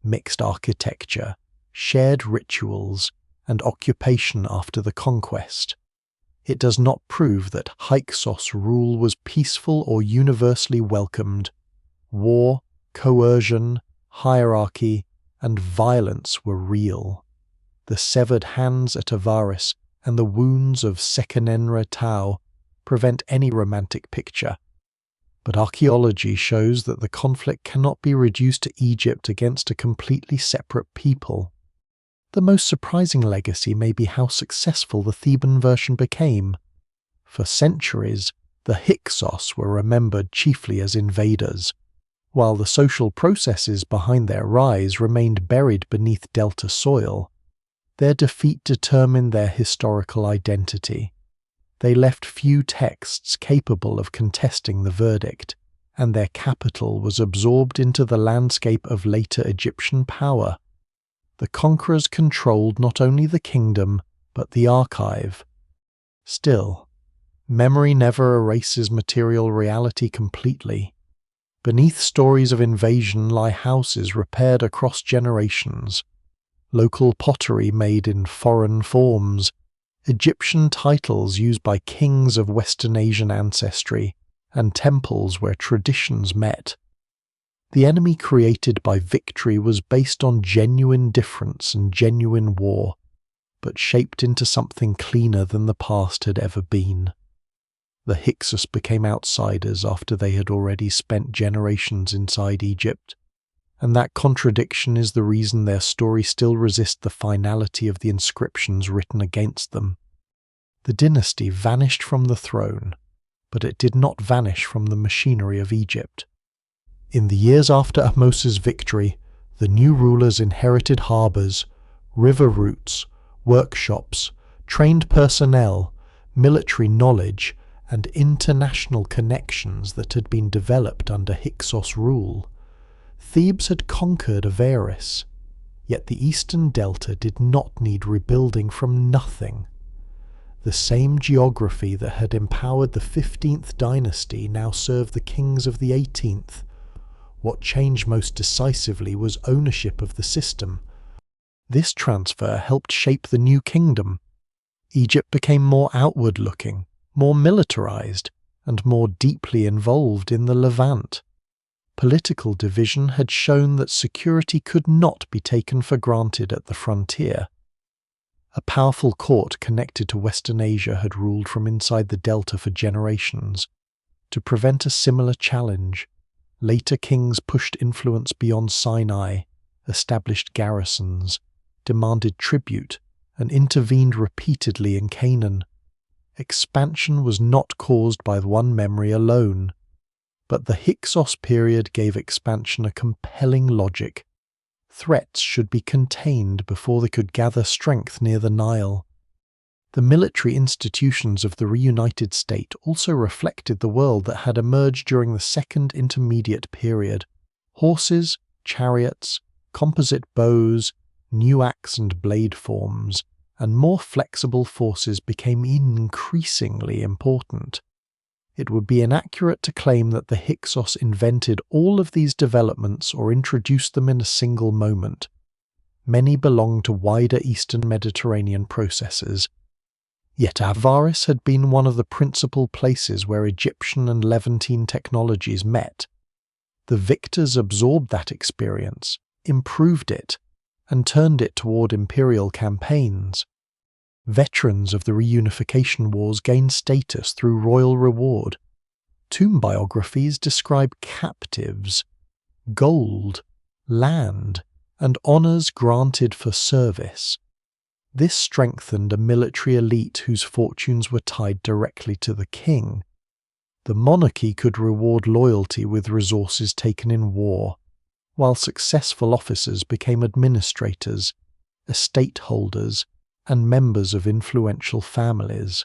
mixed architecture, shared rituals, and occupation after the conquest. It does not prove that Hyksos rule was peaceful or universally welcomed. War, coercion, hierarchy, and violence were real. The severed hands at Avaris and the wounds of Sekenenra Tau prevent any romantic picture. But archaeology shows that the conflict cannot be reduced to Egypt against a completely separate people. The most surprising legacy may be how successful the Theban version became. For centuries, the Hyksos were remembered chiefly as invaders, while the social processes behind their rise remained buried beneath Delta soil. Their defeat determined their historical identity. They left few texts capable of contesting the verdict, and their capital was absorbed into the landscape of later Egyptian power. The conquerors controlled not only the kingdom, but the archive. Still, memory never erases material reality completely. Beneath stories of invasion lie houses repaired across generations, local pottery made in foreign forms, Egyptian titles used by kings of Western Asian ancestry, and temples where traditions met. The enemy created by victory was based on genuine difference and genuine war, but shaped into something cleaner than the past had ever been. The Hyksos became outsiders after they had already spent generations inside Egypt, and that contradiction is the reason their story still resists the finality of the inscriptions written against them. The dynasty vanished from the throne, but it did not vanish from the machinery of Egypt. In the years after Ahmose's victory, the new rulers inherited harbours, river routes, workshops, trained personnel, military knowledge, and international connections that had been developed under Hyksos rule. Thebes had conquered Avaris, yet the Eastern Delta did not need rebuilding from nothing. The same geography that had empowered the 15th Dynasty now served the kings of the 18th. What changed most decisively was ownership of the system. This transfer helped shape the new kingdom. Egypt became more outward-looking, more militarized, and more deeply involved in the Levant. Political division had shown that security could not be taken for granted at the frontier. A powerful court connected to Western Asia had ruled from inside the Delta for generations. To prevent a similar challenge, later kings pushed influence beyond Sinai, established garrisons, demanded tribute, and intervened repeatedly in Canaan. Expansion was not caused by one memory alone, but the Hyksos period gave expansion a compelling logic. Threats should be contained before they could gather strength near the Nile. The military institutions of the reunited state also reflected the world that had emerged during the Second Intermediate period. Horses, chariots, composite bows, new axe and blade forms, and more flexible forces became increasingly important. It would be inaccurate to claim that the Hyksos invented all of these developments or introduced them in a single moment. Many belong to wider Eastern Mediterranean processes. Yet Avaris had been one of the principal places where Egyptian and Levantine technologies met. The victors absorbed that experience, improved it, and turned it toward imperial campaigns. Veterans of the reunification wars gained status through royal reward. Tomb biographies describe captives, gold, land, and honors granted for service. This strengthened a military elite whose fortunes were tied directly to the king. The monarchy could reward loyalty with resources taken in war, while successful officers became administrators, estate holders, and members of influential families.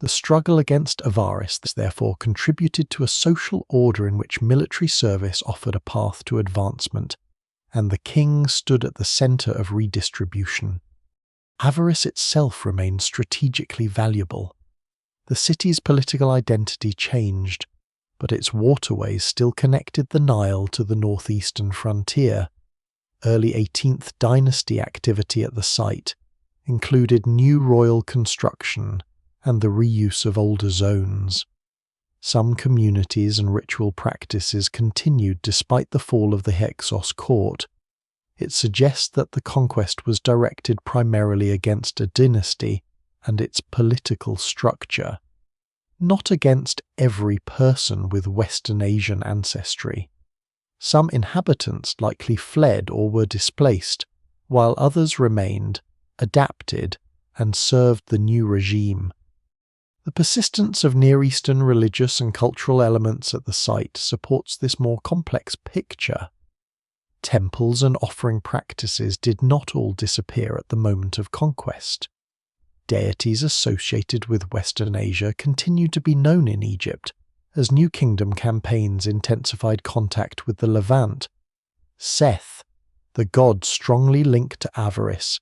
The struggle against Avaris therefore contributed to a social order in which military service offered a path to advancement, and the king stood at the center of redistribution. Avaris itself remained strategically valuable. The city's political identity changed, but its waterways still connected the Nile to the northeastern frontier. Early 18th Dynasty activity at the site included new royal construction and the reuse of older zones. Some communities and ritual practices continued despite the fall of the Hyksos court. It suggests that the conquest was directed primarily against a dynasty and its political structure, not against every person with Western Asian ancestry. Some inhabitants likely fled or were displaced, while others remained, adapted, and served the new regime. The persistence of Near Eastern religious and cultural elements at the site supports this more complex picture. Temples and offering practices did not all disappear at the moment of conquest. Deities associated with Western Asia continued to be known in Egypt, as New Kingdom campaigns intensified contact with the Levant. Seth, the god strongly linked to Avaris,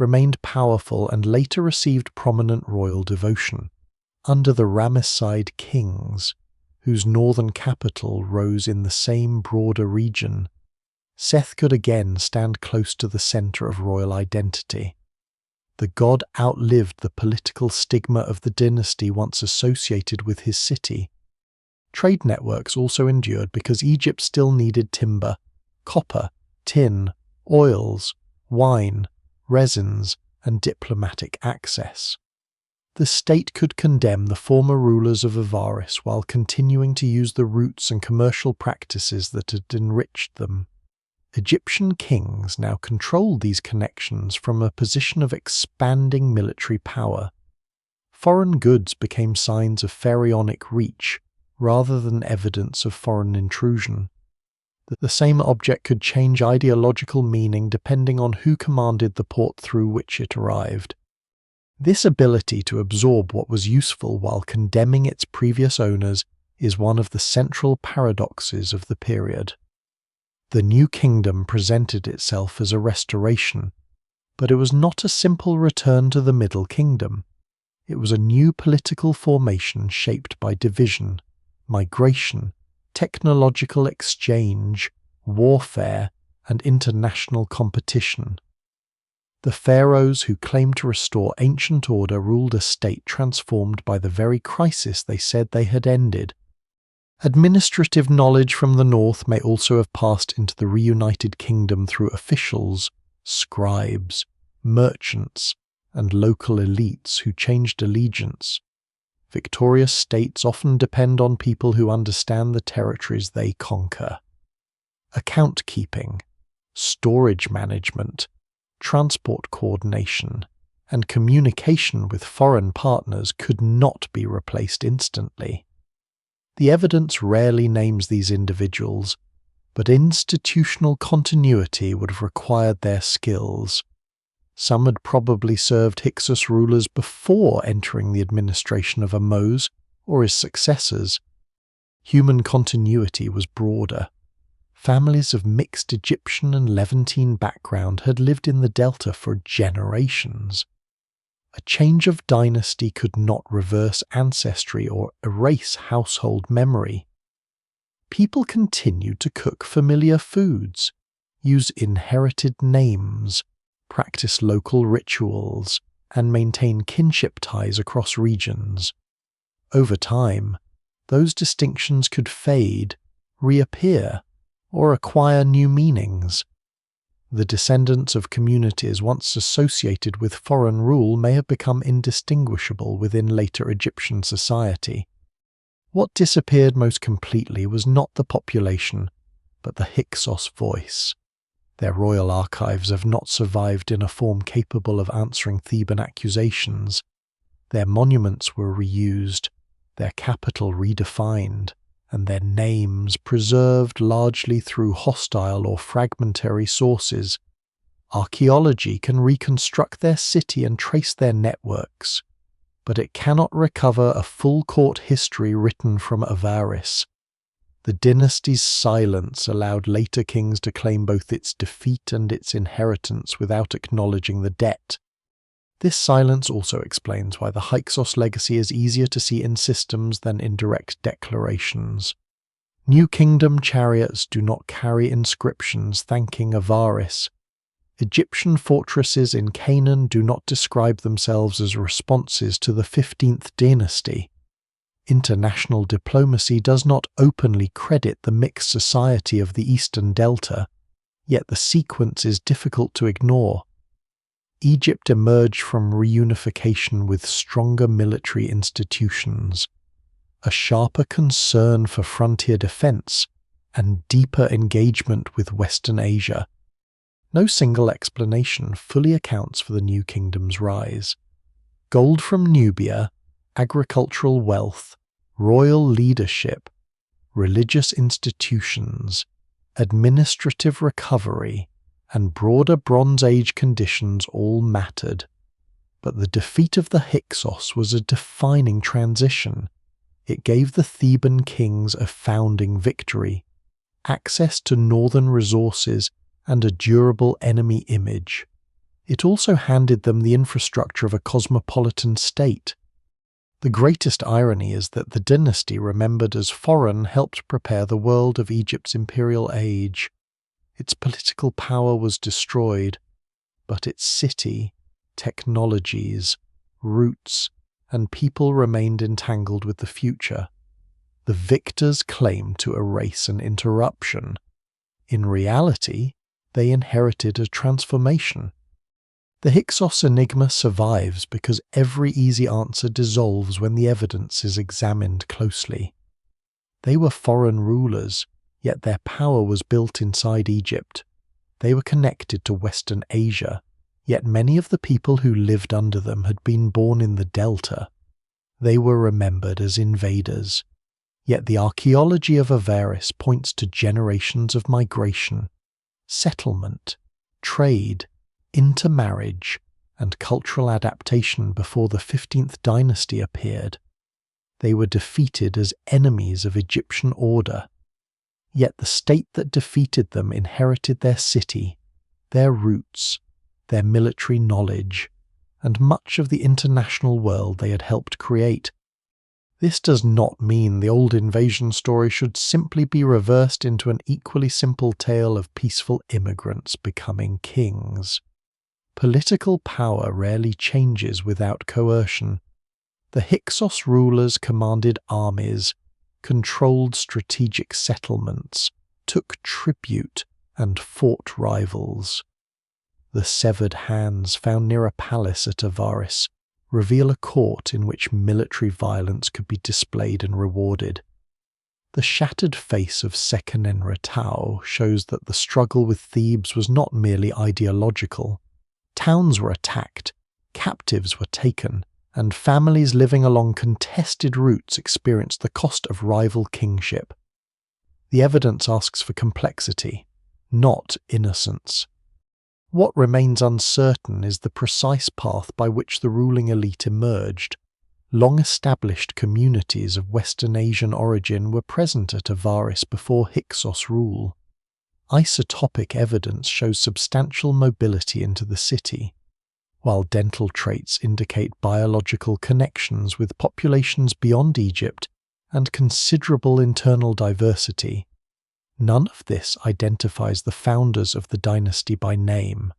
remained powerful and later received prominent royal devotion, under the Ramesside kings, whose northern capital rose in the same broader region. Seth could again stand close to the center of royal identity. The god outlived the political stigma of the dynasty once associated with his city. Trade networks also endured because Egypt still needed timber, copper, tin, oils, wine, resins, and diplomatic access. The state could condemn the former rulers of Avaris while continuing to use the roots and commercial practices that had enriched them. Egyptian kings now controlled these connections from a position of expanding military power. Foreign goods became signs of pharaonic reach rather than evidence of foreign intrusion. The same object could change ideological meaning depending on who commanded the port through which it arrived. This ability to absorb what was useful while condemning its previous owners is one of the central paradoxes of the period. The new kingdom presented itself as a restoration, but it was not a simple return to the Middle Kingdom. It was a new political formation shaped by division, migration, technological exchange, warfare, and international competition. The pharaohs who claimed to restore ancient order ruled a state transformed by the very crisis they said they had ended. Administrative knowledge from the north may also have passed into the reunited kingdom through officials, scribes, merchants, and local elites who changed allegiance. Victorious states often depend on people who understand the territories they conquer. Account keeping, storage management, transport coordination, and communication with foreign partners could not be replaced instantly. The evidence rarely names these individuals, but institutional continuity would have required their skills. Some had probably served Hyksos rulers before entering the administration of Ahmose or his successors. Human continuity was broader. Families of mixed Egyptian and Levantine background had lived in the Delta for generations. A change of dynasty could not reverse ancestry or erase household memory. People continued to cook familiar foods, use inherited names, practice local rituals, and maintain kinship ties across regions. Over time, those distinctions could fade, reappear, or acquire new meanings. The descendants of communities once associated with foreign rule may have become indistinguishable within later Egyptian society. What disappeared most completely was not the population, but the Hyksos voice. Their royal archives have not survived in a form capable of answering Theban accusations. Their monuments were reused, their capital redefined, and their names preserved largely through hostile or fragmentary sources. Archaeology can reconstruct their city and trace their networks, but it cannot recover a full court history written from Avaris. The dynasty's silence allowed later kings to claim both its defeat and its inheritance without acknowledging the debt. This silence also explains why the Hyksos legacy is easier to see in systems than in direct declarations. New Kingdom chariots do not carry inscriptions thanking Avaris. Egyptian fortresses in Canaan do not describe themselves as responses to the 15th Dynasty. International diplomacy does not openly credit the mixed society of the Eastern Delta, yet the sequence is difficult to ignore. Egypt emerged from reunification with stronger military institutions, a sharper concern for frontier defense, and deeper engagement with Western Asia. No single explanation fully accounts for the New Kingdom's rise. Gold from Nubia, agricultural wealth, royal leadership, religious institutions, administrative recovery, and broader Bronze Age conditions all mattered. But the defeat of the Hyksos was a defining transition. It gave the Theban kings a founding victory, access to northern resources, and a durable enemy image. It also handed them the infrastructure of a cosmopolitan state. The greatest irony is that the dynasty remembered as foreign helped prepare the world of Egypt's imperial age. Its political power was destroyed, but its city, technologies, roots, and people remained entangled with the future. The victors claimed to erase an interruption. In reality, they inherited a transformation. The Hyksos enigma survives because every easy answer dissolves when the evidence is examined closely. They were foreign rulers, yet their power was built inside Egypt. They were connected to Western Asia, yet many of the people who lived under them had been born in the Delta. They were remembered as invaders, yet the archaeology of Avaris points to generations of migration, settlement, trade, intermarriage, and cultural adaptation before the 15th Dynasty appeared. They were defeated as enemies of Egyptian order. Yet the state that defeated them inherited their city, their roots, their military knowledge, and much of the international world they had helped create. This does not mean the old invasion story should simply be reversed into an equally simple tale of peaceful immigrants becoming kings. Political power rarely changes without coercion. The Hyksos rulers commanded armies, controlled strategic settlements, took tribute, and fought rivals. The severed hands found near a palace at Avaris reveal a court in which military violence could be displayed and rewarded. The shattered face of Sekenenretau shows that the struggle with Thebes was not merely ideological. Towns were attacked, captives captives were taken, and families living along contested routes experienced the cost of rival kingship. The evidence asks for complexity, not innocence. What remains uncertain is the precise path by which the ruling elite emerged. Long-established communities of Western Asian origin were present at Avaris before Hyksos rule. Isotopic evidence shows substantial mobility into the city, while dental traits indicate biological connections with populations beyond Egypt and considerable internal diversity. None of this identifies the founders of the dynasty by name.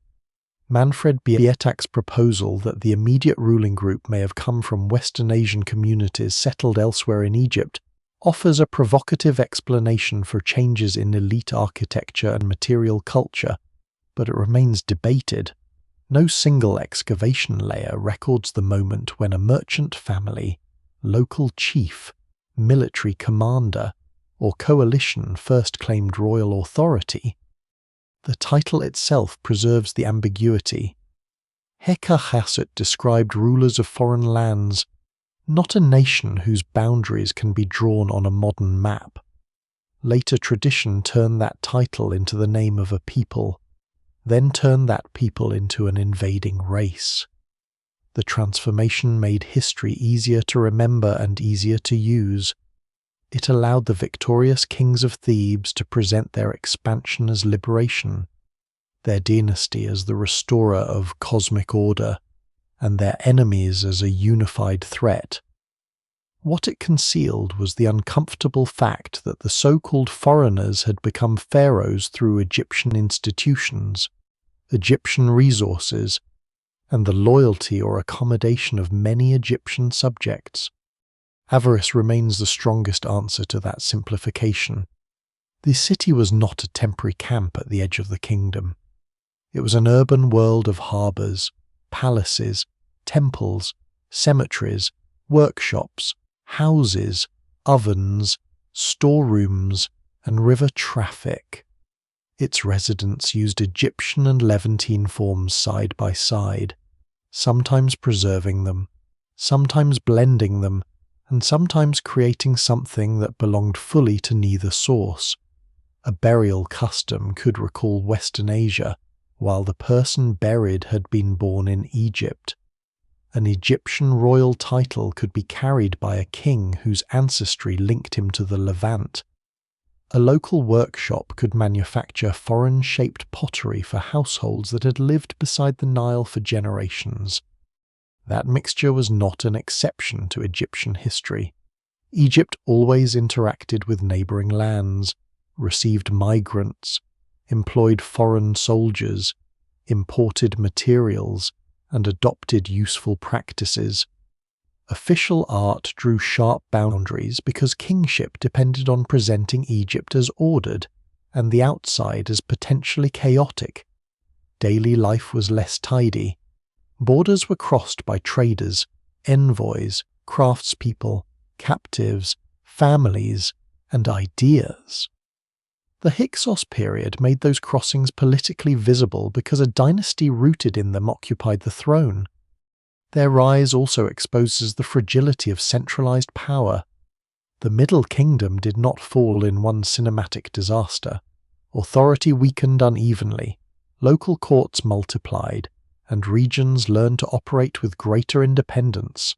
Manfred Bietak's proposal that the immediate ruling group may have come from Western Asian communities settled elsewhere in Egypt offers a provocative explanation for changes in elite architecture and material culture, but it remains debated. No single excavation layer records the moment when a merchant family, local chief, military commander, or coalition first claimed royal authority. The title itself preserves the ambiguity. Hyksos described rulers of foreign lands, not a nation whose boundaries can be drawn on a modern map. Later tradition turned that title into the name of a people, then turned that people into an invading race. The transformation made history easier to remember and easier to use. It allowed the victorious kings of Thebes to present their expansion as liberation, their dynasty as the restorer of cosmic order, and their enemies as a unified threat. What it concealed was the uncomfortable fact that the so-called foreigners had become pharaohs through Egyptian institutions, Egyptian resources, and the loyalty or accommodation of many Egyptian subjects. Avaris remains the strongest answer to that simplification. The city was not a temporary camp at the edge of the kingdom. It was an urban world of harbours, palaces, temples, cemeteries, workshops, houses, ovens, storerooms, and river traffic. Its residents used Egyptian and Levantine forms side by side, sometimes preserving them, sometimes blending them, and sometimes creating something that belonged fully to neither source. A burial custom could recall Western Asia, while the person buried had been born in Egypt. An Egyptian royal title could be carried by a king whose ancestry linked him to the Levant. A local workshop could manufacture foreign-shaped pottery for households that had lived beside the Nile for generations. That mixture was not an exception to Egyptian history. Egypt always interacted with neighbouring lands, received migrants, employed foreign soldiers, imported materials, and adopted useful practices. Official art drew sharp boundaries because kingship depended on presenting Egypt as ordered and the outside as potentially chaotic. Daily life was less tidy. Borders were crossed by traders, envoys, craftspeople, captives, families, and ideas. The Hyksos period made those crossings politically visible because a dynasty rooted in them occupied the throne. Their rise also exposes the fragility of centralized power. The Middle Kingdom did not fall in one cinematic disaster. Authority weakened unevenly, local courts multiplied, and regions learned to operate with greater independence.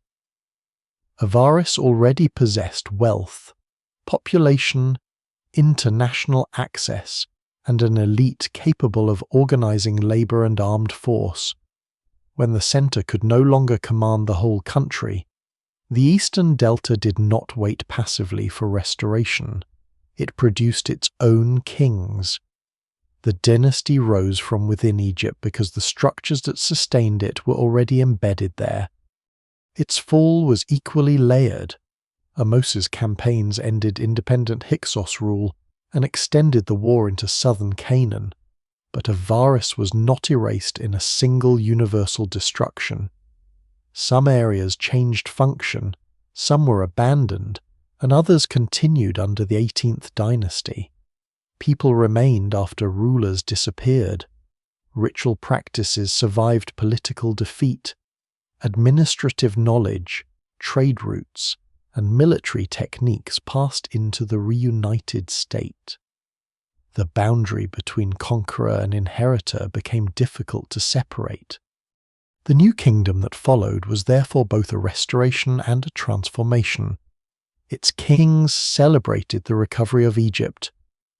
Avaris already possessed wealth, population, international access, and an elite capable of organizing labor and armed force. When the center could no longer command the whole country, the Eastern Delta did not wait passively for restoration. It produced its own kings. The dynasty rose from within Egypt because the structures that sustained it were already embedded there. Its fall was equally layered. Amos's campaigns ended independent Hyksos rule and extended the war into southern Canaan, but Avaris was not erased in a single universal destruction. Some areas changed function, some were abandoned, and others continued under the 18th Dynasty. People remained after rulers disappeared. Ritual practices survived political defeat, administrative knowledge, trade routes, and military techniques passed into the reunited state. The boundary between conqueror and inheritor became difficult to separate. The new kingdom that followed was therefore both a restoration and a transformation. Its kings celebrated the recovery of Egypt,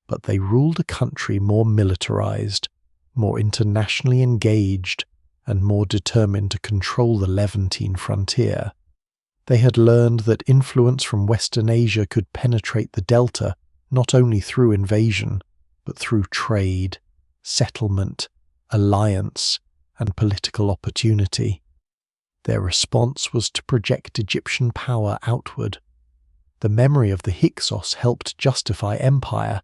but they ruled a country more militarized, more internationally engaged, and more determined to control the Levantine frontier. They had learned that influence from Western Asia could penetrate the Delta not only through invasion, but through trade, settlement, alliance, and political opportunity. Their response was to project Egyptian power outward. The memory of the Hyksos helped justify empire,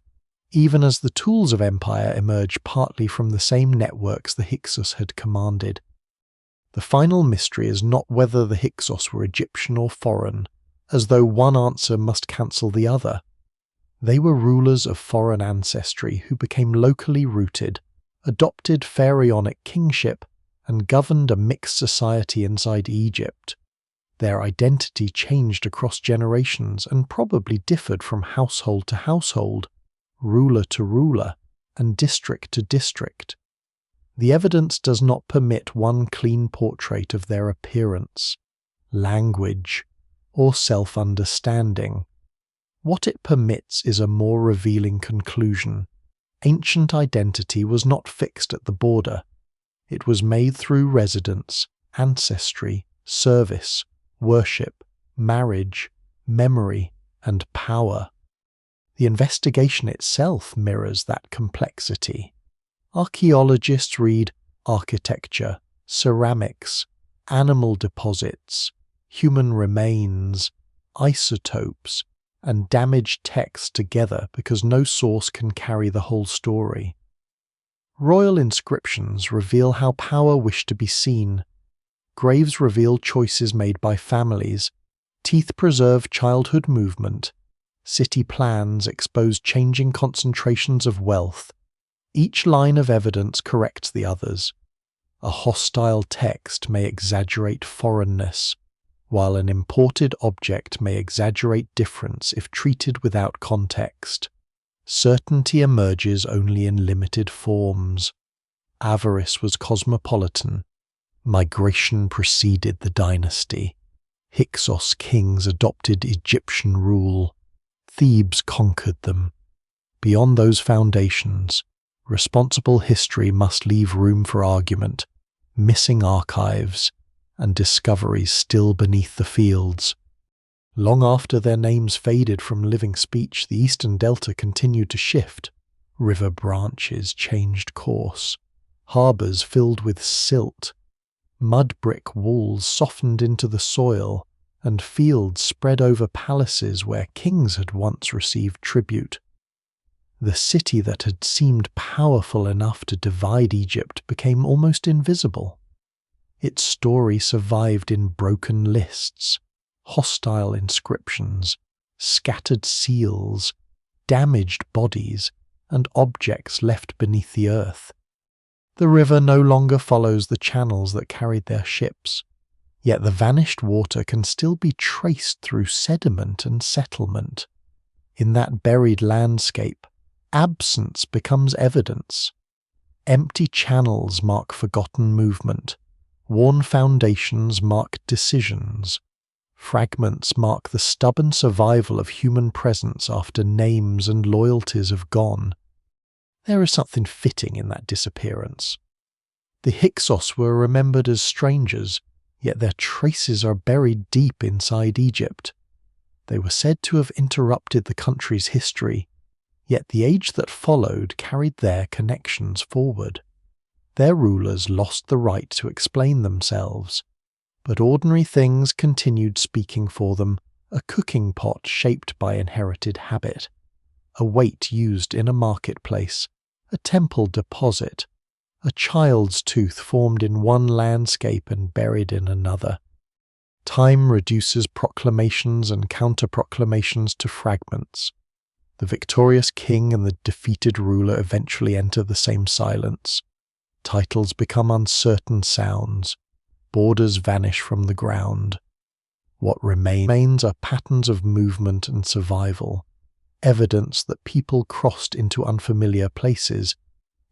even as the tools of empire emerged partly from the same networks the Hyksos had commanded. The final mystery is not whether the Hyksos were Egyptian or foreign, as though one answer must cancel the other. They were rulers of foreign ancestry who became locally rooted, adopted pharaonic kingship, and governed a mixed society inside Egypt. Their identity changed across generations and probably differed from household to household, ruler to ruler, and district to district. The evidence does not permit one clean portrait of their appearance, language, or self-understanding. What it permits is a more revealing conclusion. Ancient identity was not fixed at the border. It was made through residence, ancestry, service, worship, marriage, memory, and power. The investigation itself mirrors that complexity. Archaeologists read architecture, ceramics, animal deposits, human remains, isotopes, and damaged texts together because no source can carry the whole story. Royal inscriptions reveal how power wished to be seen. Graves reveal choices made by families. Teeth preserve childhood movement. City plans expose changing concentrations of wealth. Each line of evidence corrects the others. A hostile text may exaggerate foreignness, while an imported object may exaggerate difference if treated without context. Certainty emerges only in limited forms. Avaris was cosmopolitan. Migration preceded the dynasty. Hyksos kings adopted Egyptian rule. Thebes conquered them. Beyond those foundations, responsible history must leave room for argument, missing archives, and discoveries still beneath the fields. Long after their names faded from living speech, the Eastern Delta continued to shift. River branches changed course. Harbours filled with silt. Mud brick walls softened into the soil, and fields spread over palaces where kings had once received tribute. The city that had seemed powerful enough to divide Egypt became almost invisible. Its story survived in broken lists, hostile inscriptions, scattered seals, damaged bodies, and objects left beneath the earth. The river no longer follows the channels that carried their ships, yet the vanished water can still be traced through sediment and settlement. In that buried landscape, absence becomes evidence. Empty channels mark forgotten movement. Worn foundations mark decisions. Fragments mark the stubborn survival of human presence after names and loyalties have gone. There is something fitting in that disappearance. The Hyksos were remembered as strangers, yet their traces are buried deep inside Egypt. They were said to have interrupted the country's history, yet the age that followed carried their connections forward. Their rulers lost the right to explain themselves, but ordinary things continued speaking for them, a cooking pot shaped by inherited habit, a weight used in a marketplace, a temple deposit, a child's tooth formed in one landscape and buried in another. Time reduces proclamations and counter-proclamations to fragments. The victorious king and the defeated ruler eventually enter the same silence. Titles become uncertain sounds. borders vanish from the ground. What remains are patterns of movement and survival, evidence that people crossed into unfamiliar places,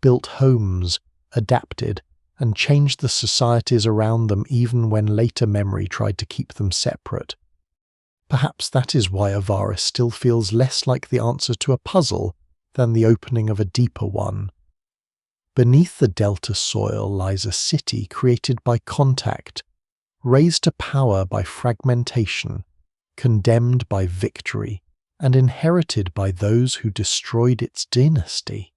built homes, adapted, and changed the societies around them even when later memory tried to keep them separate. Perhaps that is why Avaris still feels less like the answer to a puzzle than the opening of a deeper one. Beneath the delta soil lies a city created by contact, raised to power by fragmentation, condemned by victory, and inherited by those who destroyed its dynasty.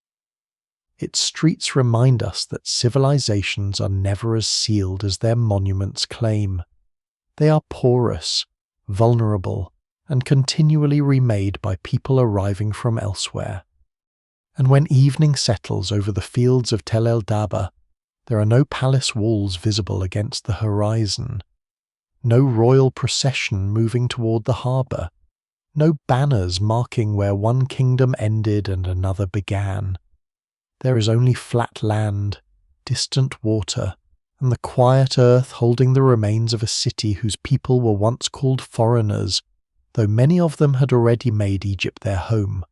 Its streets remind us that civilizations are never as sealed as their monuments claim. They are porous, vulnerable, and continually remade by people arriving from elsewhere. And when evening settles over the fields of el-Daba, there are no palace walls visible against the horizon, no royal procession moving toward the harbour, no banners marking where one kingdom ended and another began. There is only flat land, distant water, and the quiet earth holding the remains of a city whose people were once called foreigners, though many of them had already made Egypt their home.